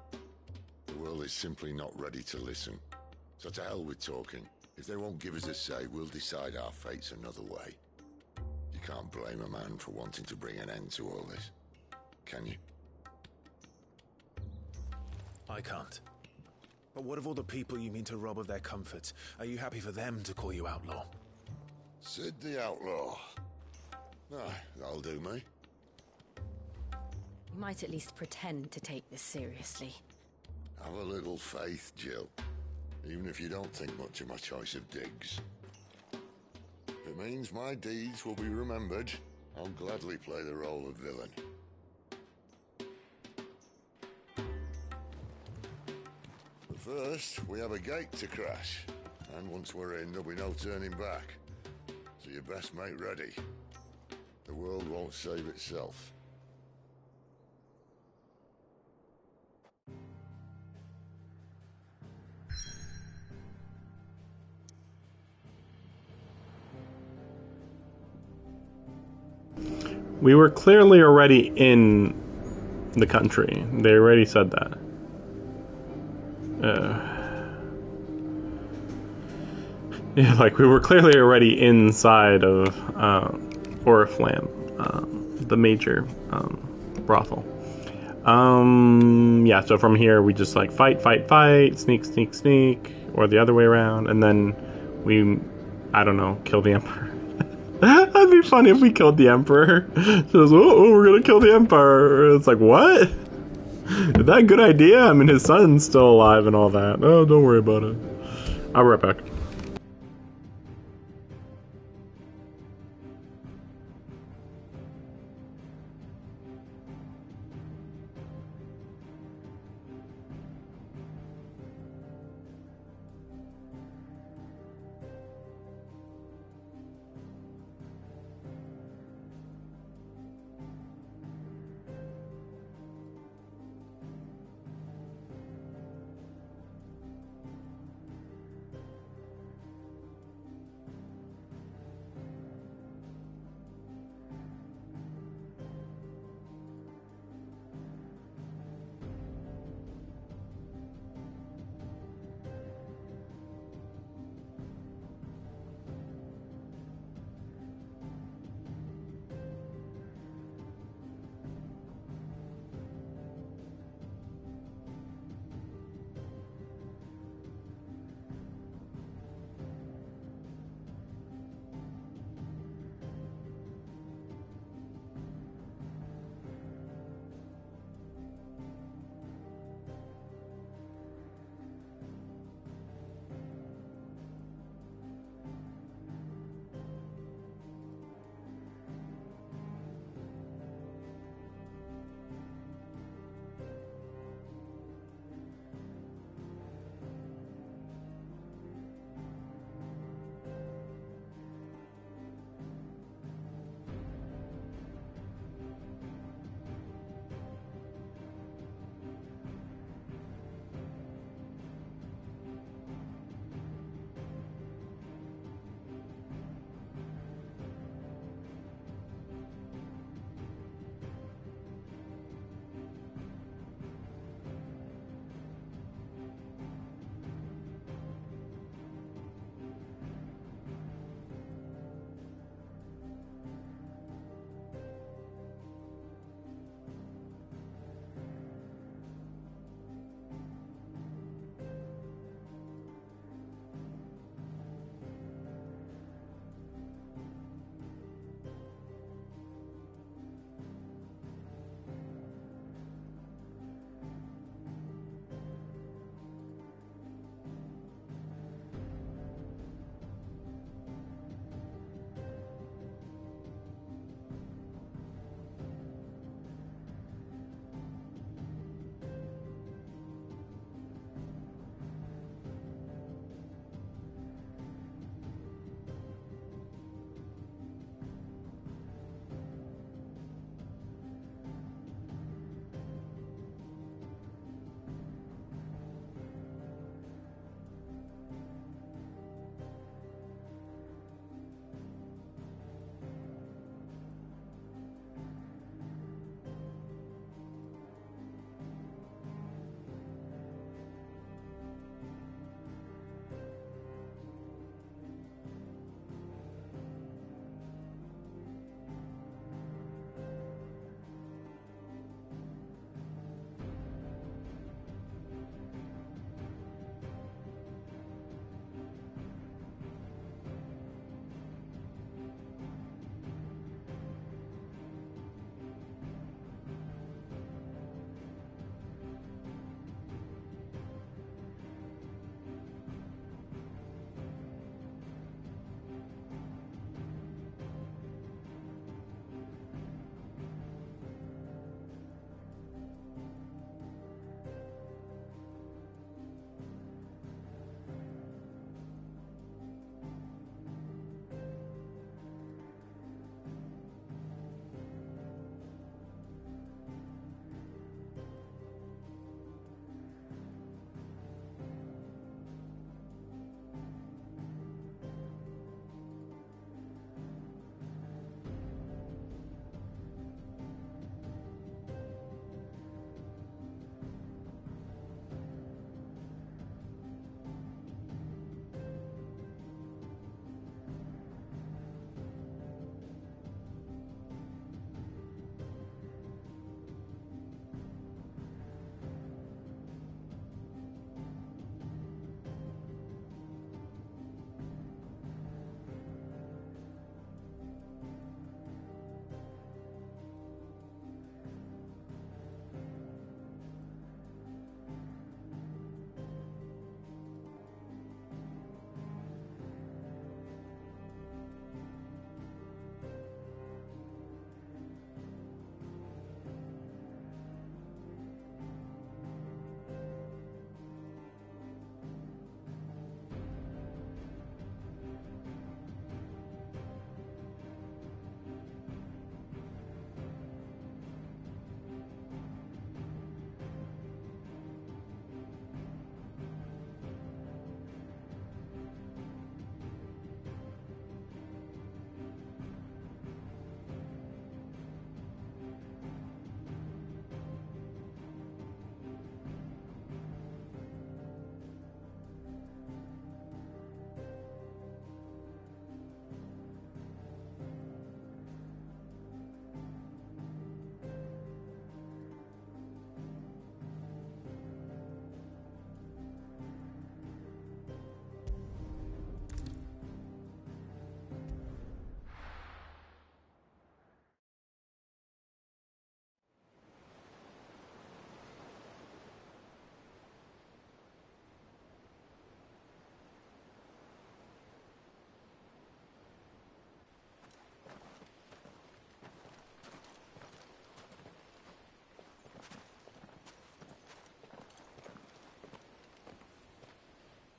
The world is simply not ready to listen. So to hell with talking. If they won't give us a say, we'll decide our fates another way. You can't blame a man for wanting to bring an end to all this, can you? I can't. But what of all the people you mean to rob of their comforts? Are you happy for them to call you outlaw? Sid the Outlaw. Ah, that'll do me. We might at least pretend to take this seriously. Have a little faith, Jill. Even if you don't think much of my choice of digs. If it means my deeds will be remembered, I'll gladly play the role of villain. But first, we have a gate to crash. And once we're in, there'll be no turning back. So you best make ready. The world won't save itself. We were clearly already in the country. They already said that. Yeah, like we were clearly already inside of Oriflamme, the major brothel. Yeah, so from here we just like fight, sneak, or the other way around, and then we, I don't know, kill the Emperor. That'd be funny if we killed the Emperor. Says, oh, we're gonna kill the Emperor. It's like, what? Is that a good idea? I mean, his son's still alive and all that. Oh, don't worry about it. I'll be right back.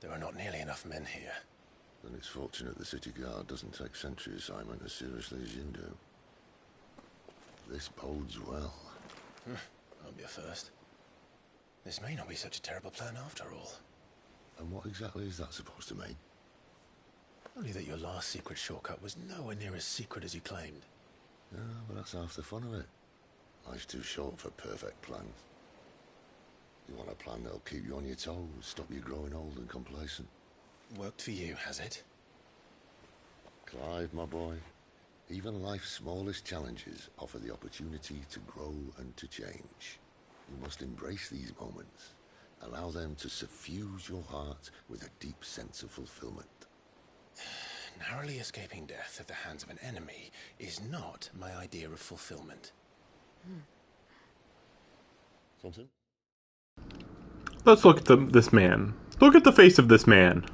There are not nearly enough men here. Then it's fortunate the city guard doesn't take sentry assignment as seriously as you do. This bodes well. Won't be a first. This may not be such a terrible plan after all. And what exactly is that supposed to mean? Only that your last secret shortcut was nowhere near as secret as you claimed. Yeah, but that's half the fun of it. Life's too short for perfect plans. You want a plan that'll keep you on your toes, stop you growing old and complacent. Worked for you, has it? Clive, my boy, even life's smallest challenges offer the opportunity to grow and to change. You must embrace these moments. Allow them to suffuse your heart with a deep sense of fulfillment. Narrowly escaping death at the hands of an enemy is not my idea of fulfillment. Something? Let's look at this man. Look at the face of this man.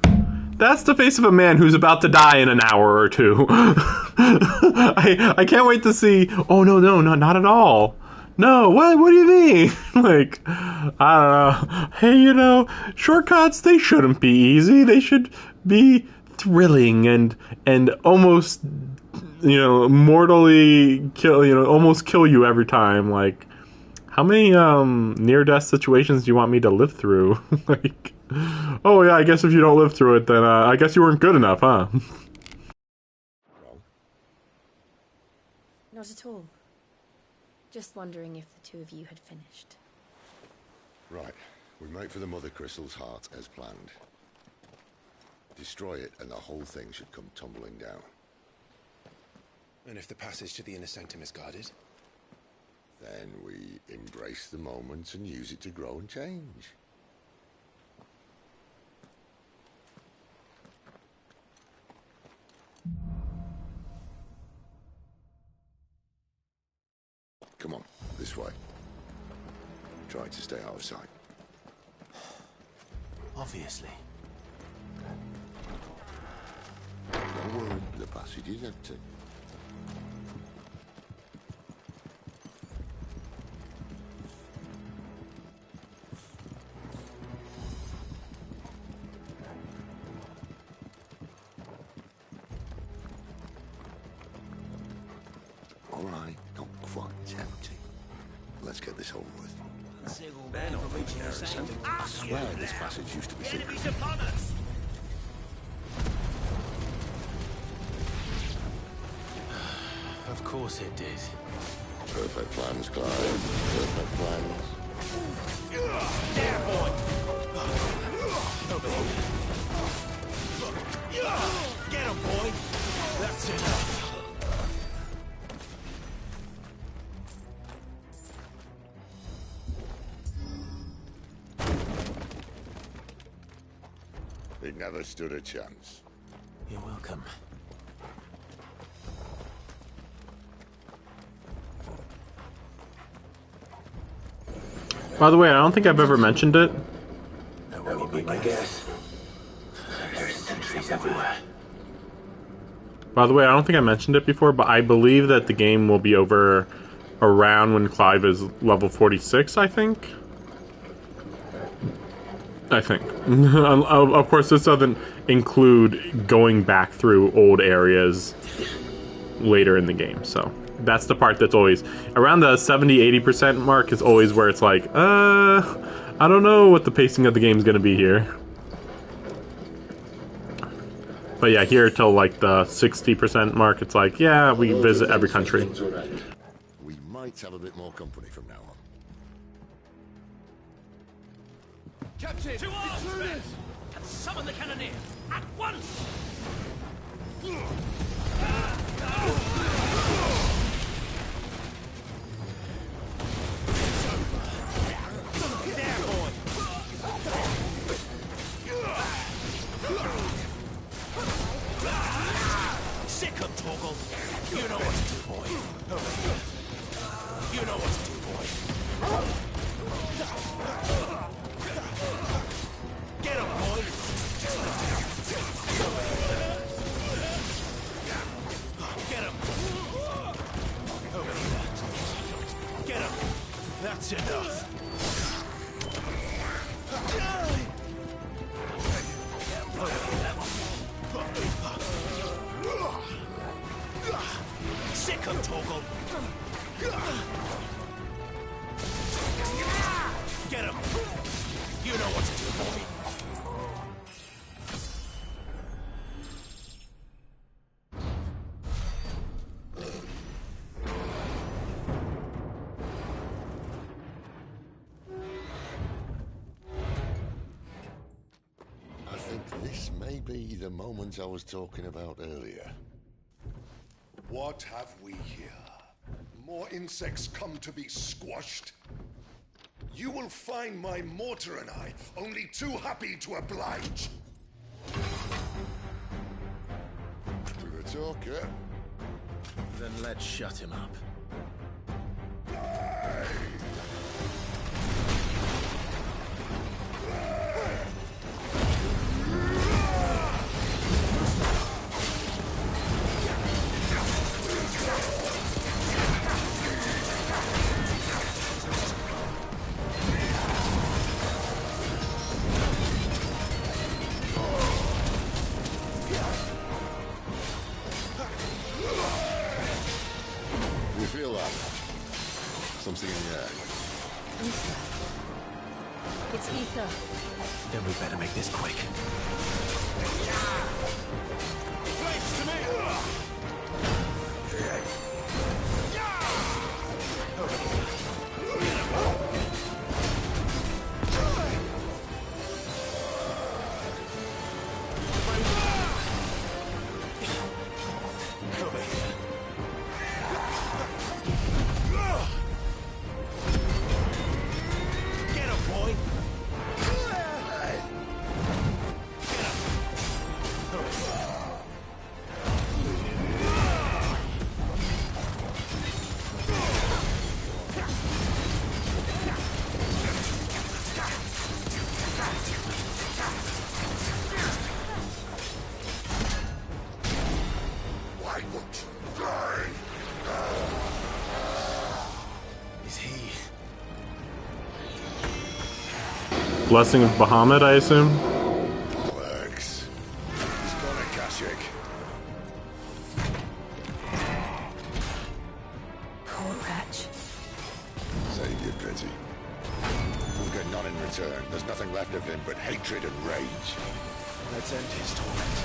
That's the face of a man who's about to die in an hour or two. I can't wait to see. Oh, no, not at all. No, what do you mean? Like, I don't know. Hey, you know, shortcuts, they shouldn't be easy. They should be thrilling and almost, you know, mortally kill, you know, almost kill you every time. Like, how many near-death situations do you want me to live through? Like, oh yeah, I guess if you don't live through it, then I guess you weren't good enough, huh? Not at all. Just wondering if the two of you had finished. Right. We make for the Mother Crystal's heart as planned. Destroy it and the whole thing should come tumbling down. And if the passage to the inner sanctum is guarded? Then we embrace the moment and use it to grow and change. Come on, this way. Try to stay out of sight. Obviously. Don't worry, the passage is empty. All right, not quite empty. Let's get this over with. I swear this passage used to be secret. upon us! Of course it did. Perfect plans, Clive. Perfect plans. There, boy! Over here. Get him, boy! That's enough. He never stood a chance. You're welcome. By the way, I don't think I've ever mentioned it. That would be my guess. There's sentries everywhere. By the way, I don't think I mentioned it before, but I believe that the game will be over around when Clive is level 46, I think. Of course, this doesn't include going back through old areas later in the game, so that's the part that's always around the 70-80% mark is always where it's like, I don't know what the pacing of the game is going to be here. But yeah, here till like the 60% mark, it's like, yeah, we visit every country. We might have a bit more company from now on. Captain! To arms, men! And summon the cannoneer! At once! There, boy! Sick 'em, Torgal! You know what to do, boy! You know what to do, boy! Get him, boy! Get him! Over here. Get him! That's enough! Sick of Torgal. Get him. You know what to do, boy. I think this may be the moment I was talking about earlier. What have we here? More insects come to be squashed? You will find my mortar and I only too happy to oblige. To the talker. Then let's shut him up. You feel that? Something in the air. Ether. It's ether. Then we better make this quick. Flames to me! Get him, boy! Why won't you die? Is he? Blessing of Bahamut, I assume. Works. He's got a Kashyyyk. Poor wretch. Save your pity. We'll get none in return. There's nothing left of him but hatred and rage. Let's end his torment.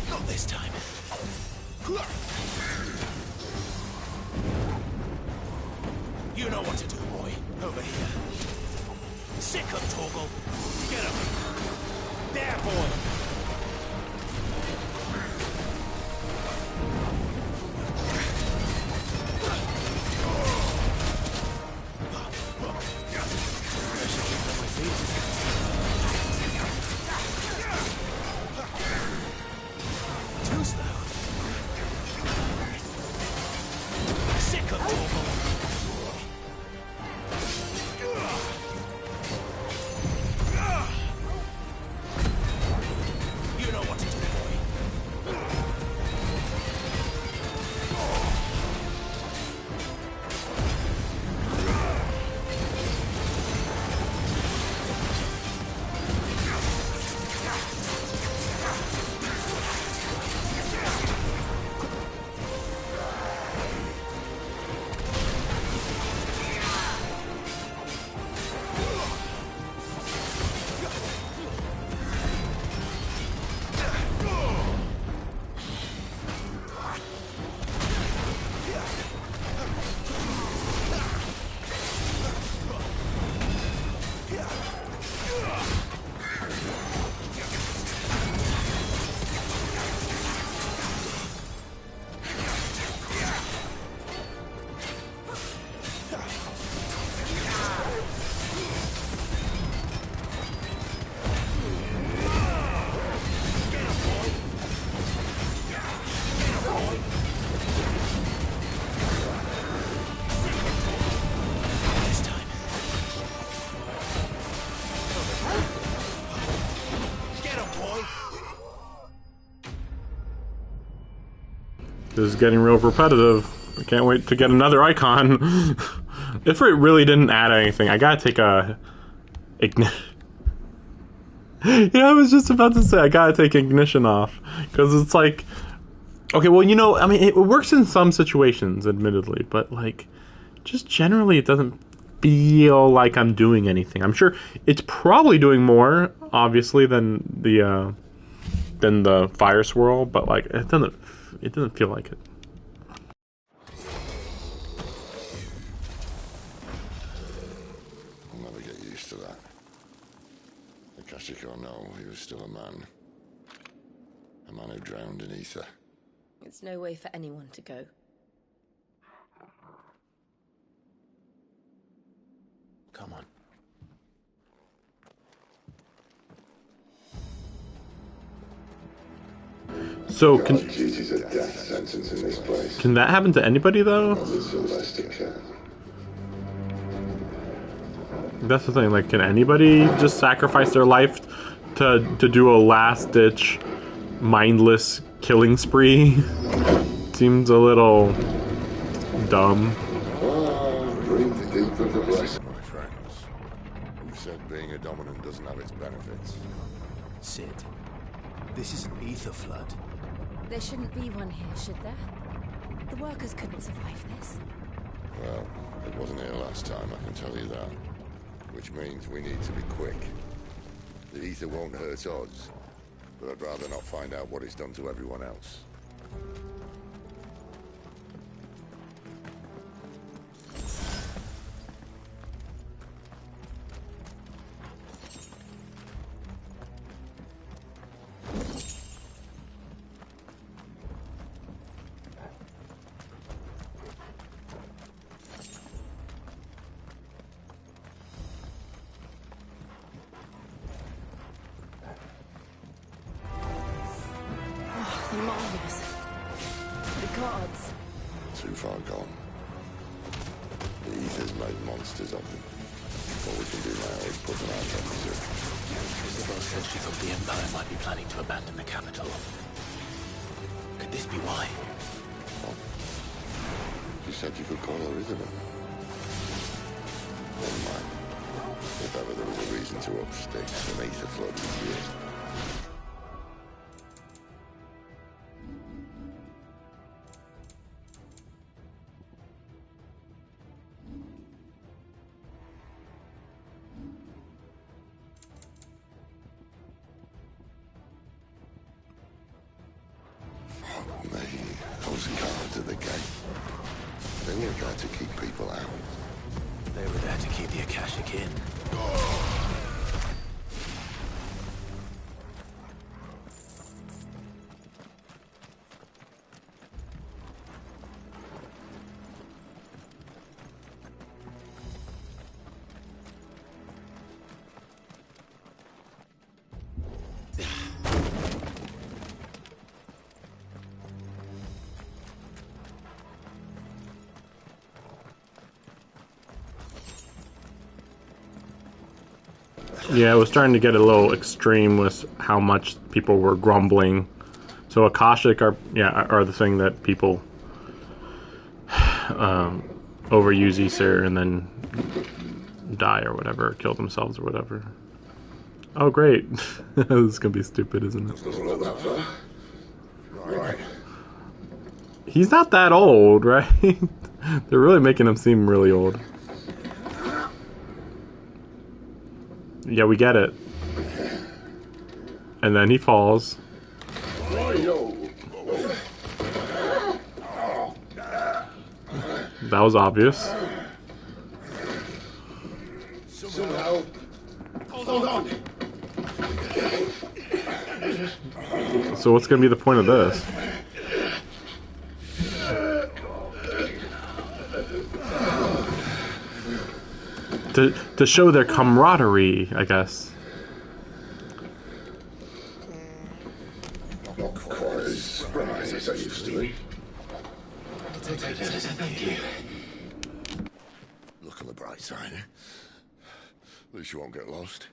Not this time. You know what to do, boy. Over here. Sick of Torgal. Get him. There, boy. Too slow. Sick of Torgal. This is getting real repetitive. I can't wait to get another icon. If it really didn't add anything, I gotta take a... Yeah, I was just about to say, I gotta take ignition off. Because it's like... Okay, well, you know, I mean, it works in some situations, admittedly. But, like, just generally, it doesn't feel like I'm doing anything. I'm sure it's probably doing more, obviously, than the fire swirl. But, like, it doesn't feel like it. I'll never get used to that. Akashic or no, he was still a man. A man who drowned in ether. It's no way for anyone to go. Come on. So can duties a death sentence in this place. Can that happen to anybody though? That's the thing. Like, can anybody just sacrifice their life to do a last ditch, mindless killing spree? Seems a little dumb. My friends, who said being a dominant doesn't have its benefits? Sid, this is an ether flood. There shouldn't be one here, should there? The workers couldn't survive this. Well, it wasn't here last time, I can tell you that. Which means we need to be quick. The ether won't hurt us, but I'd rather not find out what it's done to everyone else. The miners. The gods. Too far gone. The ether's made monsters of them. All we can do now is put them out of misery. Isabel said she thought the Empire might be planning to abandon the capital. Could this be why? What? She said you could call her Isabel. Never mind. If ever there was a reason to up sticks, an ether flood was used. Those guards at the gate. They weren't there to keep people out. They were there to keep the Akashic in. Yeah, it was starting to get a little extreme with how much people were grumbling. So Akashic are the thing that people overuse Aether and then die or whatever, kill themselves or whatever. Oh great. This is gonna be stupid, isn't it? Doesn't look that far. Right. He's not that old, right? They're really making him seem really old. Yeah, we get it. And then he falls. That was obvious. Somehow. Hold on. So what's gonna be the point of this? To show their camaraderie, I guess. Not quite as surprised as I used to be. Look on the bright side. At least you won't get lost.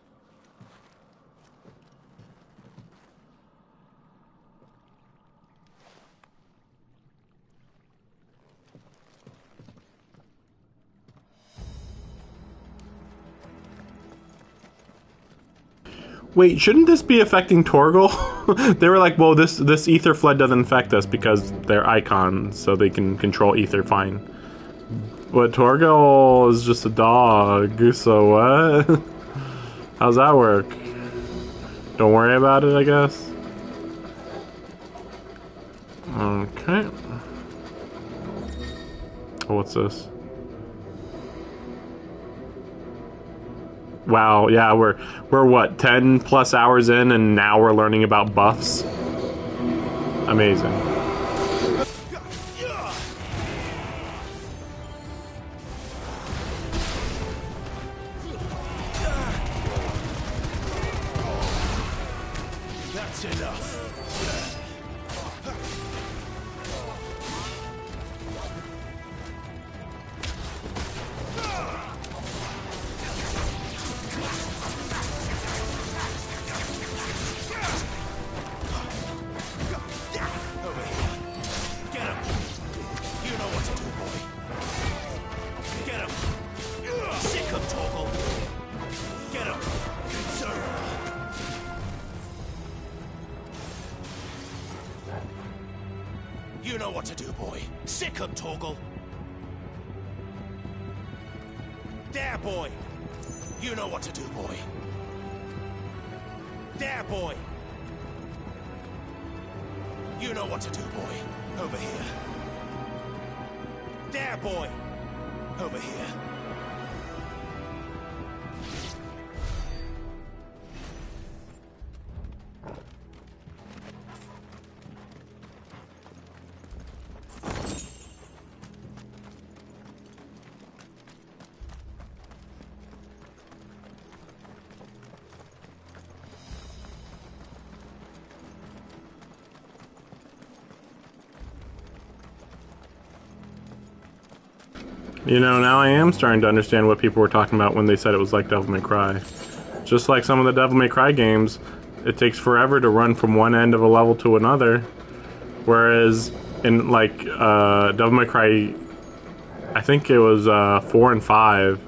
Wait, shouldn't this be affecting Torgal? They were like, well, this ether flood doesn't affect us because they're icons, so they can control ether fine. But Torgal is just a dog, so what? How's that work? Don't worry about it, I guess. Okay. What's this? Wow, yeah, we're what, 10 plus hours in, and now we're learning about buffs? Amazing. That's enough. You know what to do, boy. Sick 'em, Torgal. There, boy. You know what to do, boy. There, boy. You know what to do, boy. Over here. There, boy. Over here. You know, now I am starting to understand what people were talking about when they said it was like Devil May Cry. Just like some of the Devil May Cry games, it takes forever to run from one end of a level to another. Whereas in like Devil May Cry, I think it was 4 and 5,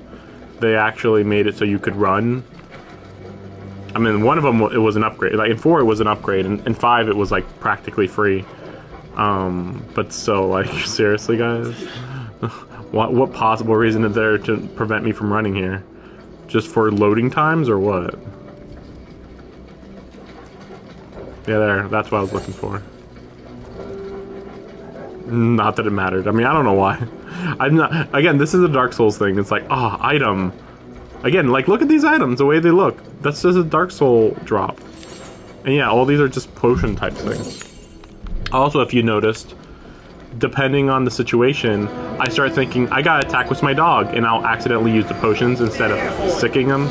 they actually made it so you could run. I mean, one of them it was an upgrade. Like in 4 it was an upgrade, and in 5 it was like practically free. But still, like, seriously, guys. What possible reason is there to prevent me from running here? Just for loading times or what? Yeah, there. That's what I was looking for. Not that it mattered. I mean, I don't know why. I'm not. Again, this is a Dark Souls thing. It's like, oh, item. Again, like, look at these items, the way they look. That's just a Dark Soul drop. And yeah, all these are just potion type things. Also, if you noticed, depending on the situation, I start thinking, I gotta attack with my dog, and I'll accidentally use the potions instead of sicking them.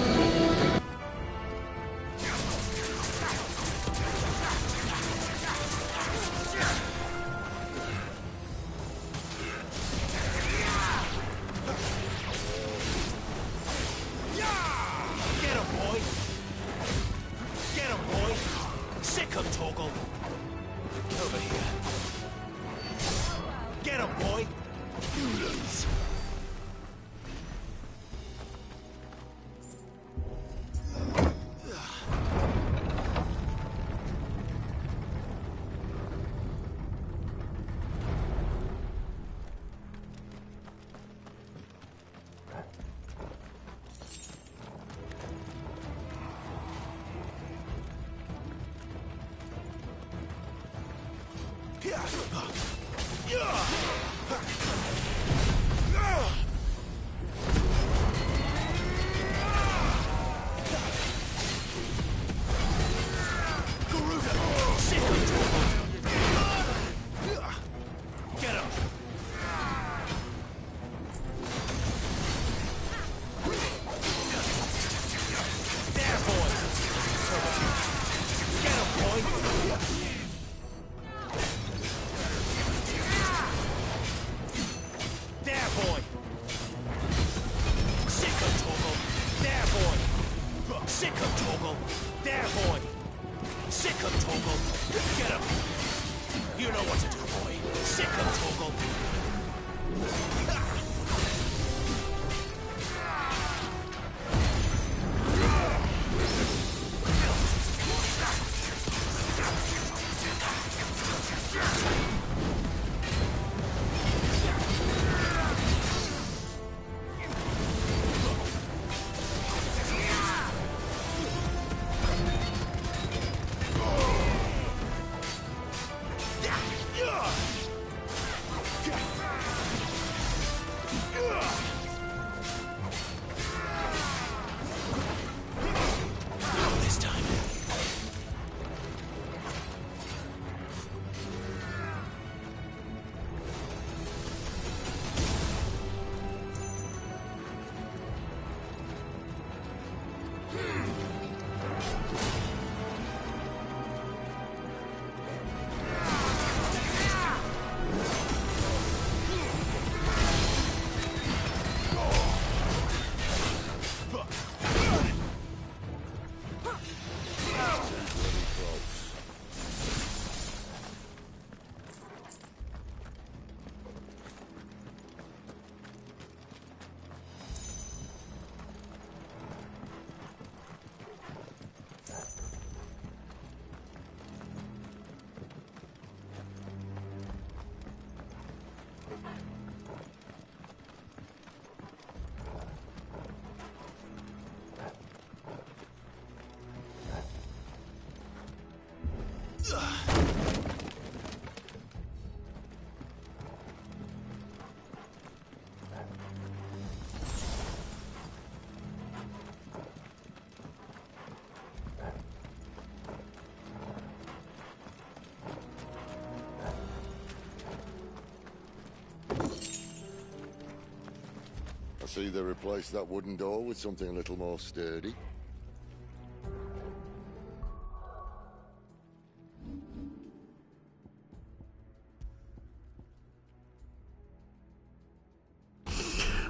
I see they replaced that wooden door with something a little more sturdy.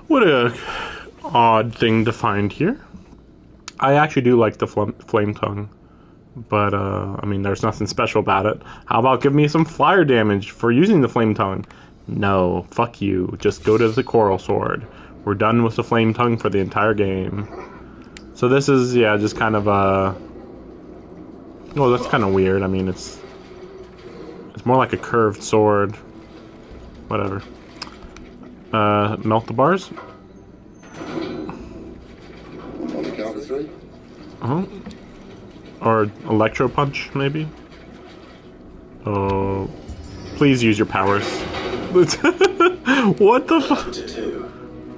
What a odd thing to find here. I actually do like the flame tongue, but I mean, there's nothing special about it. How about give me some fire damage for using the flame tongue? No, fuck you. Just go to the coral sword. We're done with the flame tongue for the entire game. So this is, yeah, just kind of a... Oh, that's kind of weird. I mean, it's more like a curved sword. Whatever. Melt the bars. On the count of 3. Or electro punch, maybe. Oh, please use your powers. What the fuck?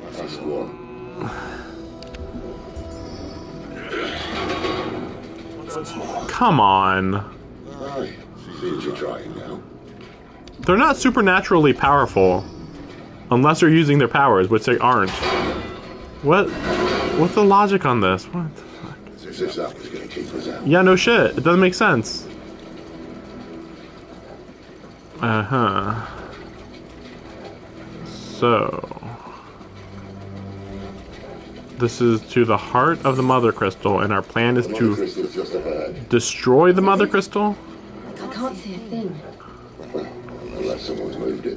That's 1. Come on. Aye, see what you're trying now. They're not supernaturally powerful. Unless they're using their powers, which they aren't. What's the logic on this? What the fuck? As if that was going to keep us out. Yeah, no shit. It doesn't make sense. Uh-huh. So... This is to the heart of the Mother Crystal, and our plan is to destroy the Mother Crystal? I can't see a thing. Unless someone's moved it.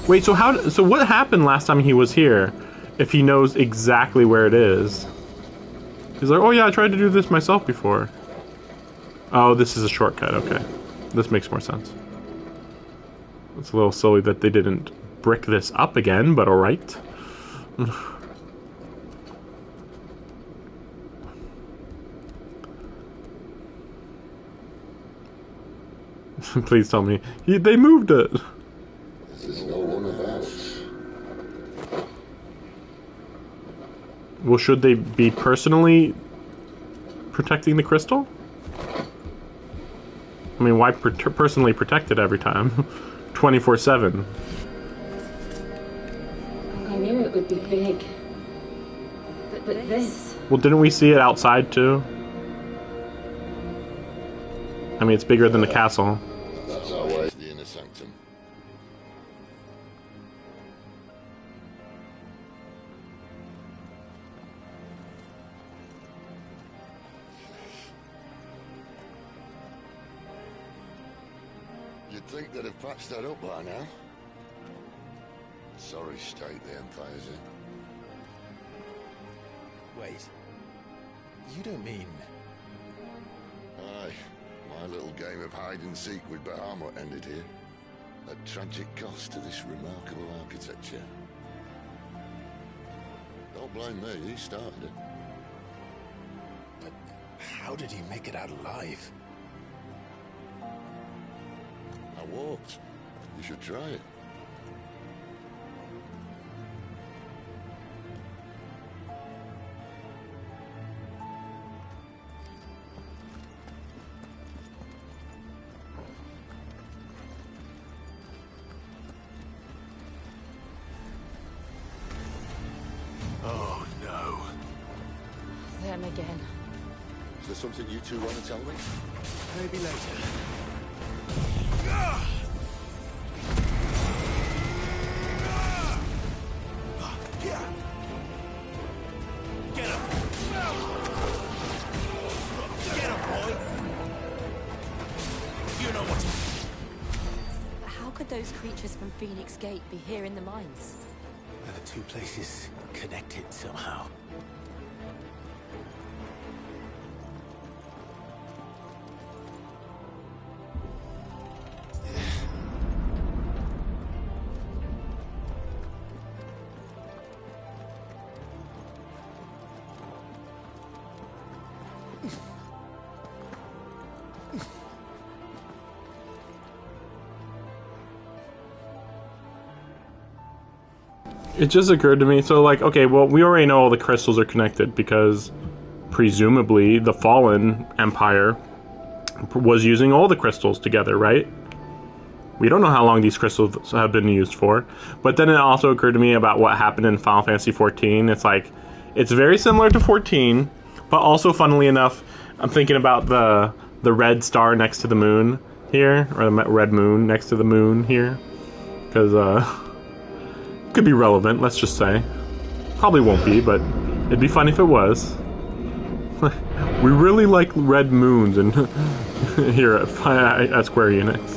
Wait, so what happened last time he was here if he knows exactly where it is? He's like, oh yeah, I tried to do this myself before. Oh, this is a shortcut, okay. This makes more sense. It's a little silly that they didn't brick this up again, but alright. Please tell me. They moved it! There's no one about. Well, should they be personally protecting the crystal? I mean, why personally protect it every time? 24/7. I knew it would be big. But this... Well, didn't we see it outside, too? I mean, it's bigger than the castle. That's our way to the inner sanctum. You'd think they'd have patched that up by now. Sorry state the Empire's in. Wait. You don't mean... Aye. My little game of hide-and-seek with Bahamut ended here. At tragic cost to this remarkable architecture. Don't blame me, he started it. But how did he make it out alive? I walked. You should try it. Oh, no. Them again. Is there something you two want to tell me? Maybe later. Get him! Get him, boy! You know what to do. But how could those creatures from Phoenix Gate be here in the mines? Are the two places connected somehow? It just occurred to me, so like, okay, well, we already know all the crystals are connected because presumably the Fallen Empire was using all the crystals together, right? We don't know how long these crystals have been used for. But then it also occurred to me about what happened in Final Fantasy XIV. It's like, it's very similar to 14, but also, funnily enough, I'm thinking about the red star next to the moon here, or the red moon next to the moon here, because it could be relevant, let's just say. Probably won't be, but it'd be fun if it was. We really like red moons and here at Square Enix.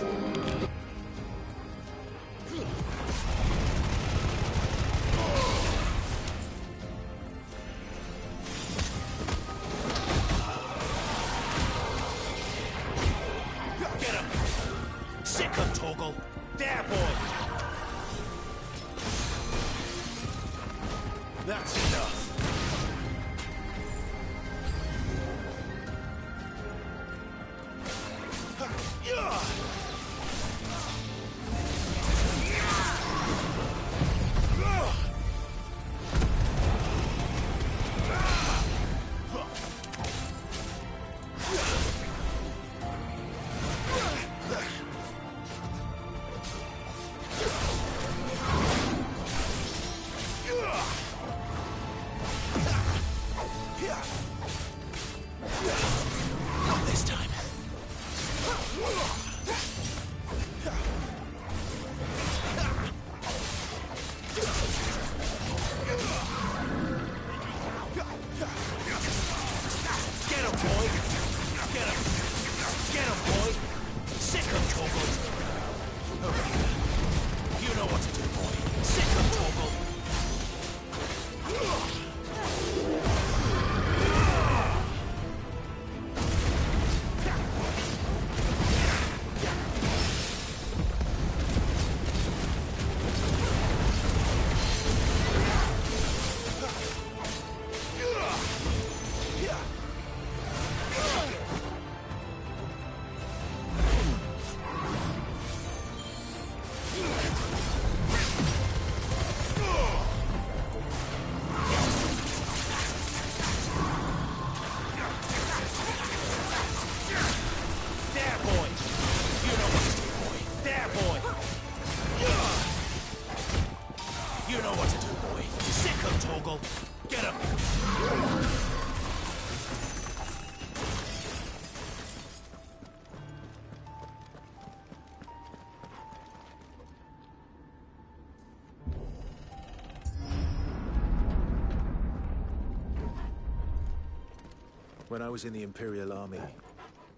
When I was in the Imperial Army,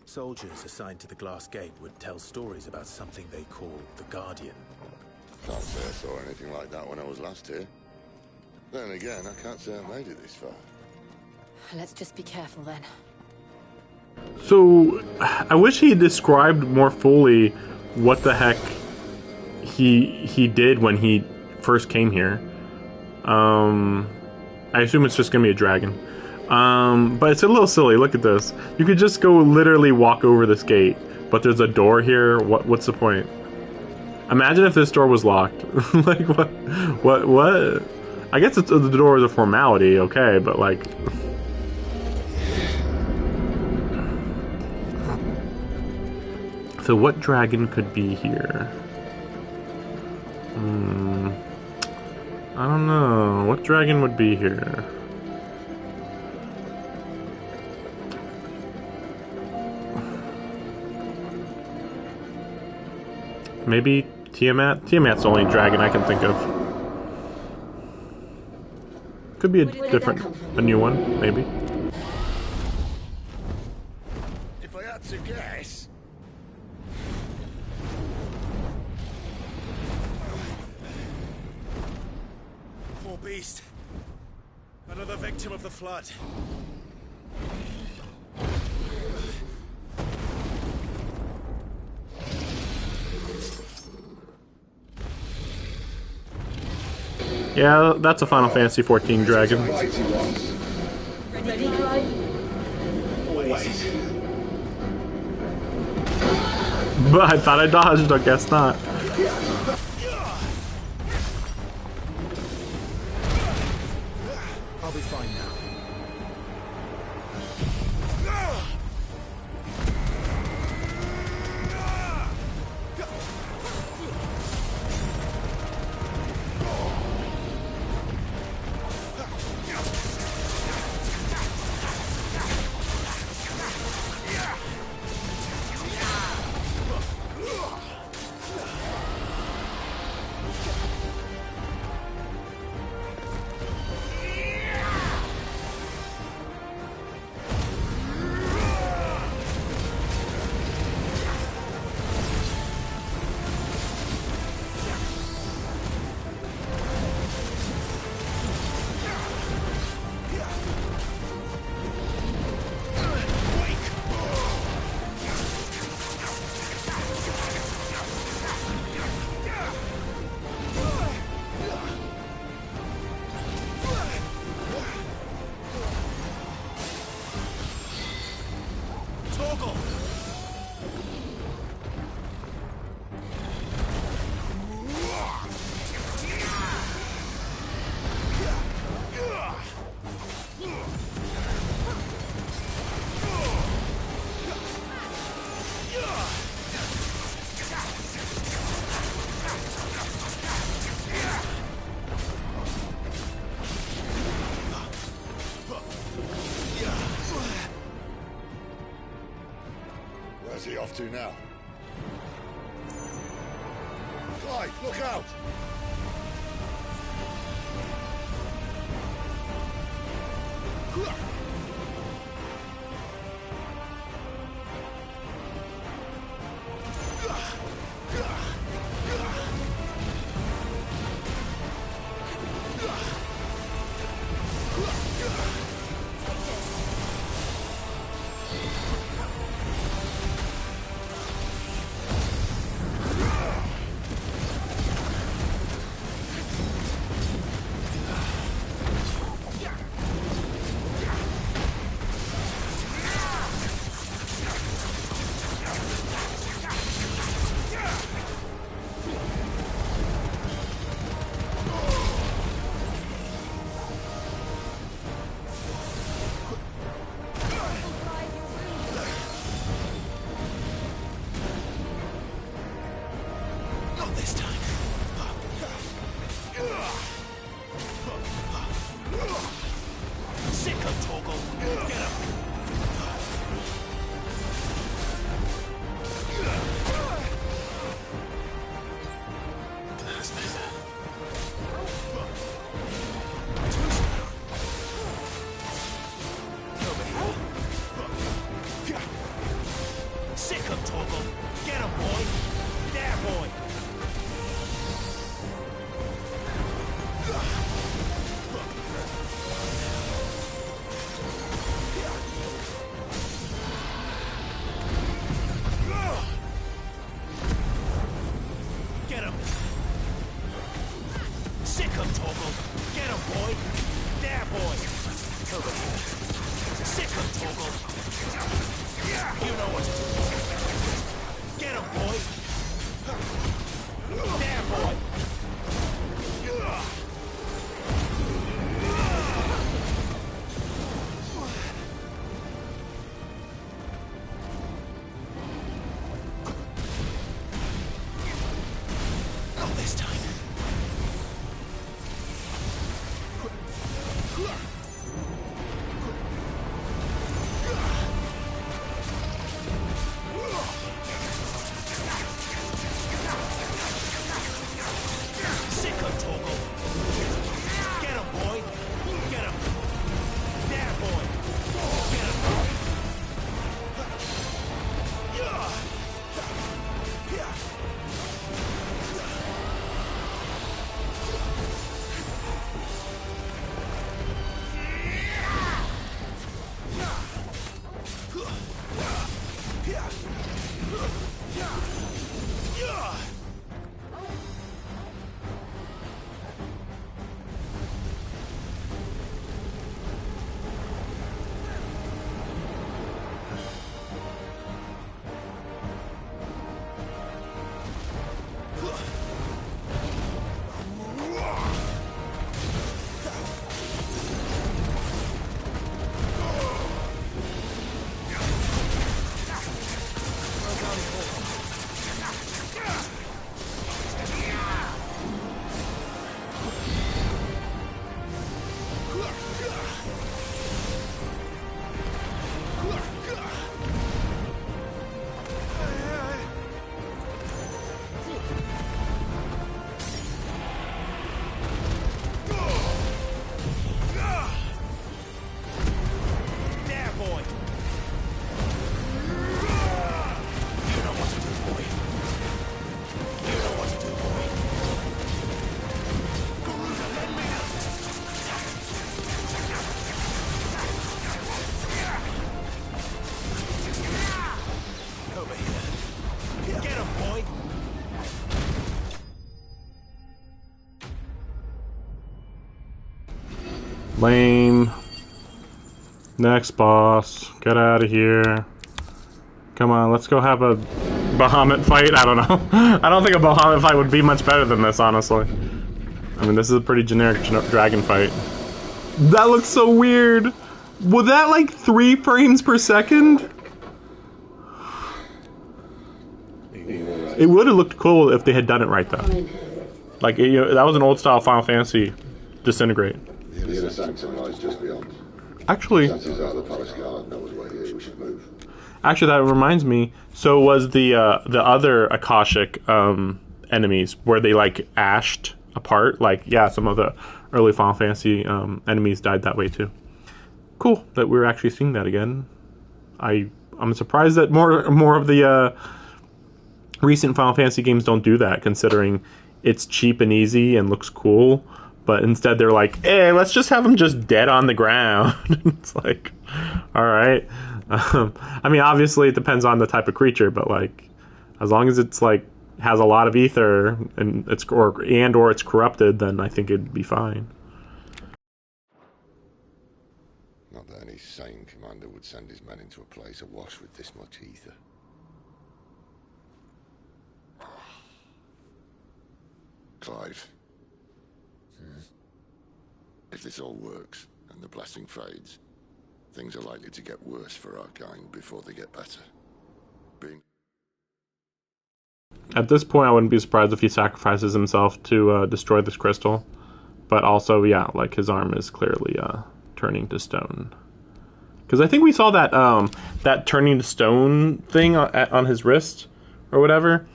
soldiers assigned to the Glass Gate would tell stories about something they called the Guardian. Can't say I saw anything like that when I was last here. Then again, I can't say I made it this far. Let's just be careful then. So, I wish he described more fully what the heck he did when he first came here. I assume it's just gonna be a dragon. But it's a little silly. Look at this. You could just go literally walk over this gate, but there's a door here. What's the point? Imagine if this door was locked. Like what? I guess the door is a formality, okay, but like. So what dragon could be here? I don't know. What dragon would be here? Maybe Tiamat? Tiamat's the only dragon I can think of. Could be a new one, maybe. If I had to guess... Poor beast. Another victim of the flood. Yeah, that's a Final Fantasy XIV dragon. Ready, Clive? Always. But I thought I dodged, I guess not. I'll be fine now. off to now? Clive, look out! Lame. Next boss. Get out of here. Come on, let's go have a Bahamut fight. I don't know. I don't think a Bahamut fight would be much better than this, honestly. I mean, this is a pretty generic dragon fight. That looks so weird. Was that like 3 frames per second? It would have looked cool if they had done it right, though. Like, you know, that was an old-style Final Fantasy disintegrate. The inner sanctum lies just beyond. Actually, Actually, that reminds me. So was the other Akashic enemies, where they like ashed apart? Like, yeah, some of the early Final Fantasy enemies died that way too. Cool that we're actually seeing that again. I'm surprised that more of the recent Final Fantasy games don't do that, considering it's cheap and easy and looks cool. But instead, they're like, "Hey, let's just have them just dead on the ground." It's like, all right. I mean, obviously, it depends on the type of creature, but like, as long as it's like has a lot of ether and it's or it's corrupted, then I think it'd be fine. Not that any sane commander would send his men into a place awash with this much ether. Clive. If this all works, and the blessing fades, things are likely to get worse for our kind before they get better. At this point, I wouldn't be surprised if he sacrifices himself to destroy this crystal. But also, yeah, like his arm is clearly turning to stone. Because I think we saw that that turning to stone thing on his wrist or whatever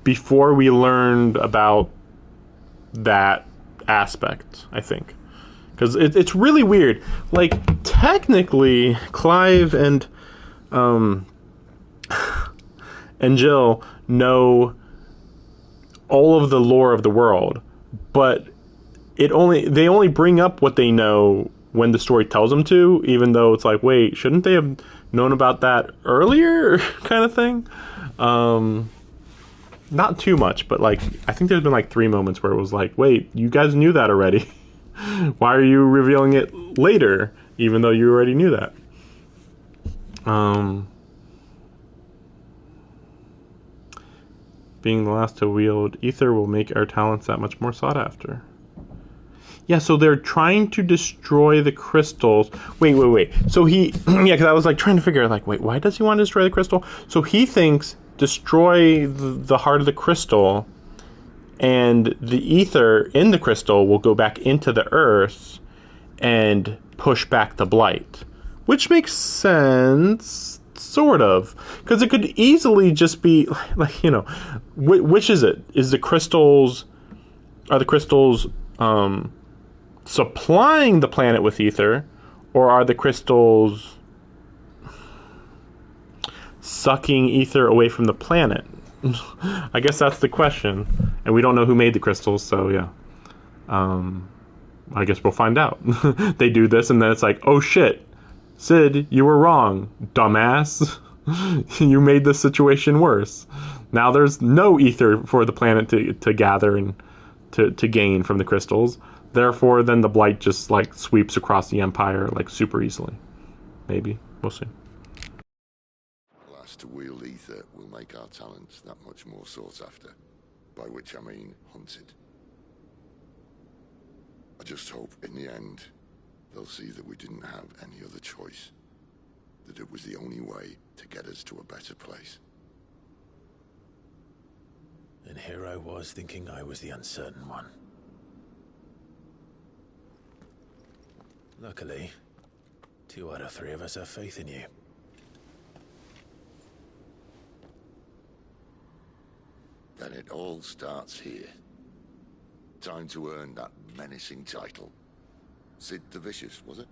before we learned about that aspect, I think. Because it's really weird. Like, technically, Clive and Jill know all of the lore of the world, but they only bring up what they know when the story tells them to, even though it's like, wait, shouldn't they have known about that earlier, kind of thing. Not too much, but like, I think there's been like 3 moments where it was like, wait, you guys knew that already. Why are you revealing it later, even though you already knew that? Being the last to wield ether will make our talents that much more sought after. Yeah, so they're trying to destroy the crystals. Wait. So he, yeah, because I was like trying to figure out, like, wait, why does he want to destroy the crystal? So he thinks destroy the heart of the crystal, and the ether in the crystal will go back into the earth and push back the blight, which makes sense, sort of, because it could easily just be like, you know, which is it? Are the crystals supplying the planet with ether, or are the crystals sucking ether away from the planet? I guess that's the question, and we don't know who made the crystals, so yeah. I guess we'll find out. They do this, and then it's like, oh shit, Sid, you were wrong, dumbass. You made the situation worse. Now there's no ether for the planet to gather and to gain from the crystals. Therefore, then the blight just like sweeps across the empire like super easily. Maybe. We'll see. Last to wield ether will make our talents that much more sought after. By which I mean hunted. I just hope in the end they'll see that we didn't have any other choice. That it was the only way to get us to a better place. And here I was thinking I was the uncertain one. Luckily, 2 out of 3 of us have faith in you. Then it all starts here. Time to earn that menacing title. Sid the Vicious, was it?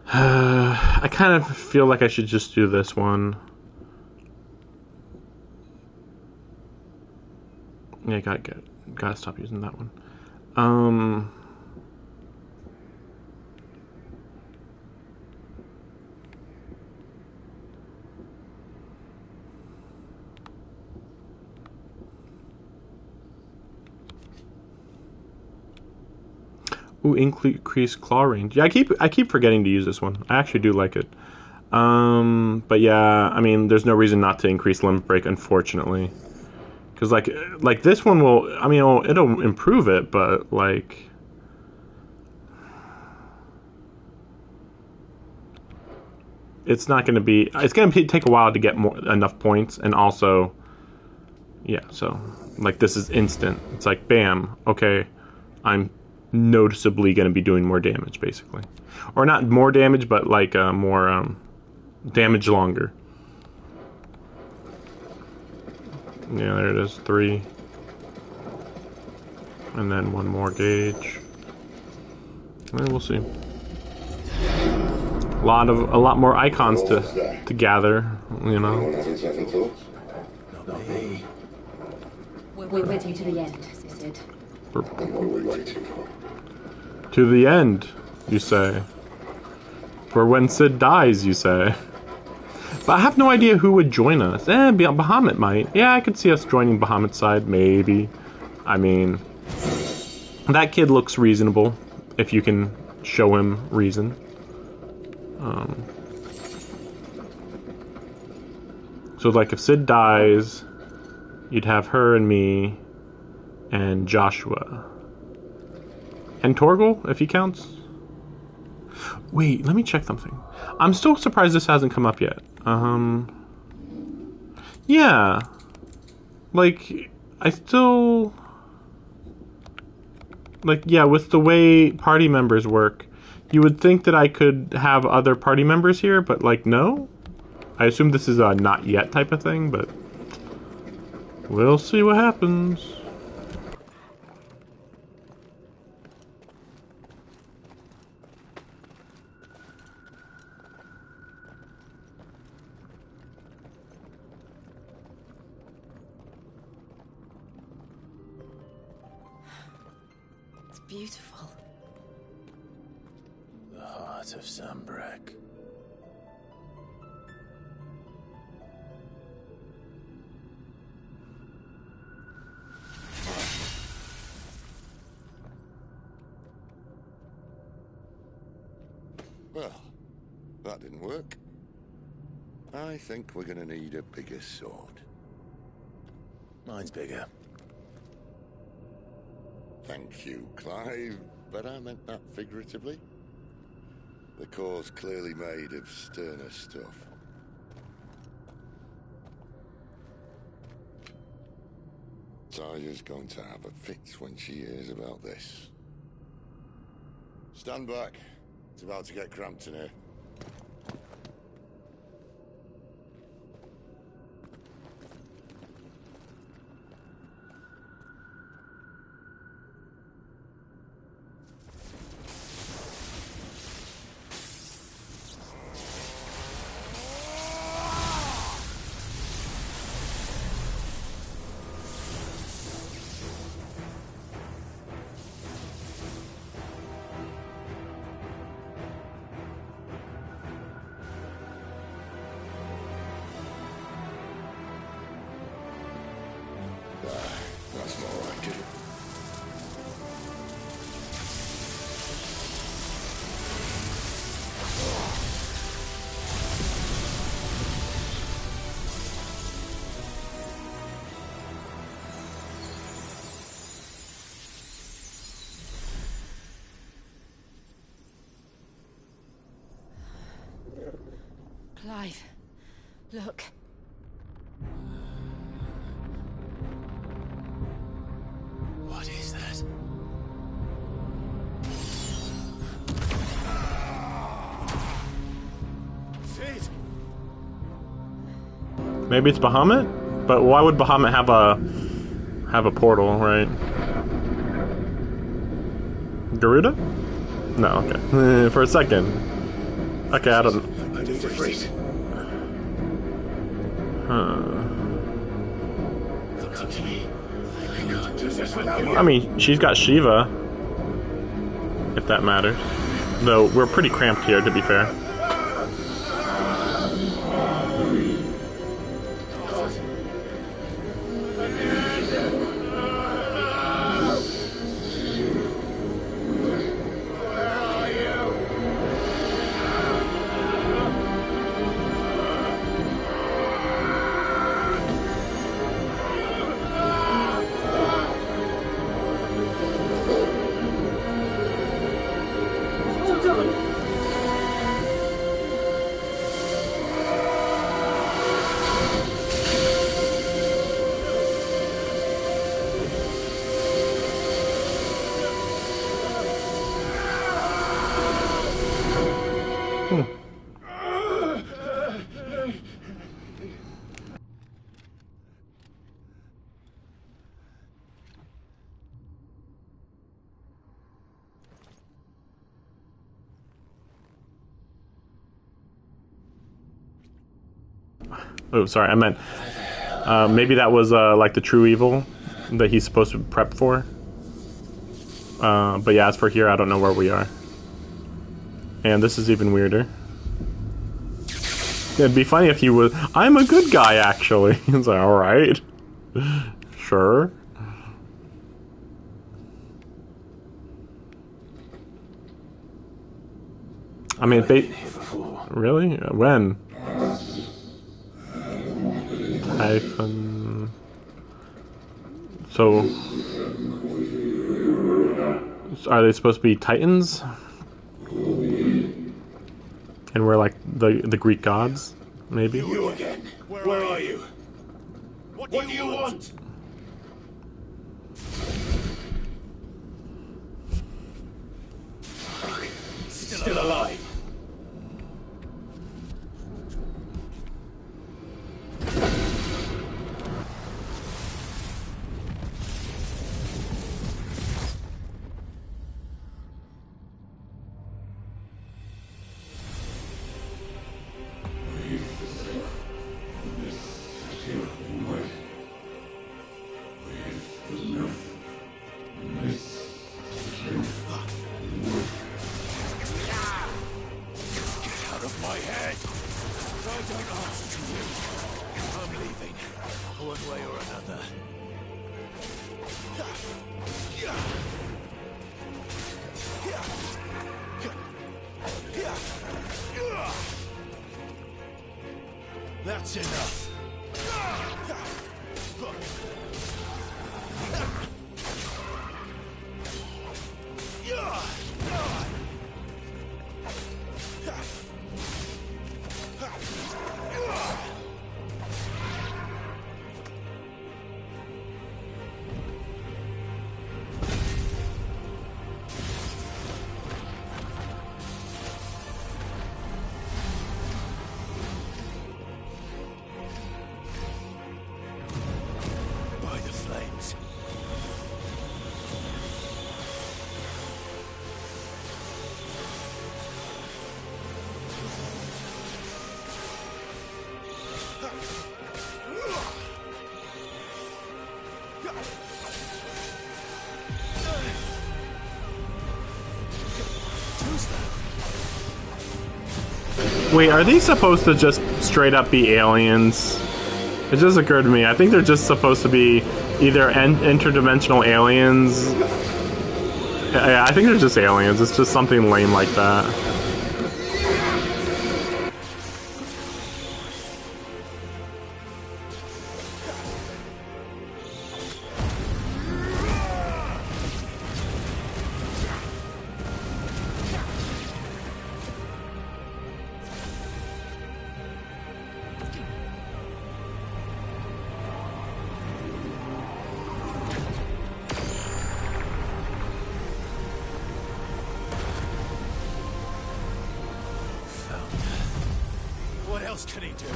I kind of feel like I should just do this one. Yeah, gotta stop using that one. Ooh, increase claw range. Yeah, I keep forgetting to use this one. I actually do like it. But yeah, I mean, there's no reason not to increase limit break, unfortunately. Because like this one will, I mean, it'll improve it, but like, it's not going to be. It's going to take a while to get enough points, and also, yeah. So like this is instant. It's like bam. Okay, I'm noticeably going to be doing more damage, basically, or not more damage, but like more damage longer. Yeah, there it is, 3. And then 1 more gauge. And we'll see. A lot more icons to gather, you know. We're waiting to the end, Sid. What are we waiting for? To the end, you say. For when Sid dies, you say. But I have no idea who would join us. Bahamut might. Yeah, I could see us joining Bahamut's side, maybe. I mean, that kid looks reasonable, if you can show him reason. So, like, if Sid dies, you'd have her and me, and Joshua. And Torgal, if he counts. Wait, let me check something. I'm still surprised this hasn't come up yet. Yeah. Like, I still... Like, yeah, with the way party members work, you would think that I could have other party members here, but, like, no? I assume this is a not yet type of thing, but... We'll see what happens. Beautiful. The heart of Sanbreque. Well, that didn't work. I think we're gonna need a bigger sword. Mine's bigger. Thank you, Clive, but I meant that figuratively. The core's clearly made of sterner stuff. Taya's going to have a fit when she hears about this. Stand back. It's about to get cramped in here. That's more like it. Clive, look. What is that? Sid! Maybe it's Bahamut? But why would Bahamut have a portal, right? Garuda? No, okay. For a second. Okay, I don't. I need to freeze. Come to me. I cannot do this without you. I mean, she's got Shiva, if that matters. Though we're pretty cramped here, to be fair. Oh, sorry, I meant maybe that was like the true evil that he's supposed to prep for. But yeah, as for here, I don't know where we are. And this is even weirder. It'd be funny if he was, I'm a good guy, actually. He's like, alright. Sure. I mean, really? When? Typhon. So, are they supposed to be titans? And we're like the Greek gods, maybe? You again. Where are you? What do you want? Still alive. That's enough. Wait, are these supposed to just straight up be aliens? It just occurred to me. I think they're just supposed to be either interdimensional aliens. Yeah, I think they're just aliens. It's just something lame like that. What else can he do?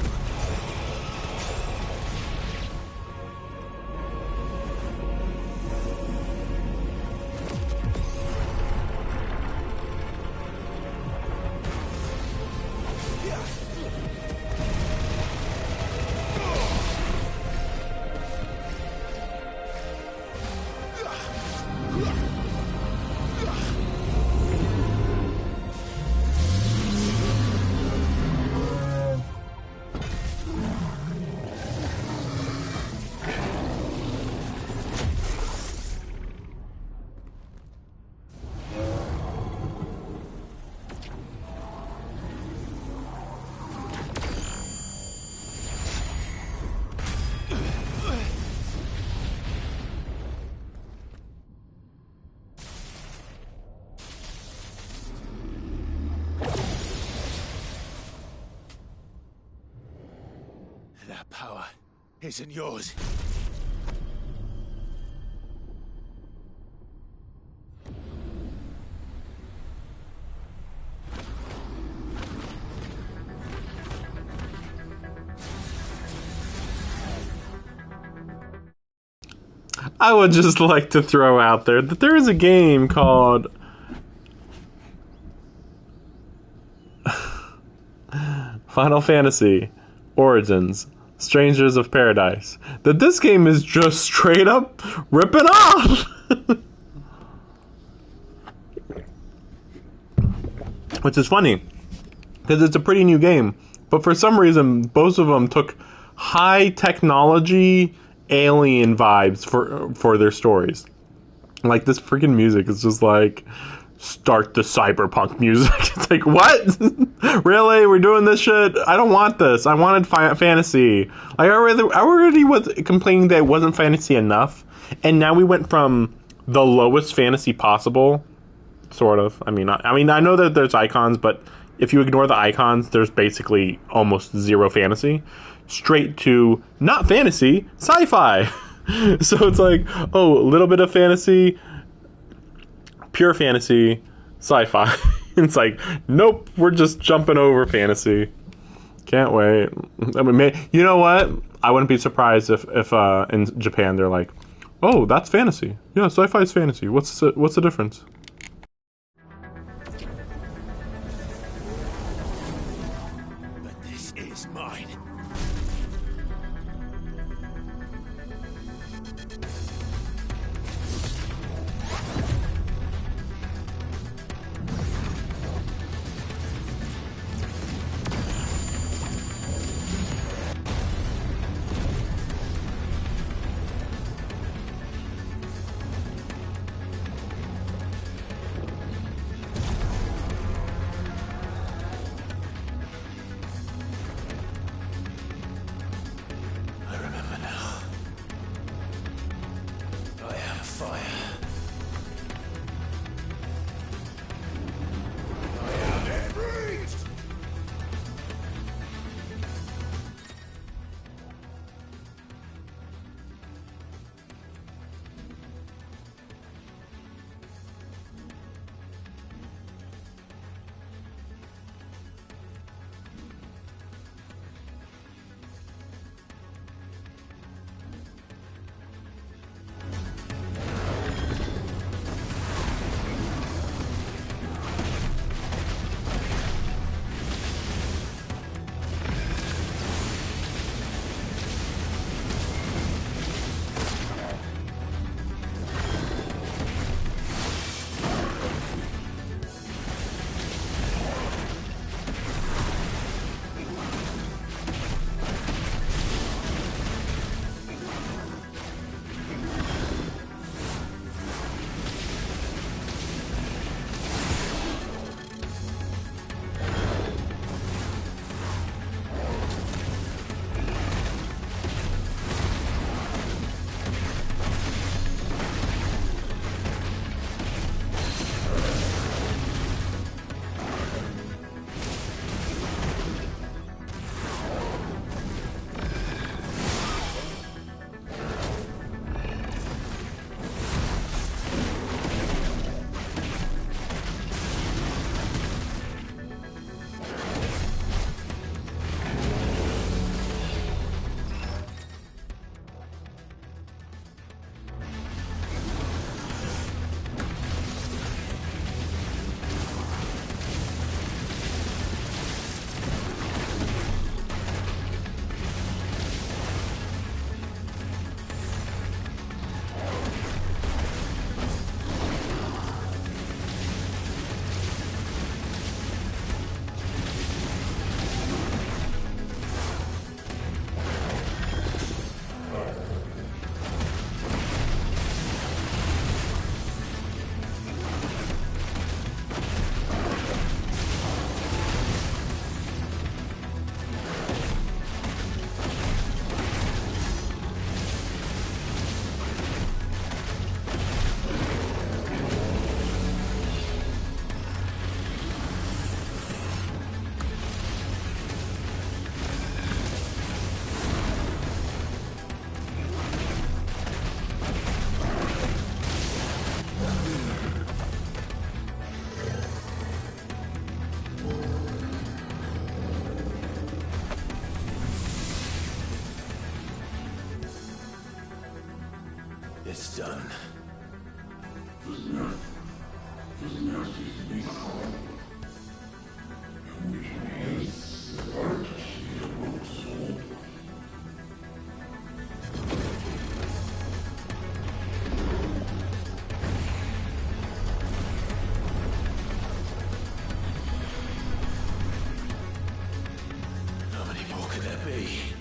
isn't yours. I would just like to throw out there that there is a game called Final Fantasy Origins Strangers of Paradise. That this game is just straight up ripping off. Which is funny, because it's a pretty new game. But for some reason, both of them took high technology alien vibes for their stories. Like, this freaking music is just like, start the cyberpunk music. It's like, what? Really? We're doing this shit? I don't want this. I wanted fantasy. Like, I already was complaining that it wasn't fantasy enough, and now we went from the lowest fantasy possible, sort of. I mean, I know that there's icons, but if you ignore the icons, there's basically almost zero fantasy. Straight to not fantasy, sci-fi. So it's like, oh, a little bit of fantasy, pure fantasy, sci-fi. It's like, nope, we're just jumping over fantasy. Can't wait. I mean, you know what? I wouldn't be surprised if in Japan they're like, oh, that's fantasy. Yeah, sci-fi is fantasy. What's the difference? But this is mine. It's done. How many more could there be?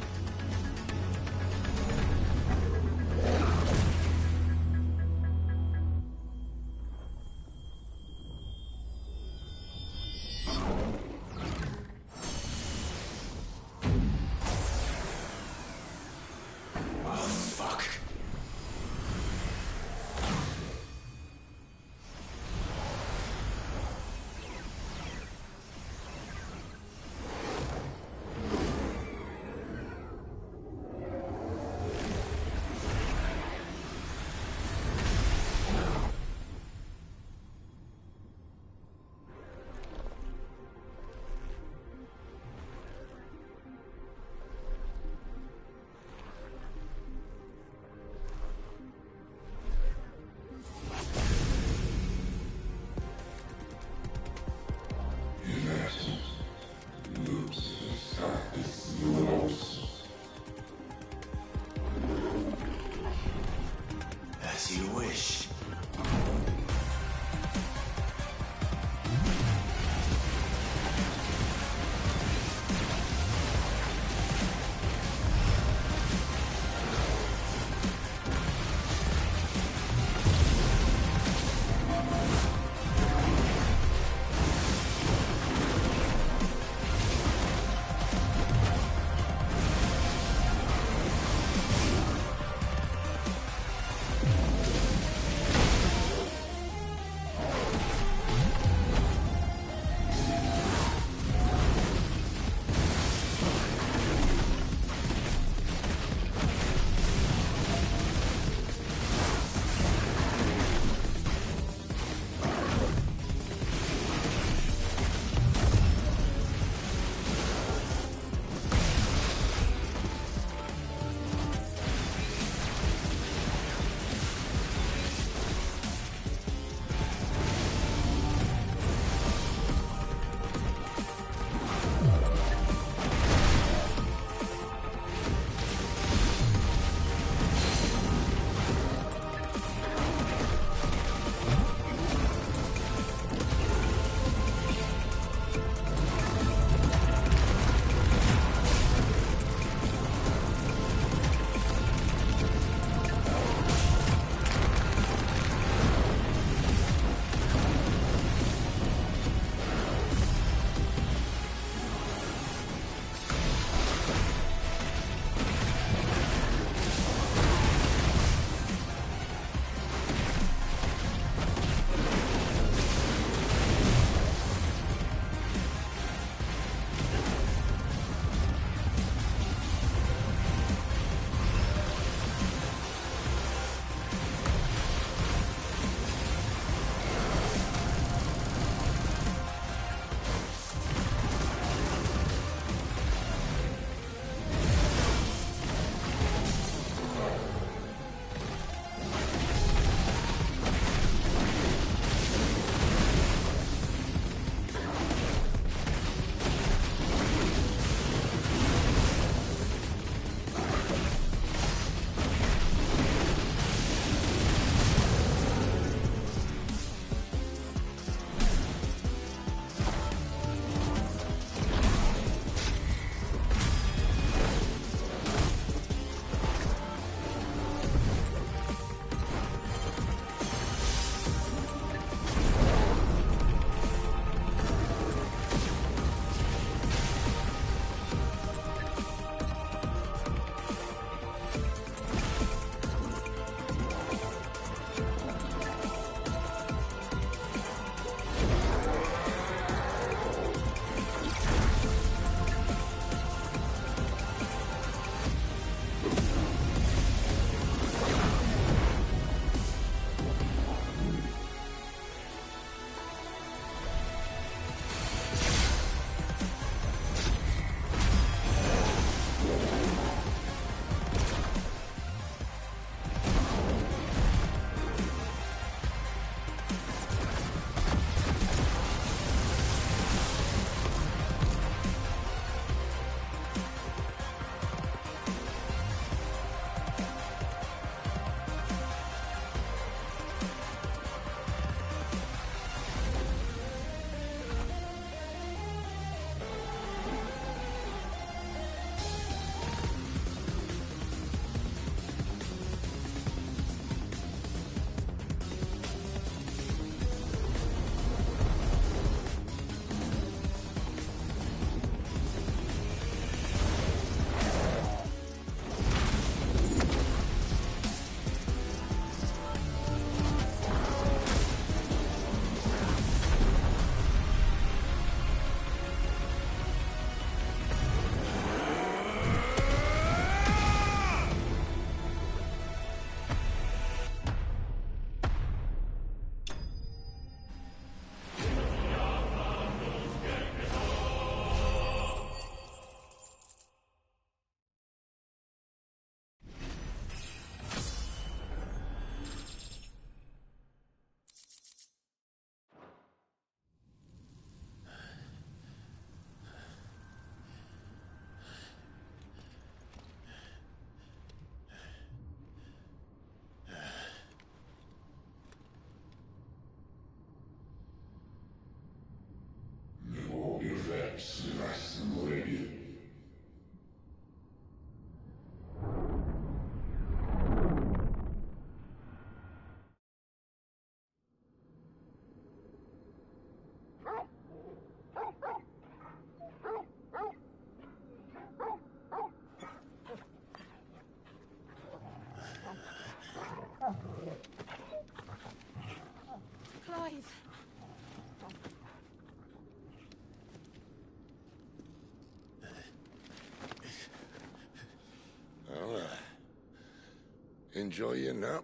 Enjoy your nap?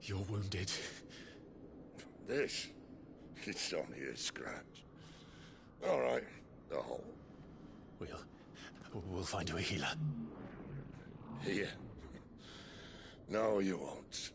You're wounded. This? It's only a scratch. All right, the hole. We'll find you a healer. Here. No, you won't.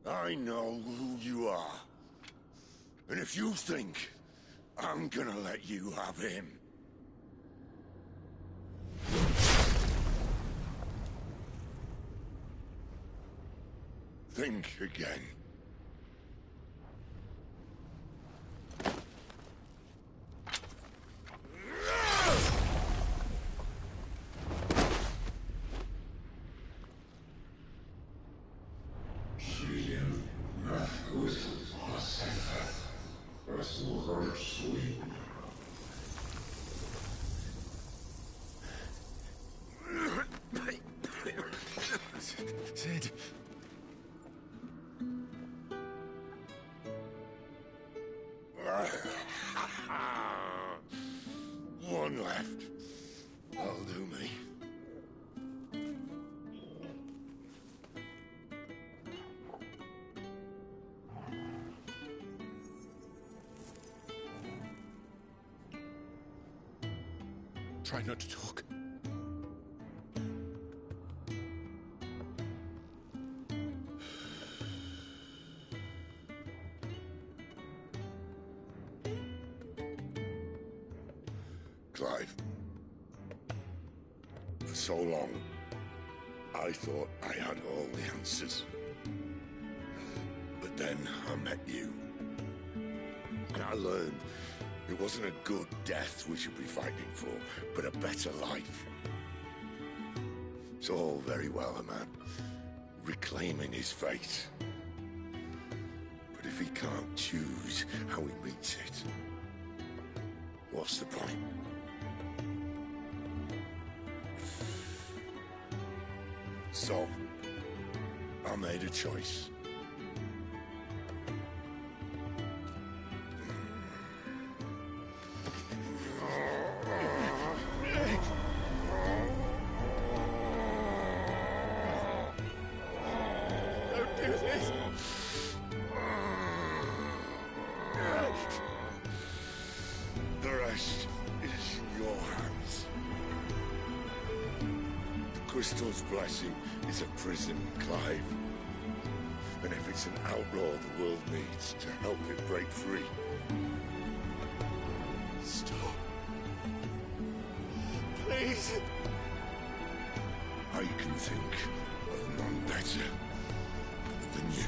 I know who you are. And if you think I'm gonna let you have him... think again. Sid. One left. That'll do me. Try not to talk. Clive. For so long, I thought I had all the answers. But then I met you. And I learned it wasn't a good death we should be fighting for, but a better life. It's all very well, a man reclaiming his fate. But if he can't choose how he meets it, what's the point? So, I made a choice. Don't do this! The rest is in your hands. The Crystal's blessing is a prison, Clive. And if it's an outlaw the world needs to help it break free... Stop. Please. I can think of none better than you.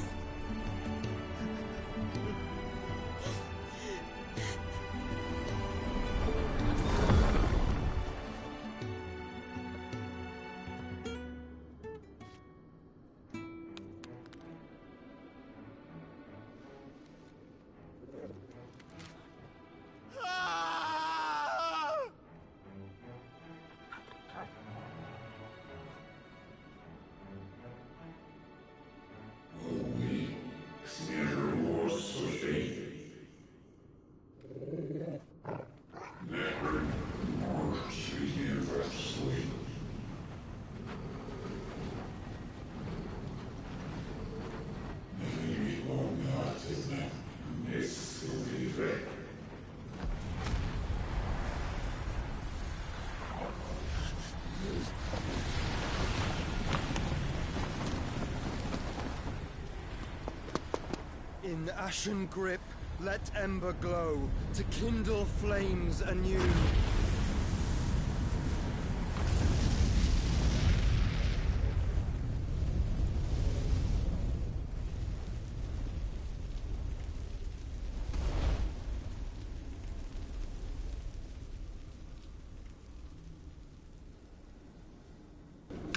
In ashen grip, let ember glow, to kindle flames anew.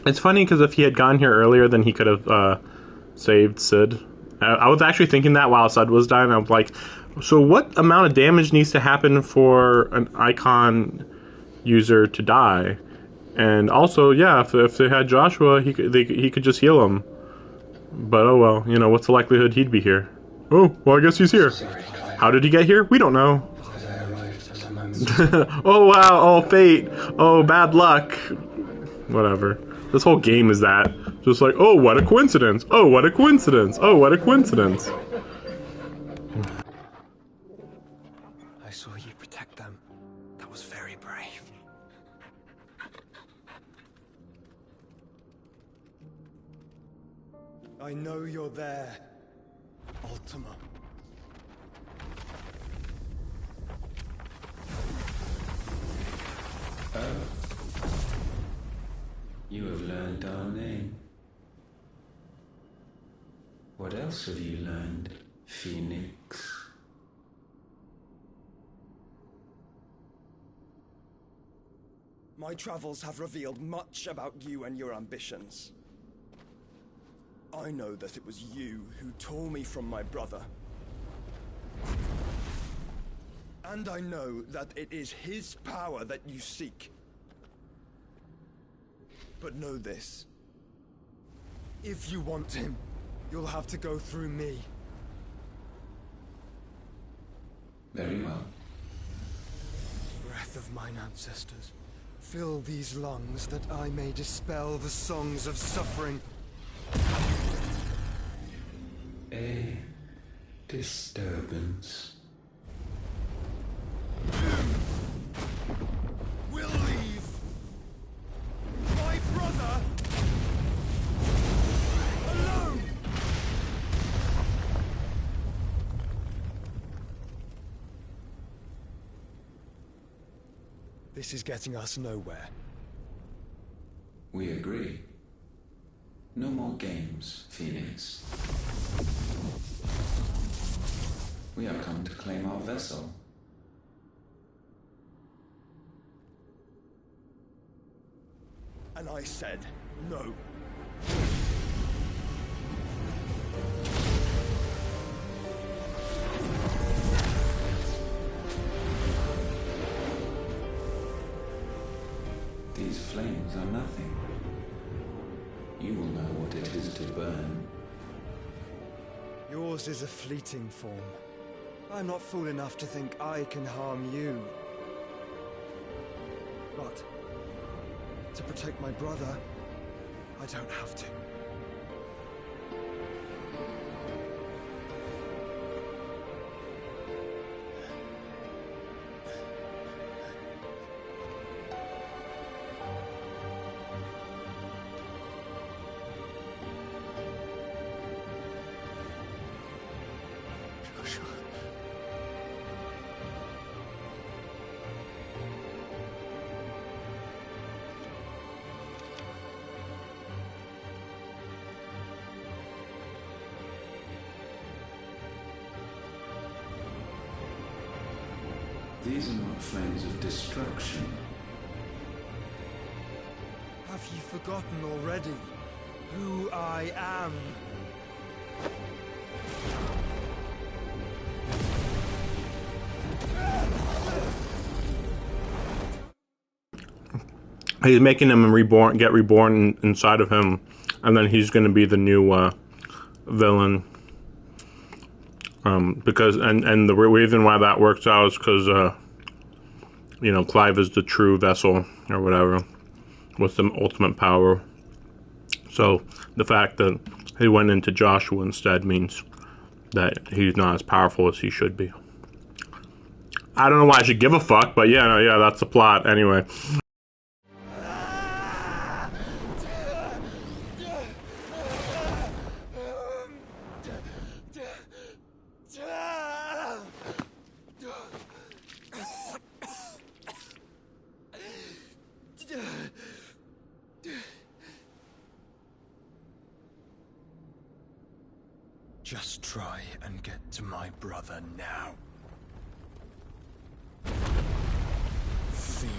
It's funny because if he had gone here earlier, then he could have saved Sid. I was actually thinking that while Sid was dying. I was like, so what amount of damage needs to happen for an Icon user to die. And also, yeah, if they had Joshua, he could just heal him. But oh well, you know, what's the likelihood he'd be here? Oh, well, I guess he's here. How did he get here? We don't know. Oh wow, oh fate, oh bad luck. Whatever. This whole game is that. Just like, oh, what a coincidence. Oh, what a coincidence. Oh, what a coincidence. I saw you protect them. That was very brave. I know you're there, Ultima. You have learned our name. What else have you learned, Phoenix? My travels have revealed much about you and your ambitions. I know that it was you who tore me from my brother. And I know that it is his power that you seek. But know this. If you want him, you'll have to go through me. Very well. Breath of mine ancestors, fill these lungs that I may dispel the songs of suffering. A disturbance. We'll leave. My brother alone. This is getting us nowhere. We agree. No more games, Phoenix. We have come to claim our vessel. And I said no. These flames are nothing. You will know what it is to burn. Yours is a fleeting form. I'm not fool enough to think I can harm you. But to protect my brother, I don't have to. These are not flames of destruction. Have you forgotten already who I am? He's making him get reborn inside of him, and then he's going to be the new villain. Because and the reason why that works out is because you know, Clive is the true vessel or whatever with the ultimate power. So the fact that he went into Joshua instead means that he's not as powerful as he should be. I don't know why I should give a fuck, but yeah, that's the plot anyway. Just try and get to my brother now. Fiend.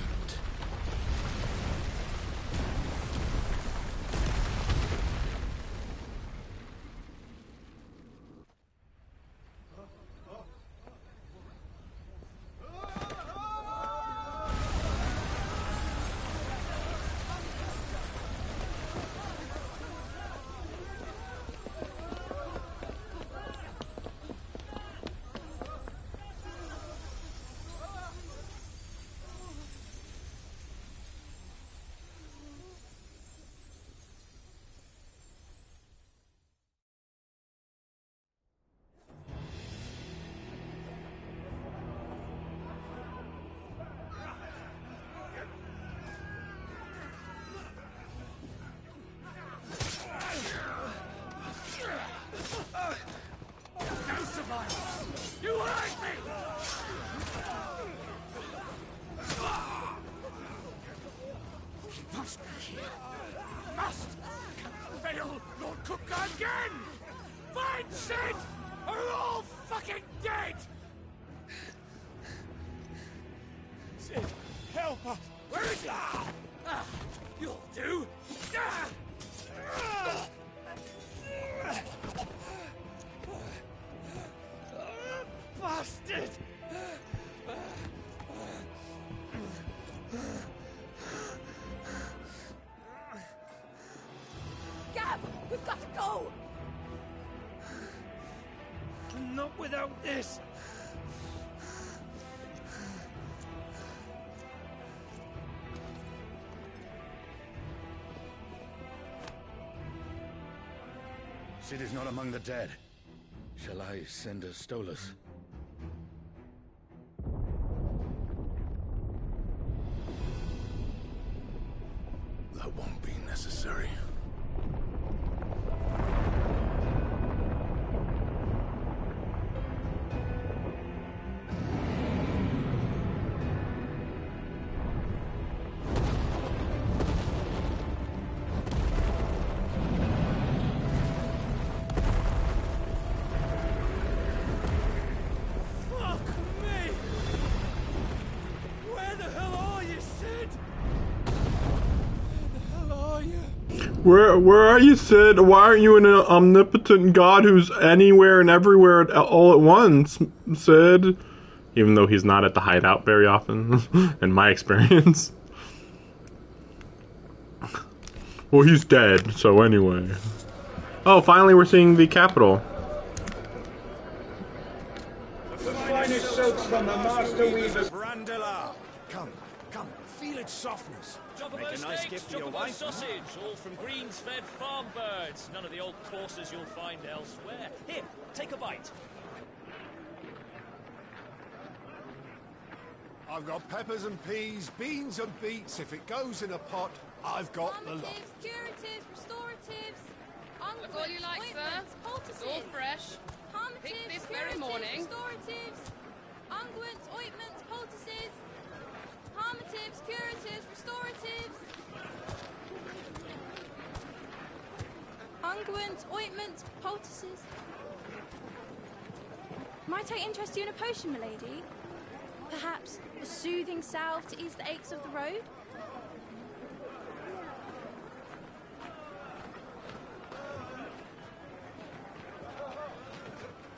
Again! Find Sid! Or we're all fucking dead! Sid, help us! Where is he? You'll do! Bastard! Gab, we've got to go! Not without this! Sid is not among the dead. Shall I send a Stolas? That won't be necessary. Where are you, Sid? Why aren't you an omnipotent god who's anywhere and everywhere all at once, Sid? Even though he's not at the hideout very often, in my experience. Well, he's dead, so anyway. Oh, finally we're seeing the capital. The finest silks from the master weavers. Brandela! Come, feel its softness. Make a nice gift for your wife. Sausage, all from greens-fed farm birds. None of the old courses you'll find elsewhere. Here, take a bite. I've got peppers and peas, beans and beets. If it goes in a pot, I've got the lot. Curatives, restoratives, Look all you like, sir. It's all fresh. Picked this very morning. Restoratives, unguents, ointments, poultices, harmatives, curatives, restoratives, unguents, ointments, poultices. Might I interest you in a potion, milady? Perhaps a soothing salve to ease the aches of the road?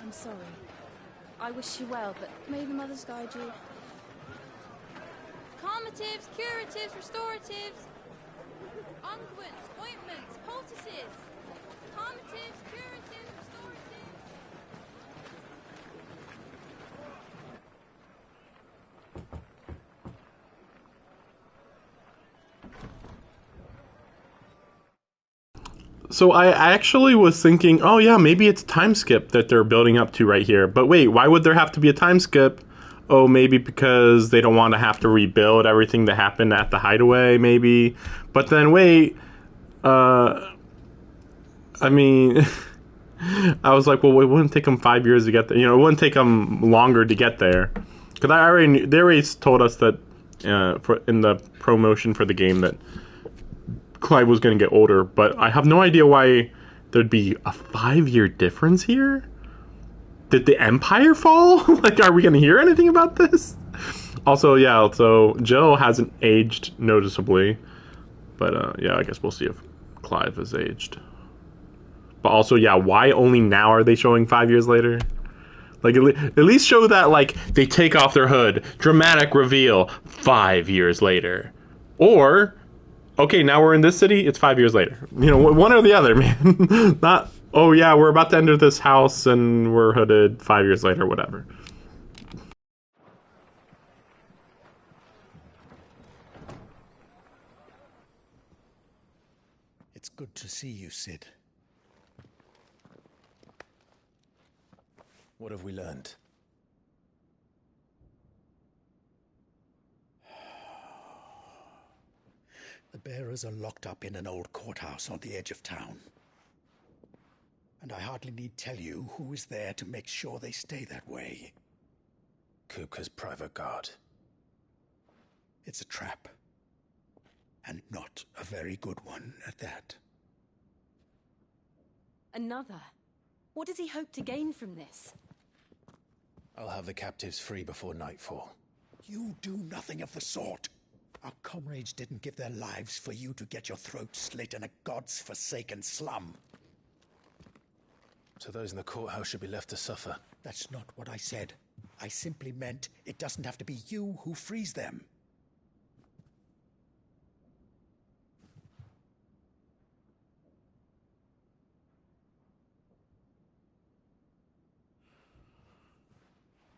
I'm sorry. I wish you well, but may the mothers guide you. Calmatives, curatives, restoratives, unguents, ointments, poultices, calmatives, curatives, restoratives. So I actually was thinking, oh yeah, maybe it's a time skip that they're building up to right here. But wait, why would there have to be a time skip? Oh, maybe because they don't want to have to rebuild everything that happened at the hideaway, maybe. But then wait, I mean, I was like, well, it wouldn't take them 5 years to get there. You know, it wouldn't take them longer to get there. Because I already knew, they already told us that in the promotion for the game that Clive was going to get older, but I have no idea why there'd be a 5-year difference here. Did the Empire fall? Like, are we going to hear anything about this? Also, yeah, so Jill hasn't aged noticeably, but yeah, I guess we'll see if Clive has aged. But also, yeah, why only now are they showing 5 years later? Like, at least show that, like, they take off their hood, dramatic reveal, 5 years later. Or, okay, now we're in this city, it's 5 years later. You know, one or the other, man. Not, oh yeah, we're about to enter this house and we're hooded 5 years later, whatever. It's good to see you, Sid. What have we learned? The bearers are locked up in an old courthouse on the edge of town. And I hardly need tell you who is there to make sure they stay that way. Kupka's private guard. It's a trap. And not a very good one at that. Another? What does he hope to gain from this? I'll have the captives free before nightfall. You do nothing of the sort. Our comrades didn't give their lives for you to get your throat slit in a god's forsaken slum. So those in the courthouse should be left to suffer. That's not what I said. I simply meant it doesn't have to be you who frees them.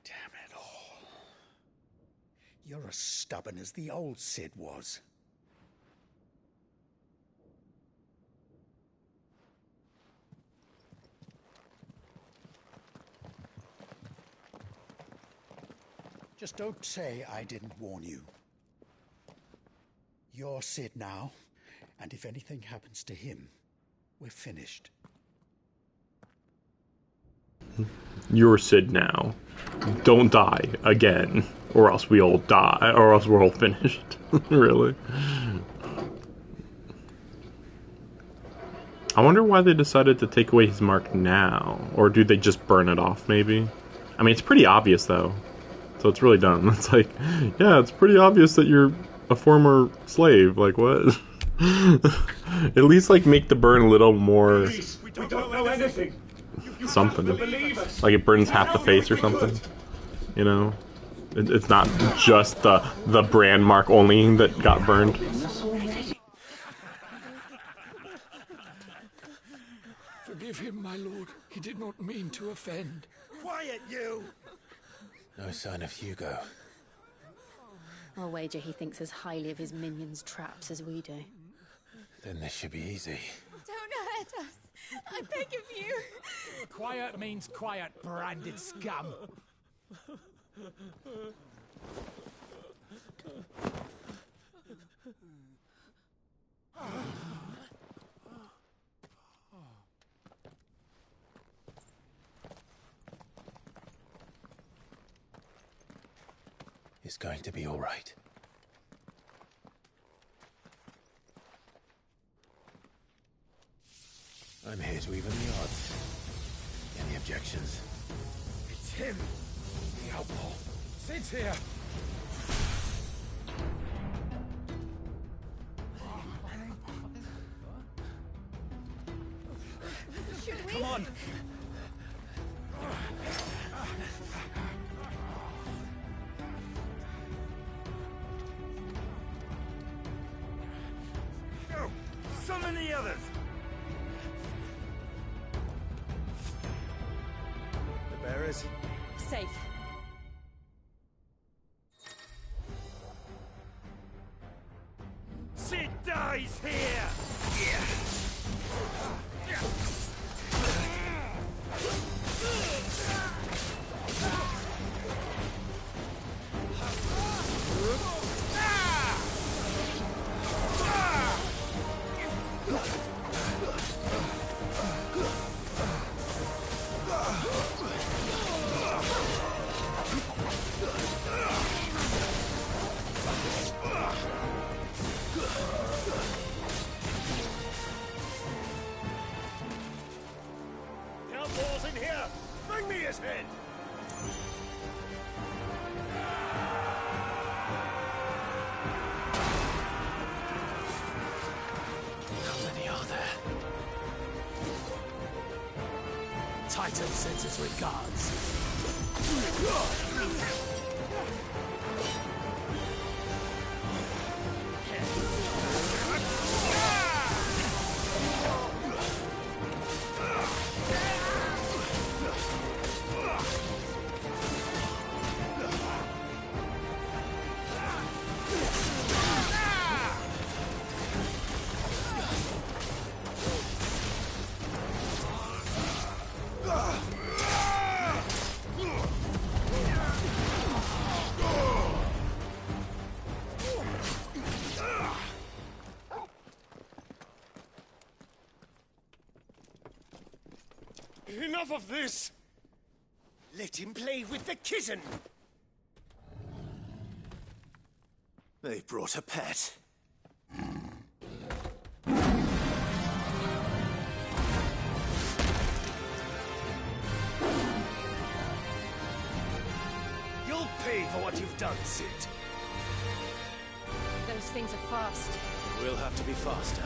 Damn it all. You're as stubborn as the old Cid was. Just don't say I didn't warn you. You're Cid now, and if anything happens to him, we're finished. You're Cid now. Don't die again, or else we all die, or else we're all finished. Really? I wonder why they decided to take away his mark now, or do they just burn it off, maybe? I mean, it's pretty obvious, though. So it's really dumb. It's like, yeah, it's pretty obvious that you're a former slave. Like, what? At least, like, make the burn a little more... We don't know anything. Something. Like, it burns half the face or something. You know? It's not just the brand mark only that got burned. Forgive him, my lord. He did not mean to offend. Quiet, you! No sign of Hugo. I'll wager he thinks as highly of his minions' traps as we do. Then this should be easy. Don't hurt us. I beg of you. Quiet means quiet, branded scum. It's going to be all right. I'm here to even the odds. Any objections? It's him, the outlaw. Sid's here. Should we? Come on. Go! Summon the others! The bearers? Safe. Cid dies here! The outlaw's in here! Bring me his head! How many are there? Titan sends his regards. Enough of this! Let him play with the kitten! They brought a pet. for what you've done, Cid. Those things are fast. We'll have to be faster.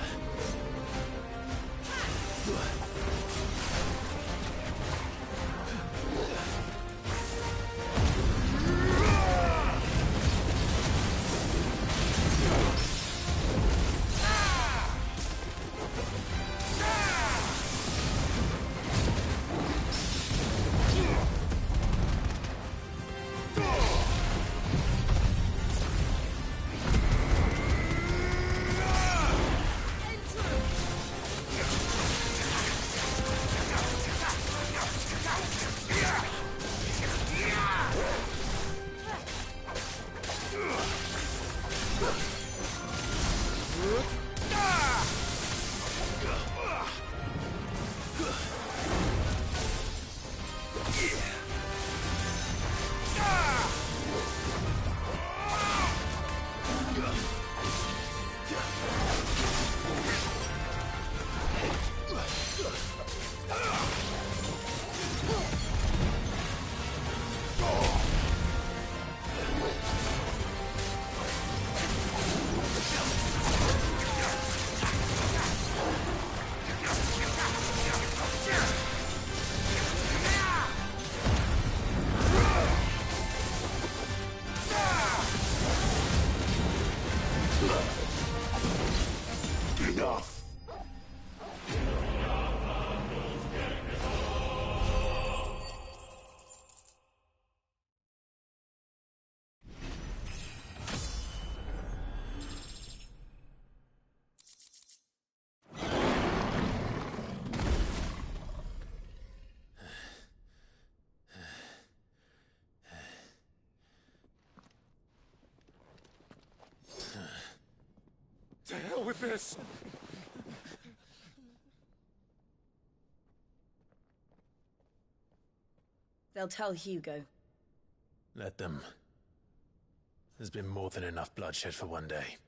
To hell with this! They'll tell Hugo. Let them. There's been more than enough bloodshed for one day.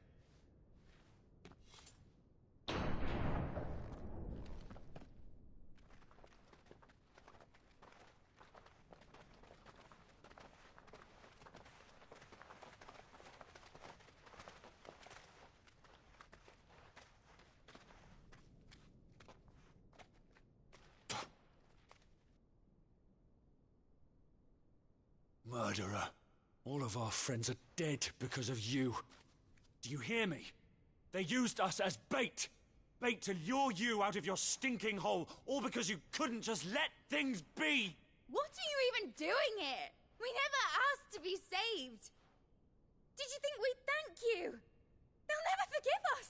Murderer. All of our friends are dead because of you. Do you hear me? They used us as bait. Bait to lure you out of your stinking hole, all because you couldn't just let things be. What are you even doing here? We never asked to be saved. Did you think we'd thank you? They'll never forgive us.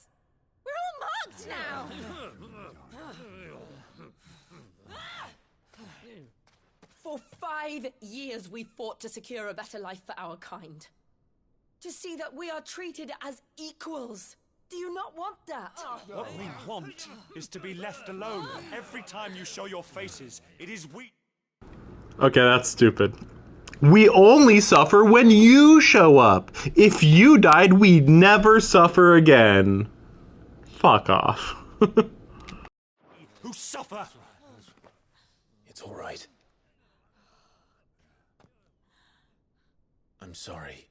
We're all marked now. For 5 years we fought to secure a better life for our kind. To see that we are treated as equals. Do you not want that? What we want is to be left alone. Every time you show your faces, it is we... Okay, that's stupid. We only suffer when you show up. If you died, we'd never suffer again. Fuck off. Who suffer? It's all right. I'm sorry.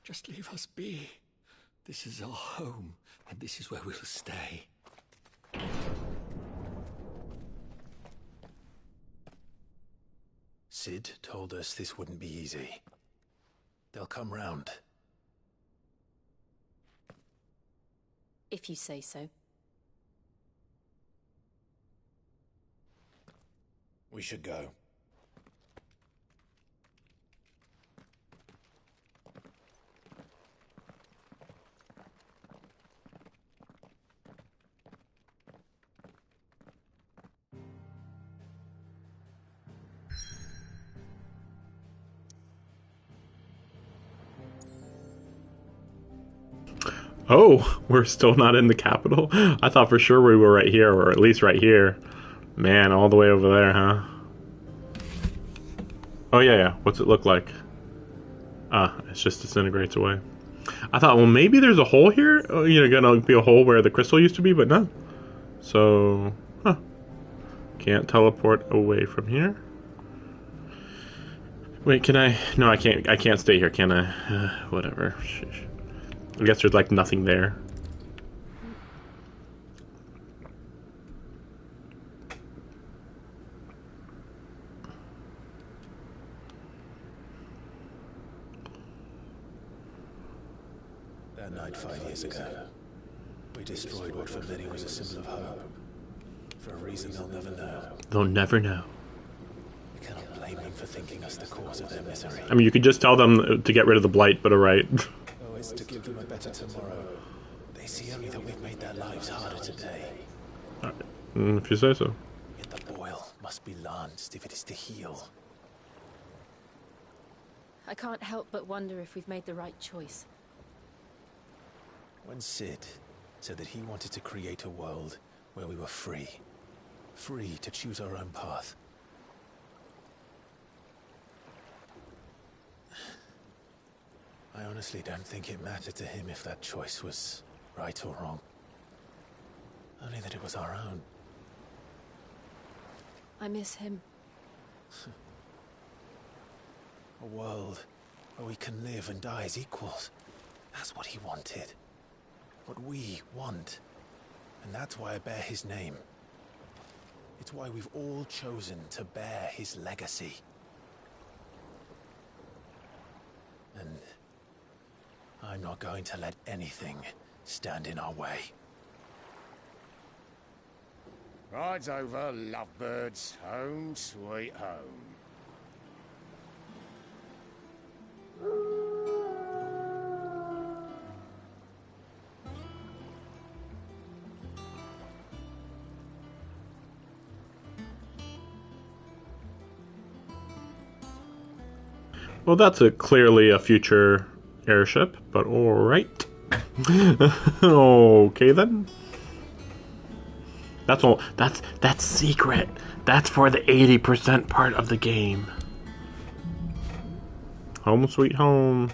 Just leave us be. This is our home, and this is where we'll stay. Cid told us this wouldn't be easy. They'll come round. If you say so. We should go. Oh, we're still not in the capital? I thought for sure we were right here, or at least right here. Man, all the way over there, huh? Oh, yeah. What's it look like? Ah, it just disintegrates away. I thought, well, maybe there's a hole here? You know, gonna be a hole where the crystal used to be, but no. So, huh. Can't teleport away from here. Wait, can I? No, I can't. I can't stay here, can I? Whatever. I guess there's like nothing there. That night 5 years ago, we destroyed what for many was a symbol of hope. For a reason they'll never know. They'll never know. We cannot blame them for thinking us the cause of their misery. I mean, you could just tell them to get rid of the blight, but alright. Oh, it's to give them a better tomorrow. They see only that we've made their lives harder today. If you say so. Yet the boil must be lanced if it is to heal. I can't help but wonder if we've made the right choice. When Cid said that he wanted to create a world where we were free. Free to choose our own path. I honestly don't think it mattered to him if that choice was right or wrong. Only that it was our own. I miss him. A world where we can live and die as equals. That's what he wanted. What we want. And that's why I bear his name. It's why we've all chosen to bear his legacy. And I'm not going to let anything stand in our way. Ride's over, lovebirds. Home sweet home. Well, that's clearly a future airship, but alright. Okay then. That's all. That's secret. That's for the 80% part of the game. Home sweet home.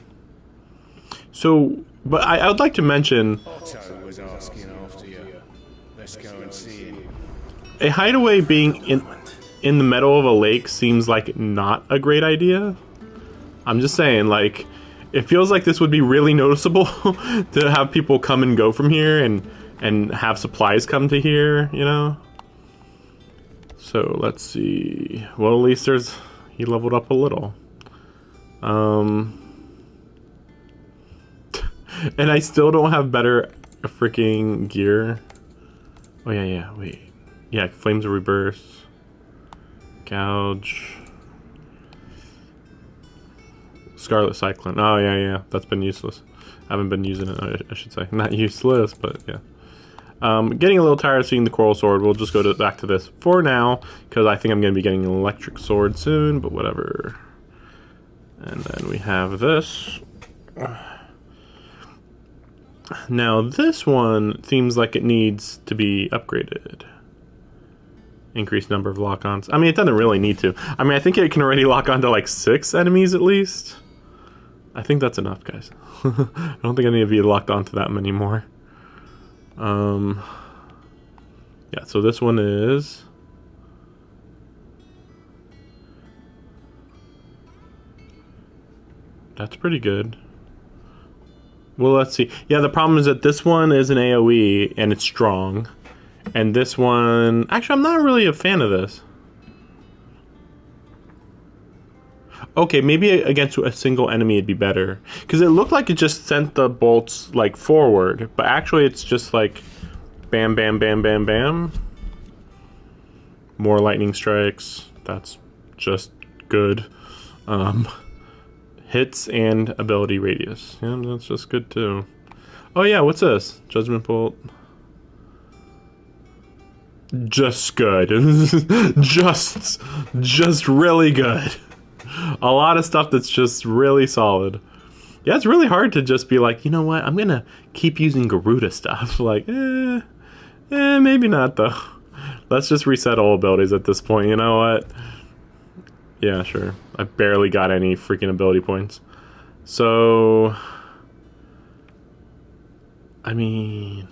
So, but I would like to mention. Otto was asking after you. Let's go and see him. A hideaway being in the middle of a lake seems like not a great idea. I'm just saying, like, it feels like this would be really noticeable to have people come and go from here and have supplies come to here, you know? So, let's see. Well, at least he leveled up a little. And I still don't have better freaking gear. Oh, yeah, wait. Yeah, Flames of Rebirth. Gouge. Scarlet Cyclone. Oh, yeah. That's been useless. I haven't been using it, I should say. Not useless, but yeah. Getting a little tired of seeing the Coral Sword. We'll just go back to this for now, because I think I'm going to be getting an Electric Sword soon, but whatever. And then we have this. Now, this one seems like it needs to be upgraded. Increased number of lock-ons. I mean, it doesn't really need to. I mean, I think it can already lock on to like 6 enemies at least. I think that's enough, guys. I don't think I need to be locked onto that many more. Yeah, so this one is... That's pretty good. Well, let's see. Yeah, the problem is that this one is an AoE and it's strong. And this one... Actually, I'm not really a fan of this. Okay, maybe against a single enemy it'd be better. Because it looked like it just sent the bolts, like, forward. But actually it's just like... Bam, bam, bam, bam, bam. More lightning strikes. That's just good. Hits and ability radius. Yeah, that's just good too. Oh yeah, what's this? Judgment Bolt. Just good. just really good. A lot of stuff that's just really solid. Yeah, it's really hard to just be like, you know what, I'm gonna keep using Garuda stuff. Like, maybe not though. Let's just reset all abilities at this point, you know what? Yeah, sure. I barely got any freaking ability points. So, I mean,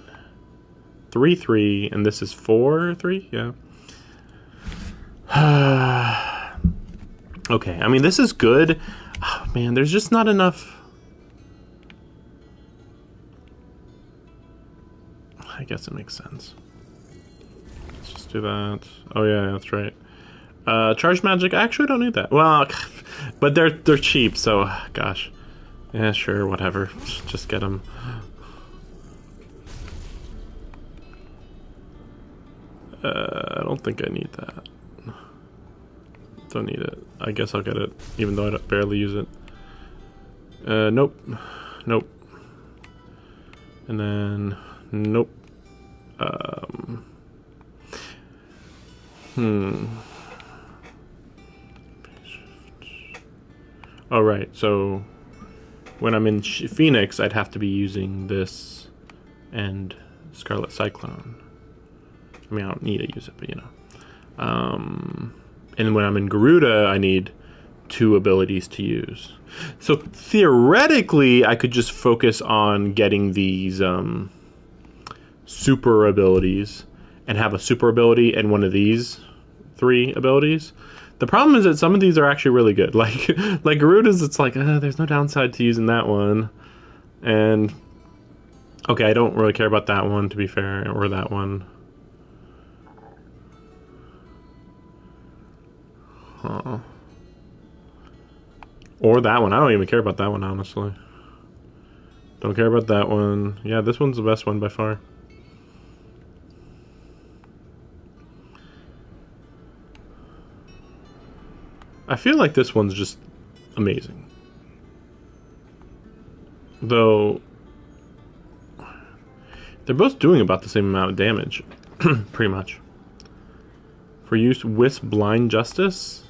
3-3, and this is 4-3, yeah. Okay, I mean, this is good. Oh, man, there's just not enough. I guess it makes sense. Let's just do that. Oh yeah, that's right. Charge magic. I actually don't need that. Well, but they're cheap, so gosh. Yeah, sure, whatever. Just get them. I don't think I need that. Don't need it. I guess I'll get it, even though I barely use it. Nope. Nope. And then, nope. Oh, right. So when I'm in Phoenix, I'd have to be using this and Scarlet Cyclone. I mean, I don't need to use it, but you know. And when I'm in Garuda, I need 2 abilities to use. So theoretically, I could just focus on getting these super abilities and have a super ability and one of these 3 abilities. The problem is that some of these are actually really good. Like Garuda's, it's like, there's no downside to using that one. And, okay, I don't really care about that one, to be fair, or that one. Or that one. I don't even care about that one, honestly. Don't care about that one. Yeah, this one's the best one by far. I feel like this one's just amazing. Though, they're both doing about the same amount of damage, pretty much. For use with Blind Justice?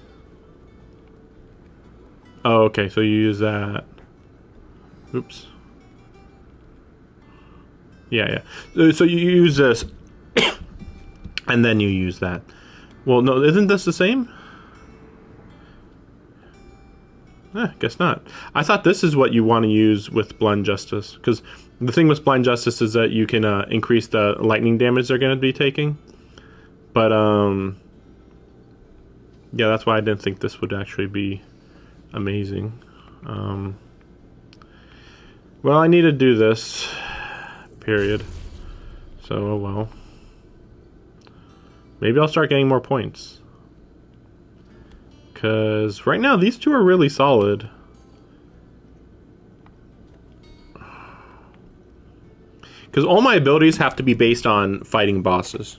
Oh, okay, so you use that. Oops. Yeah. So you use this, and then you use that. Well, no, isn't this the same? Guess not. I thought this is what you want to use with Blind Justice, because the thing with Blind Justice is that you can increase the lightning damage they're going to be taking. But, yeah, that's why I didn't think this would actually be amazing. Well, I need to do this, period. So, oh well. Maybe I'll start getting more points. Because right now, these 2 are really solid. Because all my abilities have to be based on fighting bosses.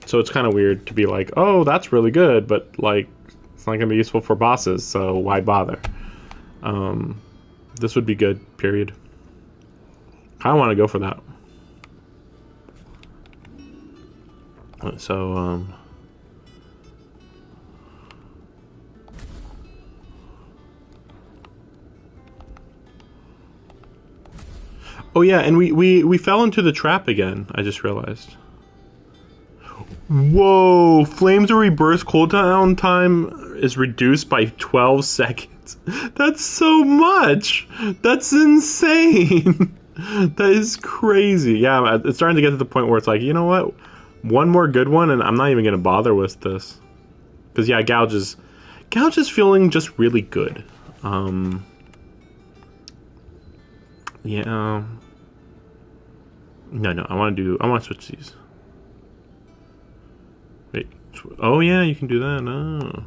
So it's kind of weird to be like, oh, that's really good, but like, it's not going to be useful for bosses, so why bother? This would be good, period. I want to go for that. So, oh yeah, and we fell into the trap again, I just realized. Whoa, Flames of Rebirth cooldown time is reduced by 12 seconds. That's so much! That's insane! That is crazy. Yeah, it's starting to get to the point where it's like, you know what? One more good one and I'm not even going to bother with this. Because yeah, Gouge is feeling just really good. Yeah. No, I want to switch these. Wait. Oh yeah, you can do that. No.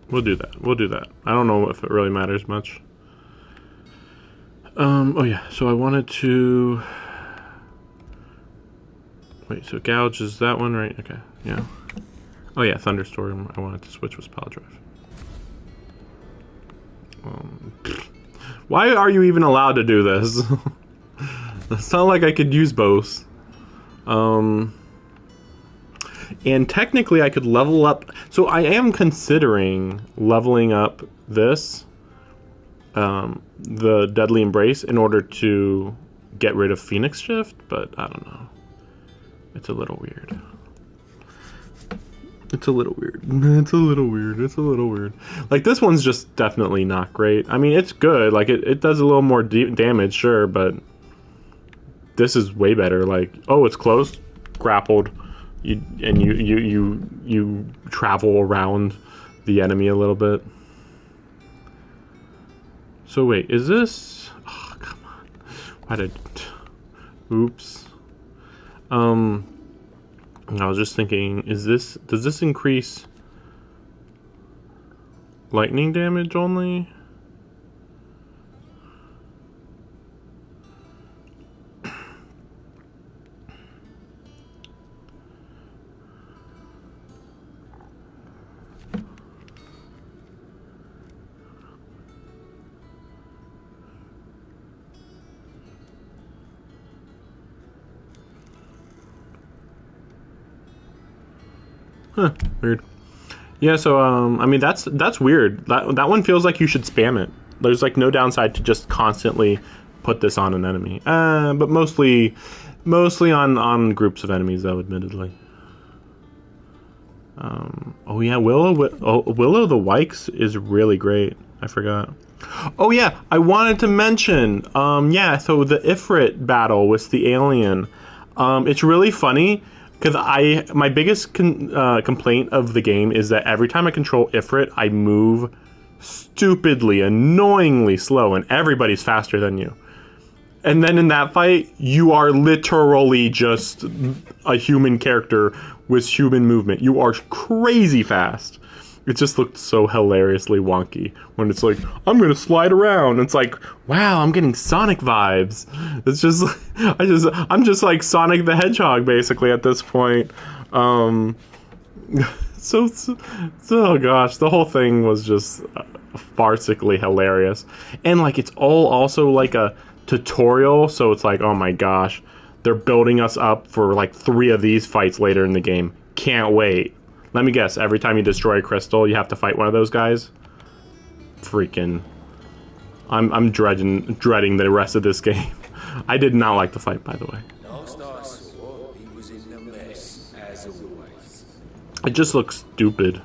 We'll do that. I don't know if it really matters much. Oh yeah, so I wanted to... Wait, so Gouge is that one, right? Okay, yeah. Oh yeah, Thunderstorm. I wanted to switch with Pile Drive. Why are you even allowed to do this? It's not like I could use both. And technically I could level up... So I am considering leveling up this, the Deadly Embrace, in order to get rid of Phoenix Shift, but I don't know. It's a little weird. It's a little weird. It's a little weird. It's a little weird. Like, this one's just definitely not great. I mean, it's good. Like, it does a little more damage, sure, but this is way better. Like, oh, it's closed, grappled, you travel around the enemy a little bit. So wait, is this? Oh, come on. Why did? Oops. I was just thinking, does this increase lightning damage only? Huh, weird. Yeah, so I mean that's weird. That one feels like you should spam it. There's like no downside to just constantly put this on an enemy. But mostly on groups of enemies though, admittedly. Oh yeah, Willow the Wykes is really great. I forgot. Oh yeah, I wanted to mention. Yeah, so the Ifrit battle with the alien. It's really funny. Because my biggest complaint of the game is that every time I control Ifrit, I move stupidly, annoyingly slow, and everybody's faster than you. And then in that fight, you are literally just a human character with human movement. You are crazy fast. It just looked so hilariously wonky when it's like, I'm gonna slide around. It's like, wow, I'm getting Sonic vibes. It's just, I'm just like Sonic the Hedgehog basically at this point. Oh gosh, the whole thing was just farcically hilarious. And like, it's all also like a tutorial, so it's like, oh my gosh, they're building us up for like 3 of these fights later in the game. Can't wait. Let me guess, every time you destroy a crystal, you have to fight one of those guys? Freaking. I'm dreading the rest of this game. I did not like the fight, by the way. Last I saw, he was in a mess, as always. It just looks stupid.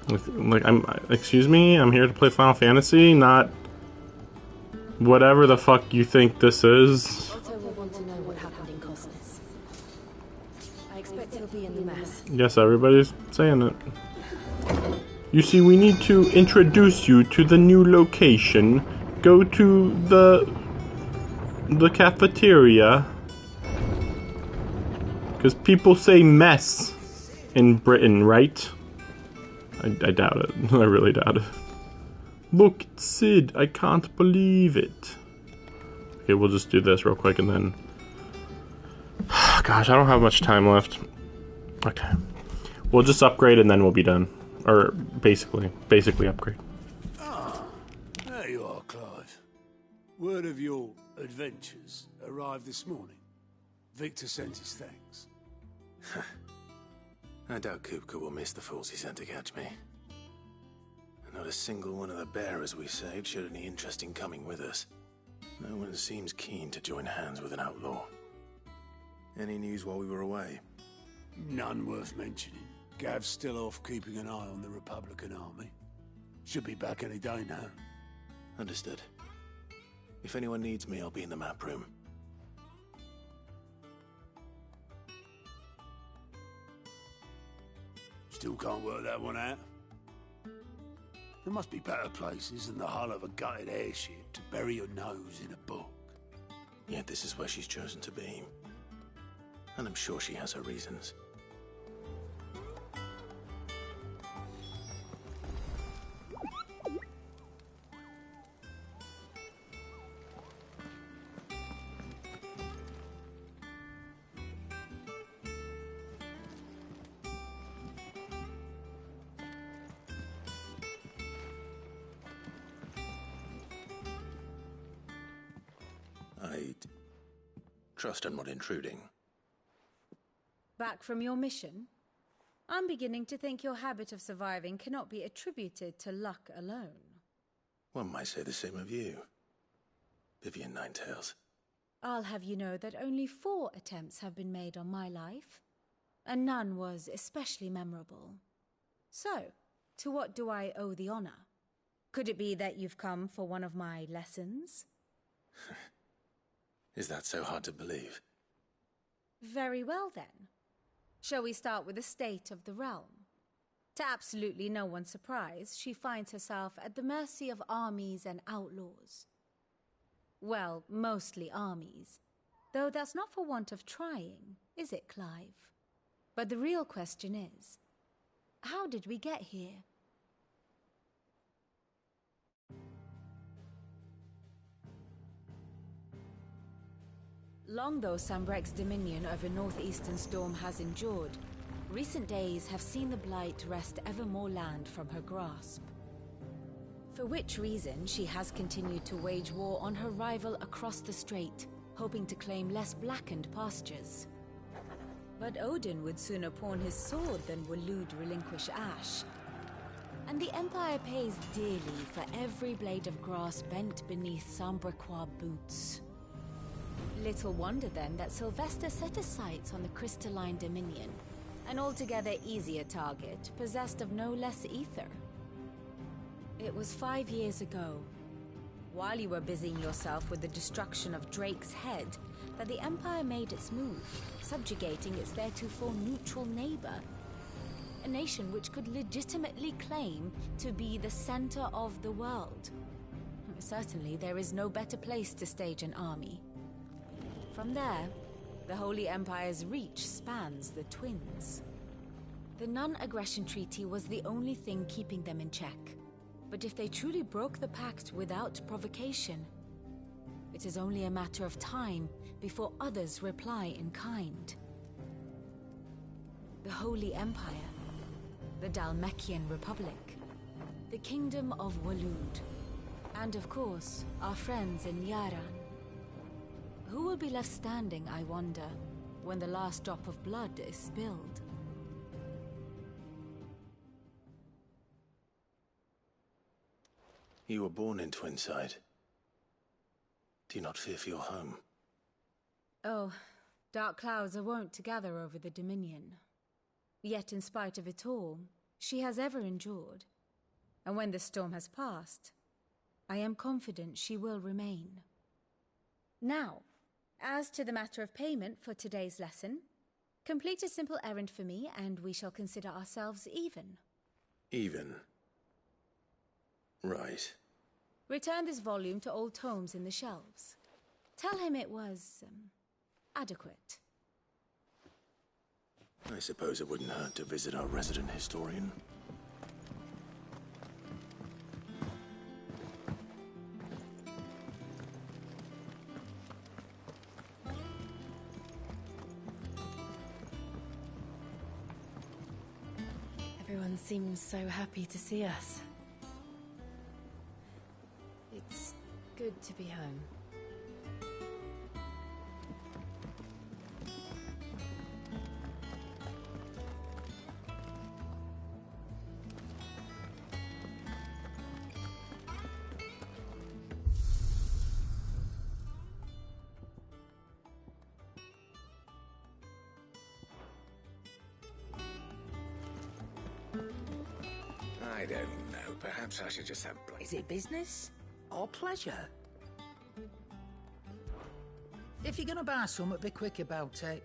Like, excuse me? I'm here to play Final Fantasy, not whatever the fuck you think this is. Otto will want to know what happened in Cosmos. I expect he'll be in the mess. Yes, everybody's saying it. You see, we need to introduce you to the new location. Go to the cafeteria. Because people say mess in Britain, right? I doubt it. I really doubt it. Look, it's Sid. I can't believe it. Okay, we'll just do this real quick and then... Gosh, I don't have much time left. Okay. We'll just upgrade and then we'll be done. Or basically upgrade. Ah, there you are, Clive. Word of your adventures arrived this morning. Victor sent his thanks. I doubt Kupka will miss the fools he sent to catch me. Not a single one of the bearers we saved showed any interest in coming with us. No one seems keen to join hands with an outlaw. Any news while we were away? None worth mentioning. Gav's still off keeping an eye on the Republican army. Should be back any day now. Understood. If anyone needs me, I'll be in the map room. Still can't work that one out? There must be better places than the hull of a gutted airship to bury your nose in a book. Yet this is where she's chosen to be. And I'm sure she has her reasons. Trust I'm not intruding. Back from your mission? I'm beginning to think your habit of surviving cannot be attributed to luck alone. One might say the same of you. Vivian Ninetails. I'll have you know that only 4 attempts have been made on my life, and none was especially memorable. So, to what do I owe the honor? Could it be that you've come for one of my lessons? Is that so hard to believe? Very well, then. Shall we start with the state of the realm? To absolutely no one's surprise, she finds herself at the mercy of armies and outlaws. Well, mostly armies. Though that's not for want of trying, is it, Clive? But the real question is, how did we get here? Long though Sanbreque's dominion over northeastern Storm has endured, recent days have seen the Blight wrest ever more land from her grasp. For which reason she has continued to wage war on her rival across the strait, hoping to claim less blackened pastures. But Odin would sooner pawn his sword than Waloed relinquish Ash. And the Empire pays dearly for every blade of grass bent beneath Sanbrequois boots. Little wonder then that Sylvester set his sights on the Crystalline Dominion, an altogether easier target, possessed of no less ether. It was 5 years ago, while you were busying yourself with the destruction of Drake's head, that the Empire made its move, subjugating its theretofore neutral neighbor. A nation which could legitimately claim to be the center of the world. Certainly, there is no better place to stage an army. From there, the Holy Empire's reach spans the Twins. The non-aggression treaty was the only thing keeping them in check. But if they truly broke the pact without provocation, it is only a matter of time before others reply in kind. The Holy Empire, the Dhalmekian Republic, the Kingdom of Waloed, and of course, our friends in Yaran. Who will be left standing, I wonder, when the last drop of blood is spilled? You were born in Twinside. Do you not fear for your home? Oh, dark clouds are wont to gather over the Dominion. Yet in spite of it all, she has ever endured. And when the storm has passed, I am confident she will remain. Now, as to the matter of payment for today's lesson, complete a simple errand for me and we shall consider ourselves even. Even? Right. Return this volume to old tomes in the shelves. Tell him it was, adequate. I suppose it wouldn't hurt to visit our resident historian. Everyone seems so happy to see us. It's good to be home. I don't know. Perhaps I should just have... Is it business or pleasure? If you're gonna buy something, be quick about it.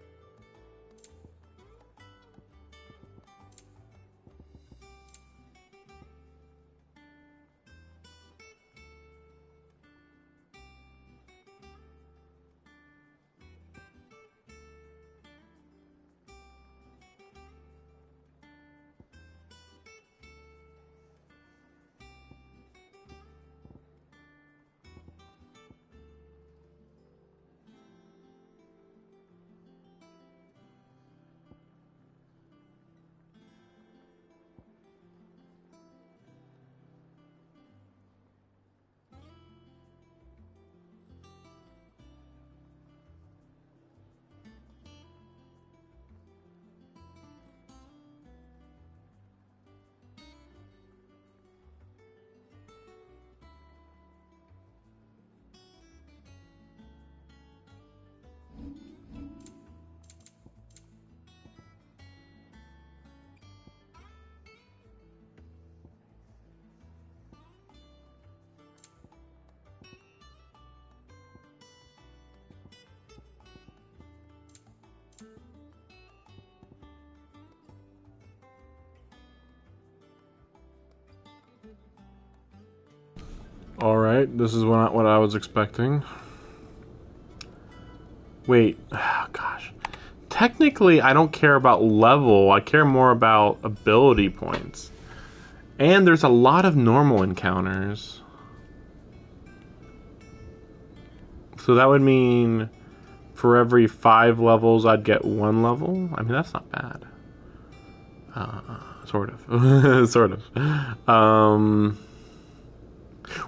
Alright, this is what I was expecting. Wait, oh, gosh. Technically, I don't care about level. I care more about ability points. And there's a lot of normal encounters. So that would mean for every 5 levels, I'd get 1 level. I mean, that's not bad. Sort of. Sort of.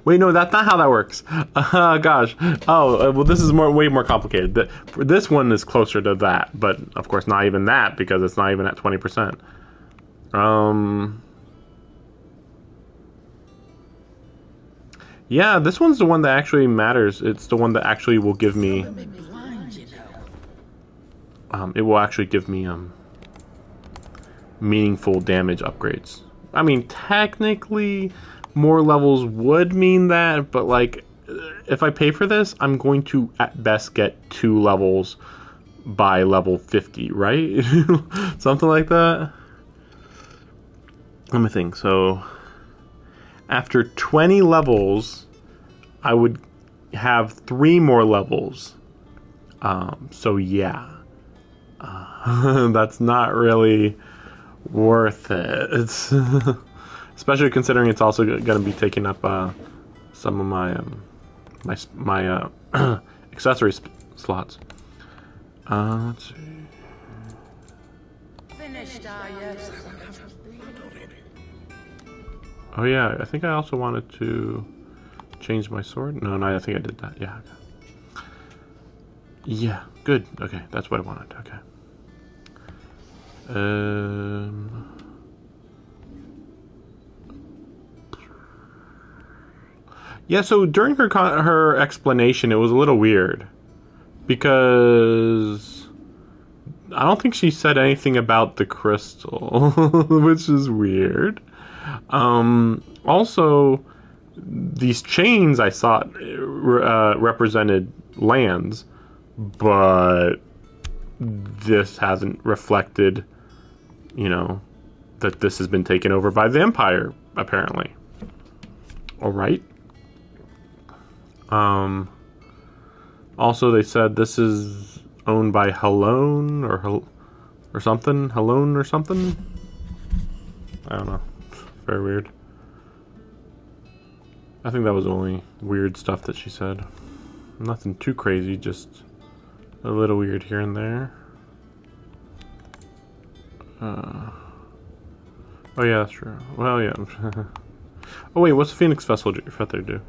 Wait, no, that's not how that works. Gosh. Oh, well, this is way more complicated. This one is closer to that, but of course not even that because it's not even at 20%. Yeah, this one's the one that actually matters. It's the one that actually will give me... it will actually give me meaningful damage upgrades. I mean, technically, more levels would mean that, but like, if I pay for this, I'm going to at best get 2 levels by level 50, right? Something like that. Let me think. So, after 20 levels, I would have 3 more levels. So yeah. That's not really worth it. It's especially considering it's also going to be taking up some of my my accessory slots. Let's see. Finished, are you? Oh yeah, I think I also wanted to change my sword. No, I think I did that. Yeah. Okay. Yeah, good. Okay, that's what I wanted. Okay. Yeah, so during her explanation, it was a little weird because I don't think she said anything about the crystal, which is weird. Also, these chains I thought represented lands, but this hasn't reflected, you know, that this has been taken over by the Empire, apparently. Alright. Also, they said this is owned by Halone or something. Halone or something? I don't know. Very weird. I think that was the only weird stuff that she said. Nothing too crazy, just a little weird here and there. Oh yeah, that's true. Well, yeah. Oh wait, what's the Phoenix Feather do?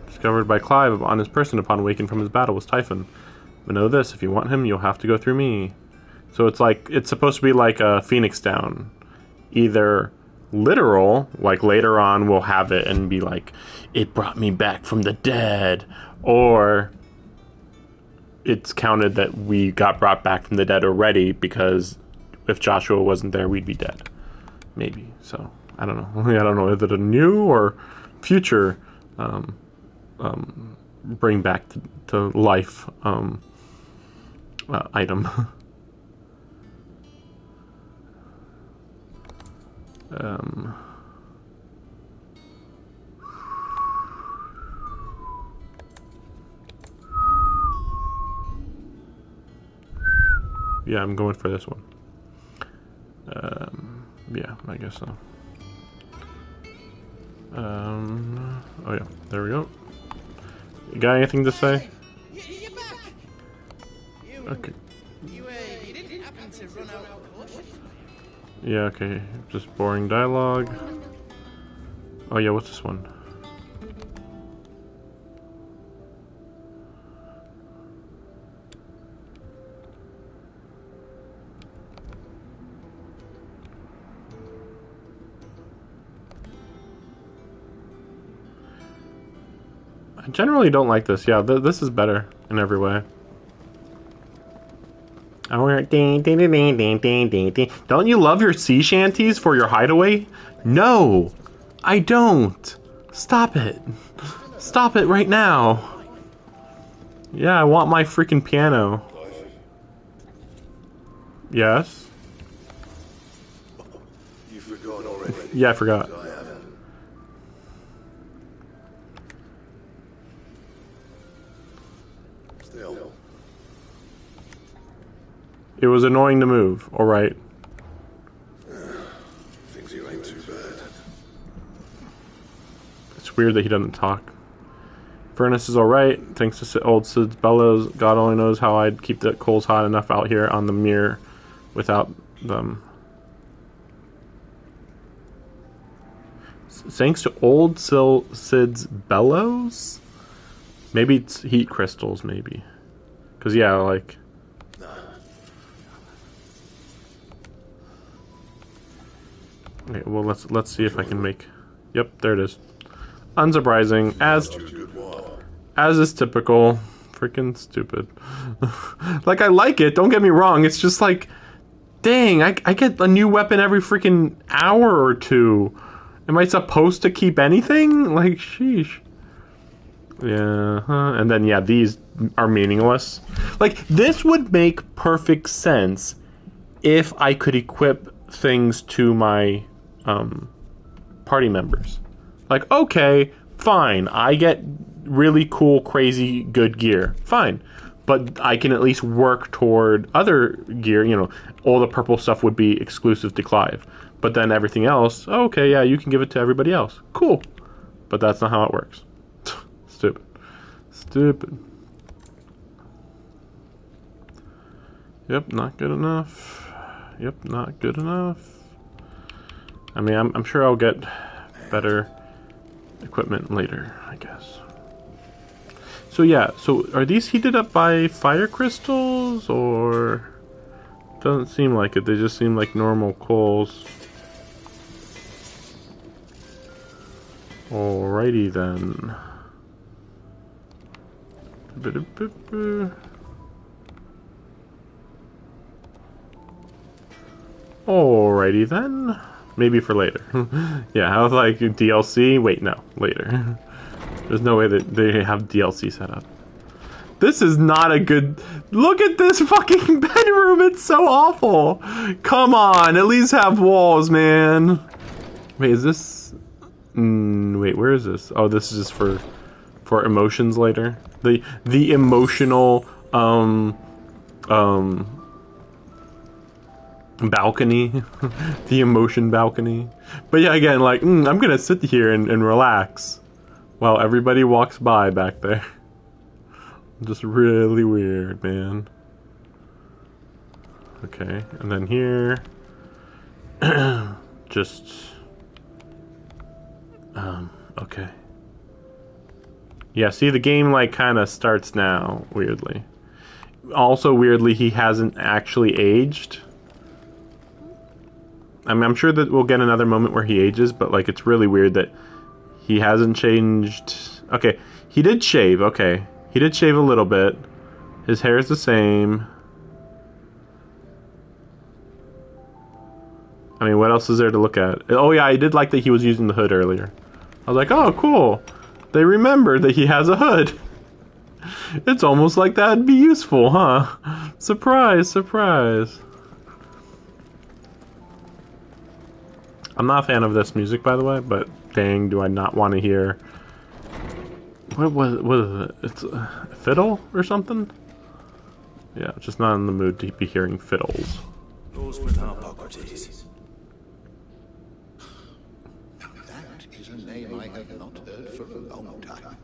Discovered by Clive on his person upon waking from his battle with Typhon. But know this, if you want him, you'll have to go through me. So it's like, it's supposed to be like a Phoenix Down. Either literal, like later on we'll have it and be like, it brought me back from the dead, or it's counted that we got brought back from the dead already because if Joshua wasn't there, we'd be dead. Maybe. So, I don't know. I don't know. Is it a new or future bring back to life item? Yeah, I'm going for this one. Yeah, I guess so. Oh yeah, there we go. You got anything to say? Okay. You didn't happen to run out of potion? Yeah, okay. Just boring dialogue. Oh yeah, what's this one? I generally don't like this. Yeah, this is better in every way. Don't you love your sea shanties for your hideaway? No, I don't. Stop it. Stop it right now. Yeah, I want my freaking piano. Yes? You've forgotten already. Yeah, I forgot. It was annoying to move. All right. Things you ain't too bad. It's weird that he doesn't talk. Furnace is all right. Thanks to old Sid's bellows. God only knows how I'd keep the coals hot enough out here on the mirror without them. Thanks to old Sid's bellows? Maybe it's heat crystals, maybe. Because, yeah, like... Okay, well, let's see if I can make... Yep, there it is. Unsurprising, as is typical. Freaking stupid. Like, I like it, don't get me wrong. It's just like, dang, I get a new weapon every freaking hour or two. Am I supposed to keep anything? Like, sheesh. Yeah, and then, yeah, these are meaningless. Like, this would make perfect sense if I could equip things to my party members. Like, okay, fine, I get really cool, crazy, good gear. Fine. But I can at least work toward other gear. You know, all the purple stuff would be exclusive to Clive. But then everything else, okay, yeah, you can give it to everybody else. Cool. But that's not how it works. Stupid. Stupid. Yep, not good enough. Yep, not good enough. I mean, I'm sure I'll get better equipment later, I guess. So yeah, so are these heated up by fire crystals, or... Doesn't seem like it, they just seem like normal coals. Alrighty then. Alrighty then. Maybe for later. Yeah, I was like, DLC? Wait, no, later. There's no way that they have DLC set up. This is not a good... Look at this fucking bedroom, it's so awful! Come on, at least have walls, man. Wait, is this... wait, where is this? Oh, this is just for emotions later. The emotional, balcony. The emotion balcony. But yeah, again, like, I'm gonna sit here and relax while everybody walks by back there. Just really weird, man. Okay, and then here, just, okay. Yeah, see, the game, like, kind of starts now, weirdly. Also, weirdly, he hasn't actually aged. I mean, I'm sure that we'll get another moment where he ages, but, like, it's really weird that he hasn't changed. Okay, he did shave, okay. He did shave a little bit. His hair is the same. I mean, what else is there to look at? Oh, yeah, I did like that he was using the hood earlier. I was like, oh, cool. They remembered that he has a hood. It's almost like that'd be useful, huh? Surprise, surprise. I'm not a fan of this music, by the way, but dang, do I not want to hear... What is it? It's a fiddle or something? Yeah, just not in the mood to be hearing fiddles. Those with Hippocrates. That is a name I have not heard for a long time.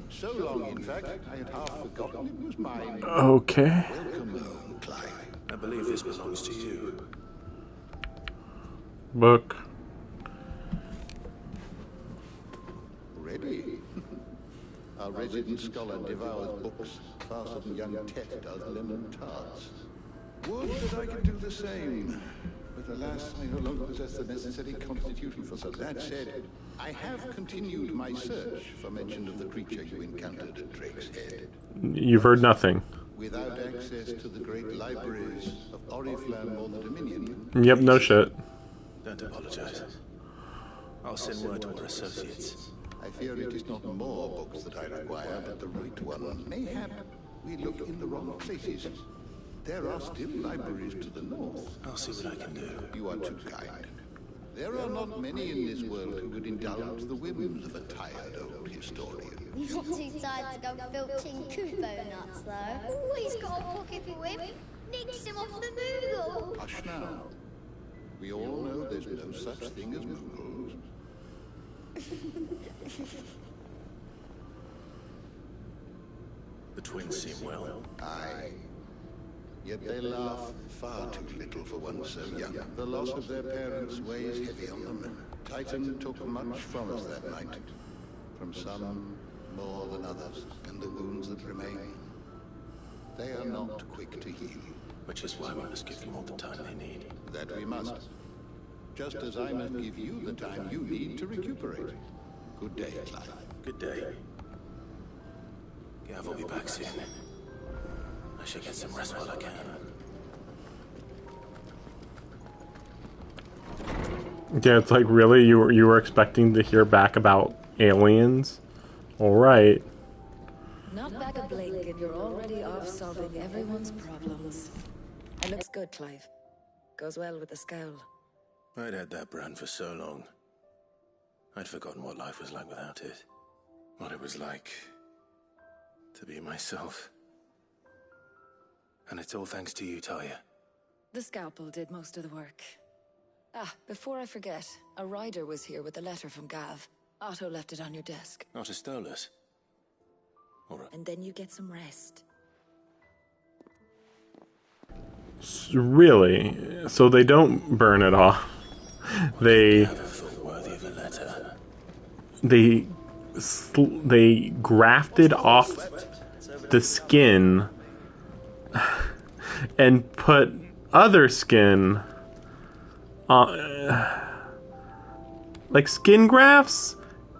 So long, in fact, I had half forgotten it was mine. Okay. Welcome home, Clive. I believe this belongs to you. Book. Ready? Our resident scholar devours books faster than young Tet does lemon tarts. Would that I could do the same. But alas, I no longer possess the necessary constitution for such. That said, I have continued my search for mention of the creature you encountered at Drake's Head. You've heard nothing. Without access to the great libraries of Oriflamme or the Dominion... Yep, no shit. Don't apologize. I'll send word to our associates. I fear it is not more books that I require, but the right one. Mayhap we look in the wrong places. There are still libraries to the north. I'll see what I can do. You are too kind. There are not many in this world who would indulge the whims of a tired old historian. Not too tired to go filching Kubo nuts, though. Always got a pocket for him. Nix him off the Moogle. Hush now. We all know there's no such thing as Moogles. The twins seem well. Aye. Yet they laugh far too little for one so young. The loss of their parents weighs heavy on them. Titan took much from us that night. From some more than others, and the wounds that remain, they are not quick to heal. Which is why we must give them all the time they need. That we must. Just as I must give you the time you need to recuperate. Good day, Clive. Good day. Gav will be back soon. I should get some rest while I can. Yeah, it's like, really? You were expecting to hear back about aliens? Alright. Not back a blink and you're already off solving everyone's problems. It looks good, Clive. Goes well with the scowl. I'd had that brand for so long. I'd forgotten what life was like without it. What it was like to be myself. And it's all thanks to you, Talia. The scalpel did most of the work. Ah, before I forget, a rider was here with a letter from Gav. Otto left it on your desk. Not a Stolas. All right. And then you get some rest. Really? So they don't burn it off. They grafted off the skin and put other skin on, like skin grafts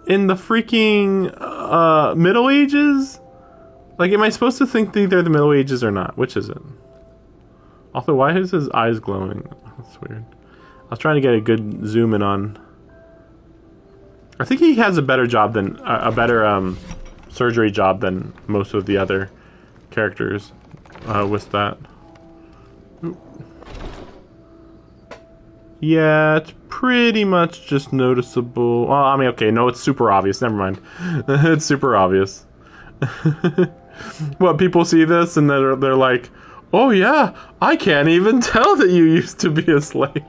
in the freaking Middle Ages. Like, am I supposed to think they're the Middle Ages or not? Which is it? Also, why is his eyes glowing? That's weird. I was trying to get a good zoom in on. I think he has a better job than a better surgery job than most of the other characters with that. Ooh. Yeah, it's pretty much just noticeable. Well, I mean, okay, no, it's super obvious. Never mind. It's super obvious. What, people see this and they're like, oh yeah, I can't even tell that you used to be a slave.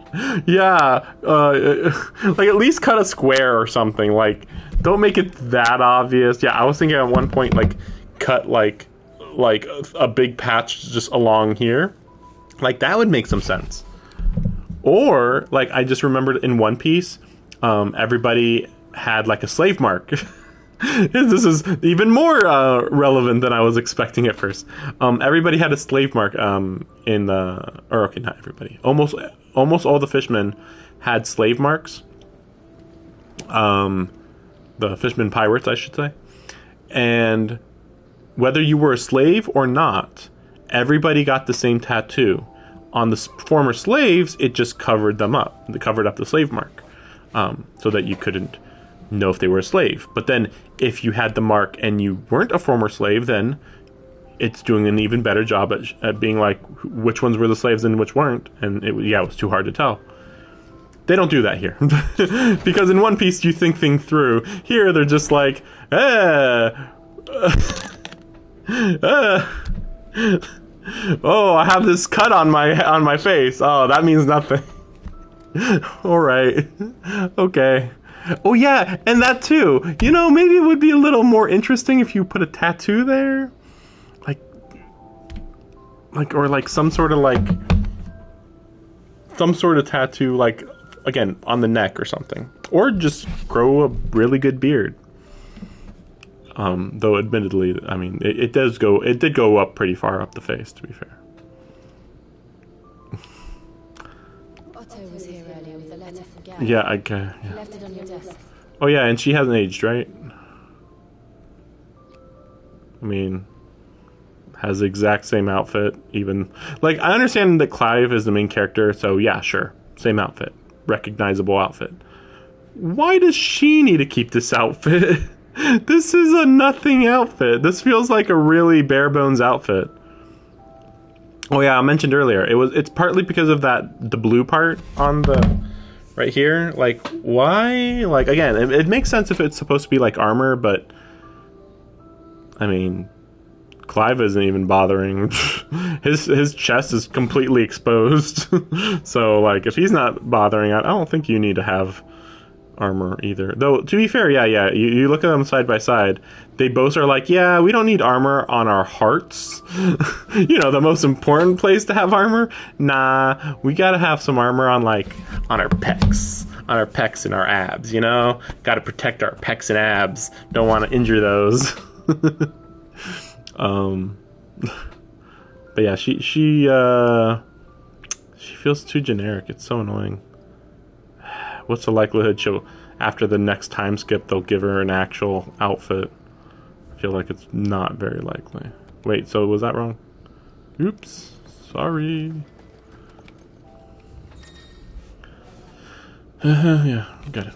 Yeah, like at least cut a square or something. Like, don't make it that obvious. Yeah, I was thinking at one point, like, cut like a big patch just along here. Like, that would make some sense. Or, like, I just remembered in One Piece, everybody had like a slave mark. This is even more relevant than I was expecting at first. Everybody had a slave mark in the... Or, okay, not everybody. Almost all the fishmen had slave marks. The fishmen pirates, I should say. And whether you were a slave or not, everybody got the same tattoo. On the former slaves, it just covered them up. It covered up the slave mark. So that you couldn't know if they were a slave. But then if you had the mark and you weren't a former slave, then it's doing an even better job at being like which ones were the slaves and which weren't. And it was too hard to tell. They don't do that here. Because in One Piece you think things through. Here they're just like, oh, I have this cut on my face. Oh, that means nothing. All right. Okay. Oh yeah, and that too. You know, maybe it would be a little more interesting if you put a tattoo there, or like some sort of tattoo, like again on the neck or something, or just grow a really good beard. Though admittedly, I mean, it did go up pretty far up the face, to be fair. Otto was here earlier with a letter from Gav. Yeah, okay. He left it on your desk. Oh yeah, and she hasn't aged, right? I mean, has the exact same outfit, even. Like, I understand that Clive is the main character, so yeah, sure. Same outfit. Recognizable outfit. Why does she need to keep this outfit? This is a nothing outfit. This feels like a really bare bones outfit. Oh yeah, I mentioned earlier, it's partly because of the blue part on the right here. Like, why? Like, again, it makes sense if it's supposed to be like armor, but I mean, Clive isn't even bothering. His chest is completely exposed. So, like, if he's not bothering, I don't think you need to have armor either. Though, to be fair, yeah. You look at them side by side. They both are like, yeah, we don't need armor on our hearts. You know, the most important place to have armor. Nah, we gotta have some armor on, like, on our pecs. On our pecs and our abs, you know? Gotta protect our pecs and abs. Don't want to injure those. But yeah, she feels too generic. It's so annoying. What's the likelihood she'll, after the next time skip, they'll give her an actual outfit? I feel like it's not very likely. Wait, so was that wrong? Oops, sorry. Yeah, got it.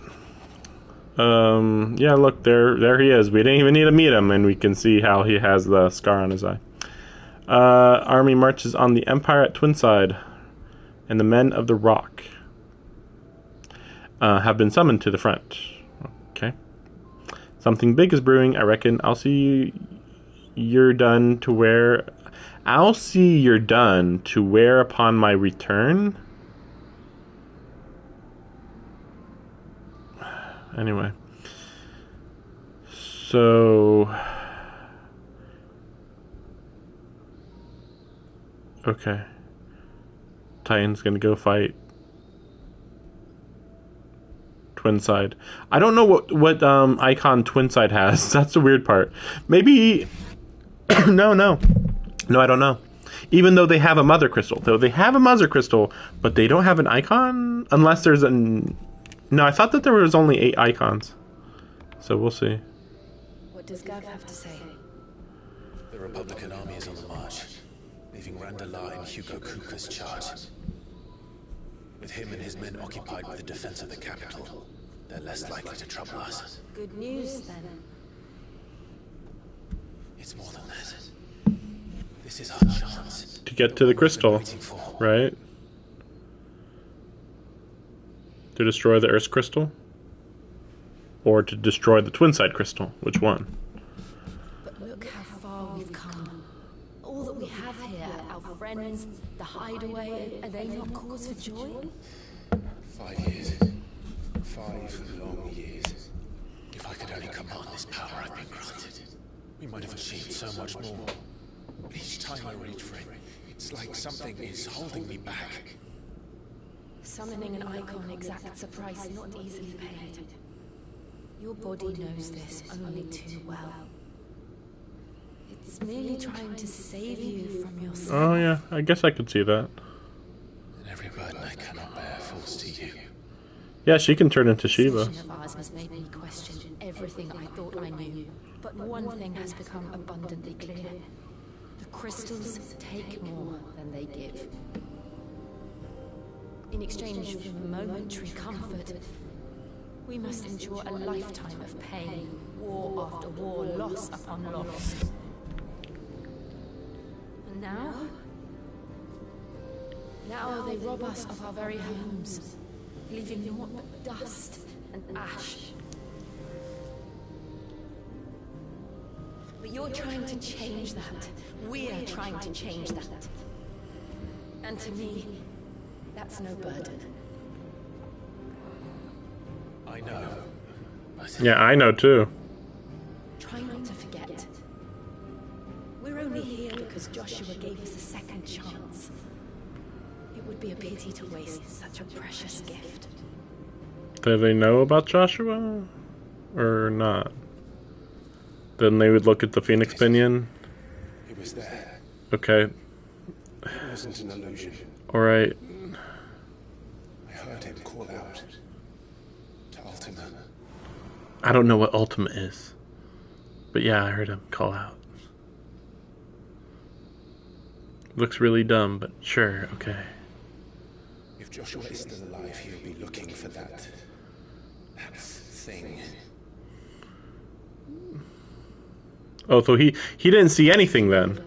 Yeah, look, there he is. We didn't even need to meet him, and we can see how he has the scar on his eye. Army marches on the Empire at Twinside, and the men of the Rock have been summoned to the front. Okay. Something big is brewing, I reckon. I'll see you're done to wear upon my return. Anyway, so okay, Titan's gonna go fight Twinside. I don't know what icon Twinside has. That's the weird part. Maybe no, I don't know. Even though they have a mother crystal, but they don't have an icon unless there's an. No, I thought that there was only 8 icons. So we'll see. What does Gav have to say? The Republican army is on the march, leaving Randalar in Hugo Kuka's charge. With him and his men occupied with the defense of the capital, they're less likely to trouble us. Good news, then. It's more than that. This is our chance. To get to the crystal, right? To destroy the Earth's crystal? Or to destroy the Twinside crystal? Which one? But look how far we've come. All that we have here, our friends, the hideaway, are they not cause for joy? 5 years. 5 long years. If I could only command this power I've been granted, we might have achieved so much more. But each time I reach for it, it's like something is holding me back. Summoning an icon exacts a price not easily paid. Your body knows this only too well. It's merely trying to save you from yourself. Oh yeah, I guess I could see that. And every burden I cannot bear falls to you. Yeah, she can turn into Shiva. This vision of ours has made me question everything I thought I knew. But one thing has become abundantly clear. The crystals take more than they give. In exchange for momentary comfort, we must endure a lifetime of pain, war after war, loss upon loss. And now they rob us of our very homes, leaving naught but dust and ash. But you're trying to change that. We're trying to change that. And to me, that's no burden. I know. Yeah, I know too. Try not to forget. We're only here because Joshua gave us a second chance. It would be a pity to waste such a precious gift. Do they know about Joshua? Or not? Then they would look at the Phoenix Pinion. He was there. Okay. It wasn't an illusion. Alright. I heard him call out to Ultima. I don't know what Ultima is. But yeah, I heard him call out. Looks really dumb, but sure, okay. If Joshua is still alive, he'll be looking for that thing. Oh, so he didn't see anything then?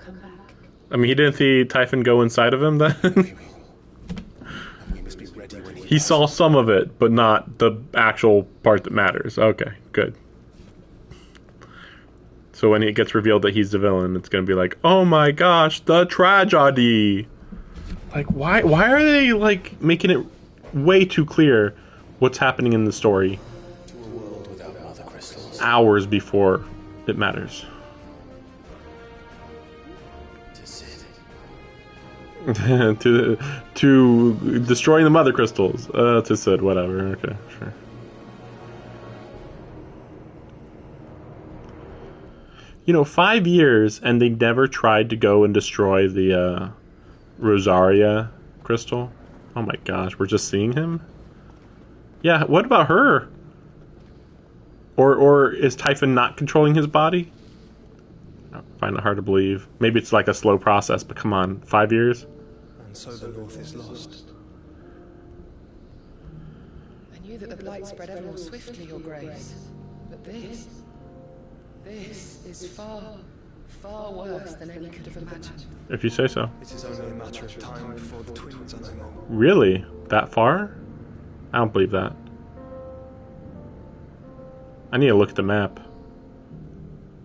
I mean, he didn't see Typhon go inside of him then? He saw some of it, but not the actual part that matters. Okay, good. So when it gets revealed that he's the villain, it's gonna be like, oh my gosh, the tragedy. Like, why are they, like, making it way too clear what's happening in the story To a world without mother crystals. hours before it matters? To Sid. to destroying the mother crystals. To Sid, whatever. Okay, sure. You know, 5 years and they never tried to go and destroy the Rosaria crystal. Oh my gosh, we're just seeing him? Yeah, what about her? Or is Typhon not controlling his body? I find it hard to believe. Maybe it's like a slow process, but come on, 5 years? And so the North is lost. I knew that the blight spread ever more swiftly, Your Grace. But this is far, far worse than any could have imagined. If you say so. It is only a matter of time before the twins are no more. Really? That far? I don't believe that. I need to look at the map.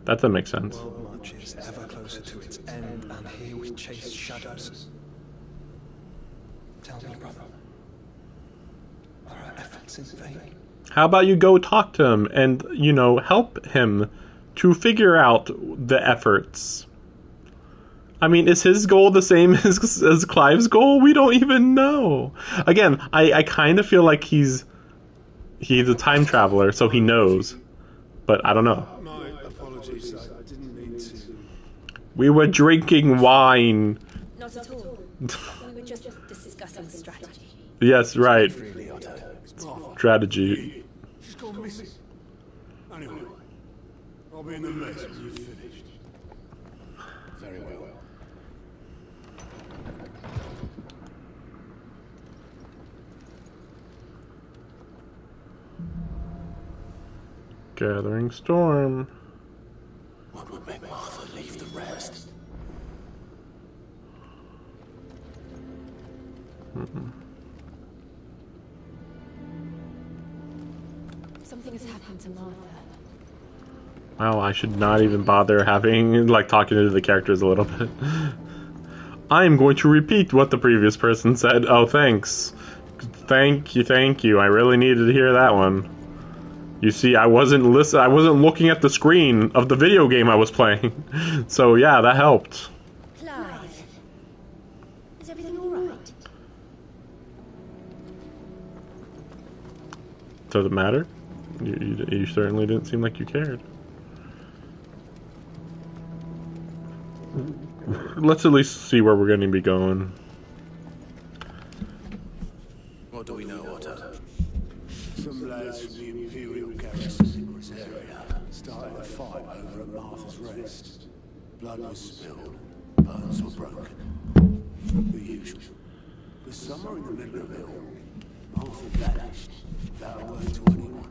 That doesn't make sense. The world marches ever closer to its end, and here we chase shadows. Tell me, brother, are our efforts in vain? How about you go talk to him and, you know, help him to figure out the efforts? I mean, is his goal the same as Clive's goal? We don't even know. Again, I kind of feel like he's a time traveler, so he knows. But I don't know. My apologies, I didn't mean to. We were drinking wine. Not at all. We were just discussing strategy. Yes, right. Strategy. She's gone missing. Anyway, I'll be in the mess when you've finished. Very well. Gathering storm. What would make Martha leave the rest? Something has happened to Martha. Wow, I should not even bother having, like, talking to the characters a little bit. I am going to repeat what the previous person said. Oh, thanks. Thank you. I really needed to hear that one. You see, I wasn't looking at the screen of the video game I was playing. So yeah, that helped. Clive, is everything all right? Does it matter? You certainly didn't seem like you cared. Let's at least see where we're going to be going. What do we know, Otto? Some lads from the Imperial garrison in Rosaria started a fight over at Martha's Rest. Blood was spilled, bones were broken. The usual. But somewhere in the middle of it all, Martha vanished without a word to anyone.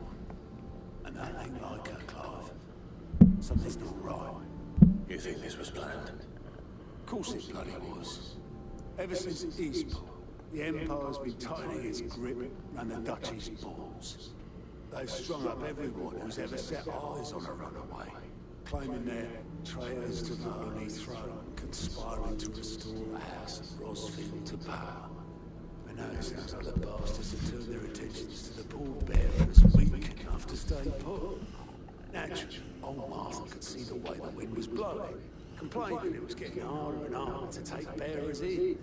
And that ain't like her, Clive. Something's not right. You think this was planned? Of course it bloody was. Ever since Eastport, the Empire's been tightening its grip around the Duchy's balls. They've strung up everyone who's ever set eyes on a runaway, claiming they're traitors to the Holy Throne, conspiring to restore the House of Rosfield to power. And now it sounds like the bastards have turned their attentions to the pallbearers weak enough to stay put. Naturally, old Martha could see the way the wind was blowing, complaining it was getting harder and harder to take bearers in.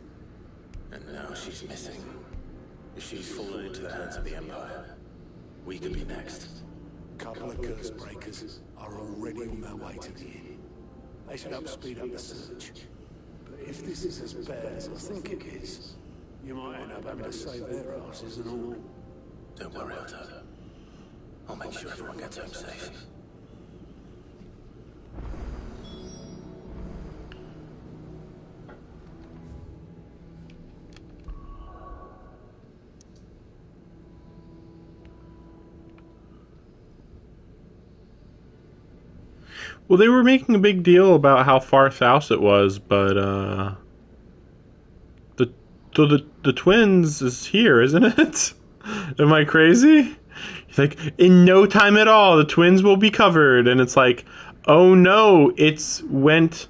And now she's missing. If she's fallen into the hands of the Empire, we could be next. A couple of curse breakers are already on their way to the inn. They should help speed up the search. But if this is as bad as I think it is, you might end up having to save their asses and all. Don't worry, Otto. I'll make sure everyone gets home safe. Well, they were making a big deal about how far south it was, but the twins is here, isn't it? Am I crazy? Like, in no time at all, the twins will be covered, and it's like, Oh no, it's went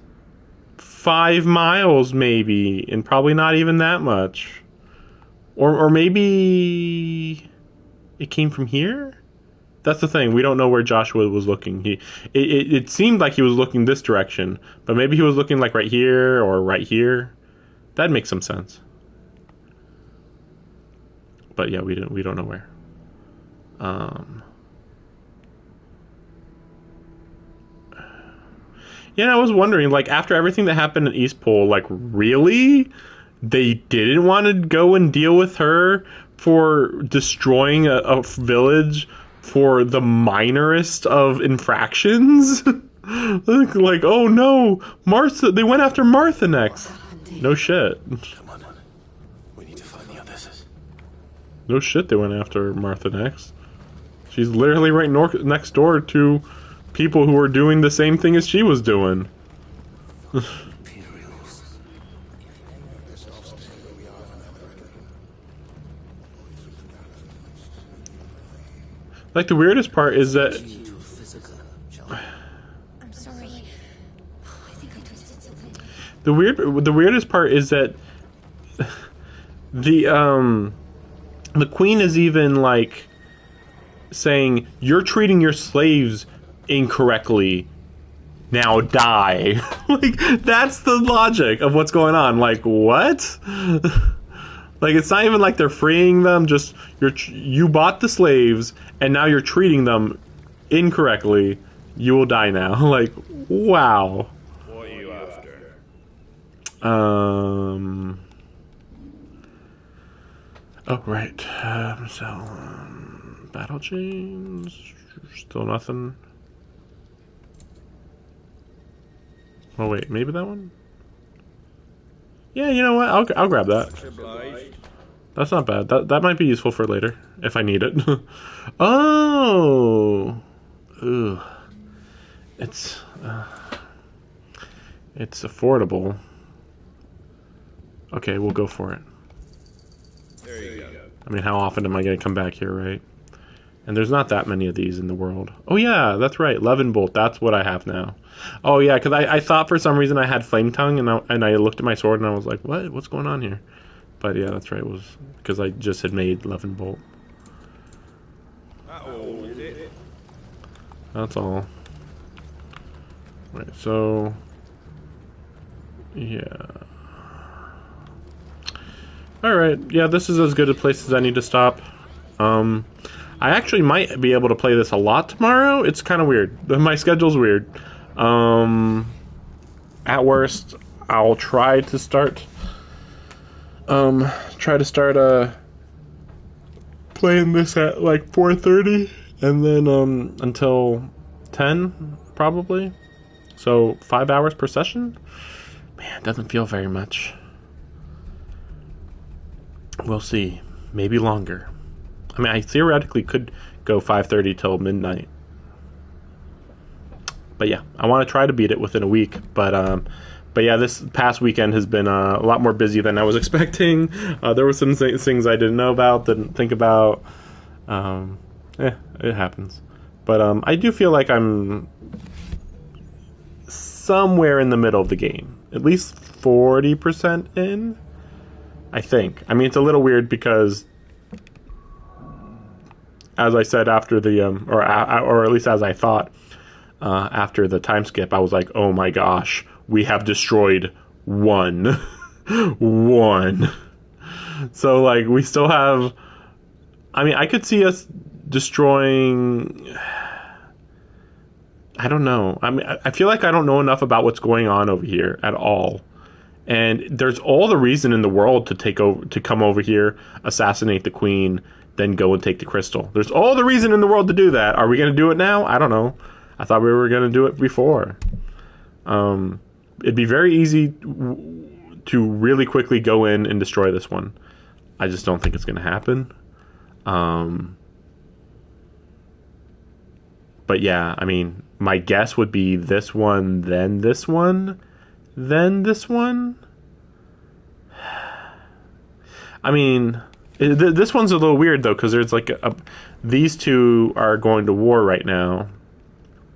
5 miles maybe, and probably not even that much. Or maybe it came from here? That's the thing. We don't know where Joshua was looking. It seemed like he was looking this direction, but maybe he was looking like right here or right here. That makes some sense. But yeah, we don't know where. Yeah, I was wondering, like, after everything that happened in Eastpol, like, really? They didn't want to go and deal with her for destroying a village for the minorest of infractions? Like, oh no, Martha, they went after Martha next. No shit. Come on. We need to find the others. No shit, they went after Martha next. She's literally right next door to people who are doing the same thing as she was doing. Like, the weirdest part is that... I'm sorry. I think I twisted something. The weirdest part is that the queen is even, like, saying, you're treating your slaves incorrectly, now die. Like, that's the logic of what's going on. Like, what? Like, it's not even like they're freeing them, just you bought the slaves and now you're treating them incorrectly. You will die now. Like, wow. What are you after? Oh, right. Battle chains. Still nothing. Oh wait, maybe that one. Yeah, you know what? I'll grab that. That's not bad. That might be useful for later if I need it. Oh, ooh, it's affordable. Okay, we'll go for it. There you go. I mean, how often am I going to come back here, right? And there's not that many of these in the world. Oh yeah, that's right, Levenbolt. That's what I have now. Oh yeah, because I thought for some reason I had Flame Tongue, and I looked at my sword and I was like, what? What's going on here? But yeah, that's right. It was because I just had made Levenbolt. That's all. Right. So yeah. All right. Yeah, this is as good a place as I need to stop. I actually might be able to play this a lot tomorrow. It's kind of weird. My schedule's weird. At worst, I'll try to start playing this at like 4:30 and then until 10 probably. So 5 hours per session. Man, doesn't feel very much. We'll see. Maybe longer. I mean, I theoretically could go 5:30 till midnight. But yeah, I want to try to beat it within a week. But yeah, this past weekend has been a lot more busy than I was expecting. There were some things I didn't know about, didn't think about. It happens. But I do feel like I'm somewhere in the middle of the game. At least 40% in, I think. I mean, it's a little weird because, as I said after the, or at least as I thought, after the time skip, I was like, oh my gosh, we have destroyed one. One. So, like, we still have, I mean, I could see us destroying, I don't know. I mean, I feel like I don't know enough about what's going on over here at all. And there's all the reason in the world to come over here, assassinate the queen, then go and take the crystal. There's all the reason in the world to do that. Are we going to do it now? I don't know. I thought we were going to do it before. It'd be very easy to really quickly go in and destroy this one. I just don't think it's going to happen. But yeah, I mean, my guess would be this one, then this one, then this one. I mean, this one's a little weird though, because there's like these two are going to war right now.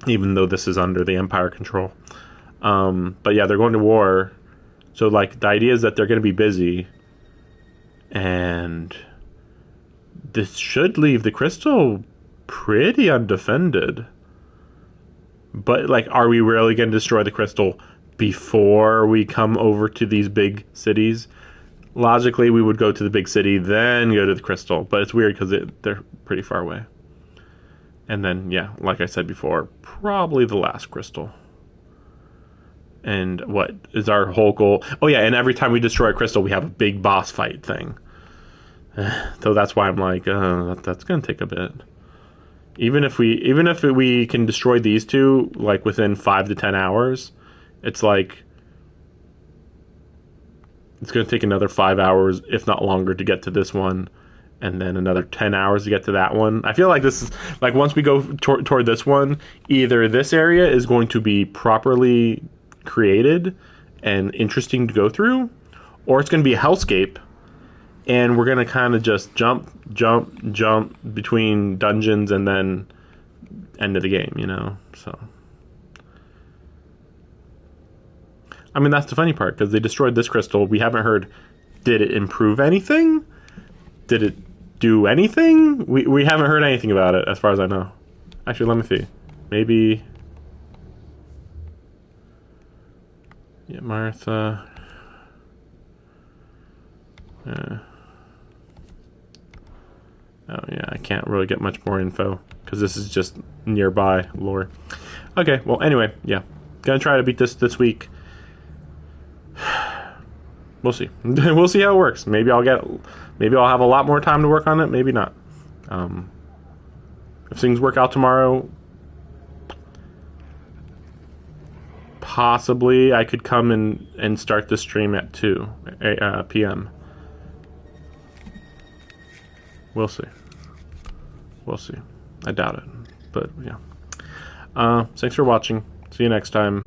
even though this is under the Empire control. But yeah, they're going to war. So, like, the idea is that they're going to be busy. And this should leave the crystal pretty undefended. But, like, are we really going to destroy the crystal before we come over to these big cities? Logically, we would go to the big city, then go to the crystal. But it's weird because they're pretty far away. And then, yeah, like I said before, probably the last crystal. And what is our whole goal? Oh, yeah, and every time we destroy a crystal, we have a big boss fight thing. So that's why I'm like, that's going to take a bit. Even if we can destroy these two, like, within 5 to 10 hours, it's like... It's going to take another 5 hours, if not longer, to get to this one. And then another 10 hours to get to that one. I feel like this is... Like, once we go toward this one, either this area is going to be properly created and interesting to go through, or it's going to be a hellscape, and we're going to kind of just jump between dungeons and then end of the game, you know? So... I mean, that's the funny part, because they destroyed this crystal. We haven't heard, did it improve anything? Did it do anything? We haven't heard anything about it, as far as I know. Actually, let me see. Maybe... Yeah, Martha... Oh, yeah, I can't really get much more info, because this is just nearby lore. Okay, well, anyway, yeah. Gonna try to beat this week. We'll see. We'll see how it works. Maybe I'll have a lot more time to work on it. Maybe not. If things work out tomorrow, possibly I could come and start the stream at 2 p.m. We'll see. We'll see. I doubt it. But, yeah. Thanks for watching. See you next time.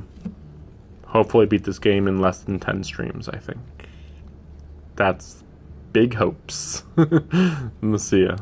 Hopefully beat this game in less than 10 streams, I think. That's big hopes. We'll see ya.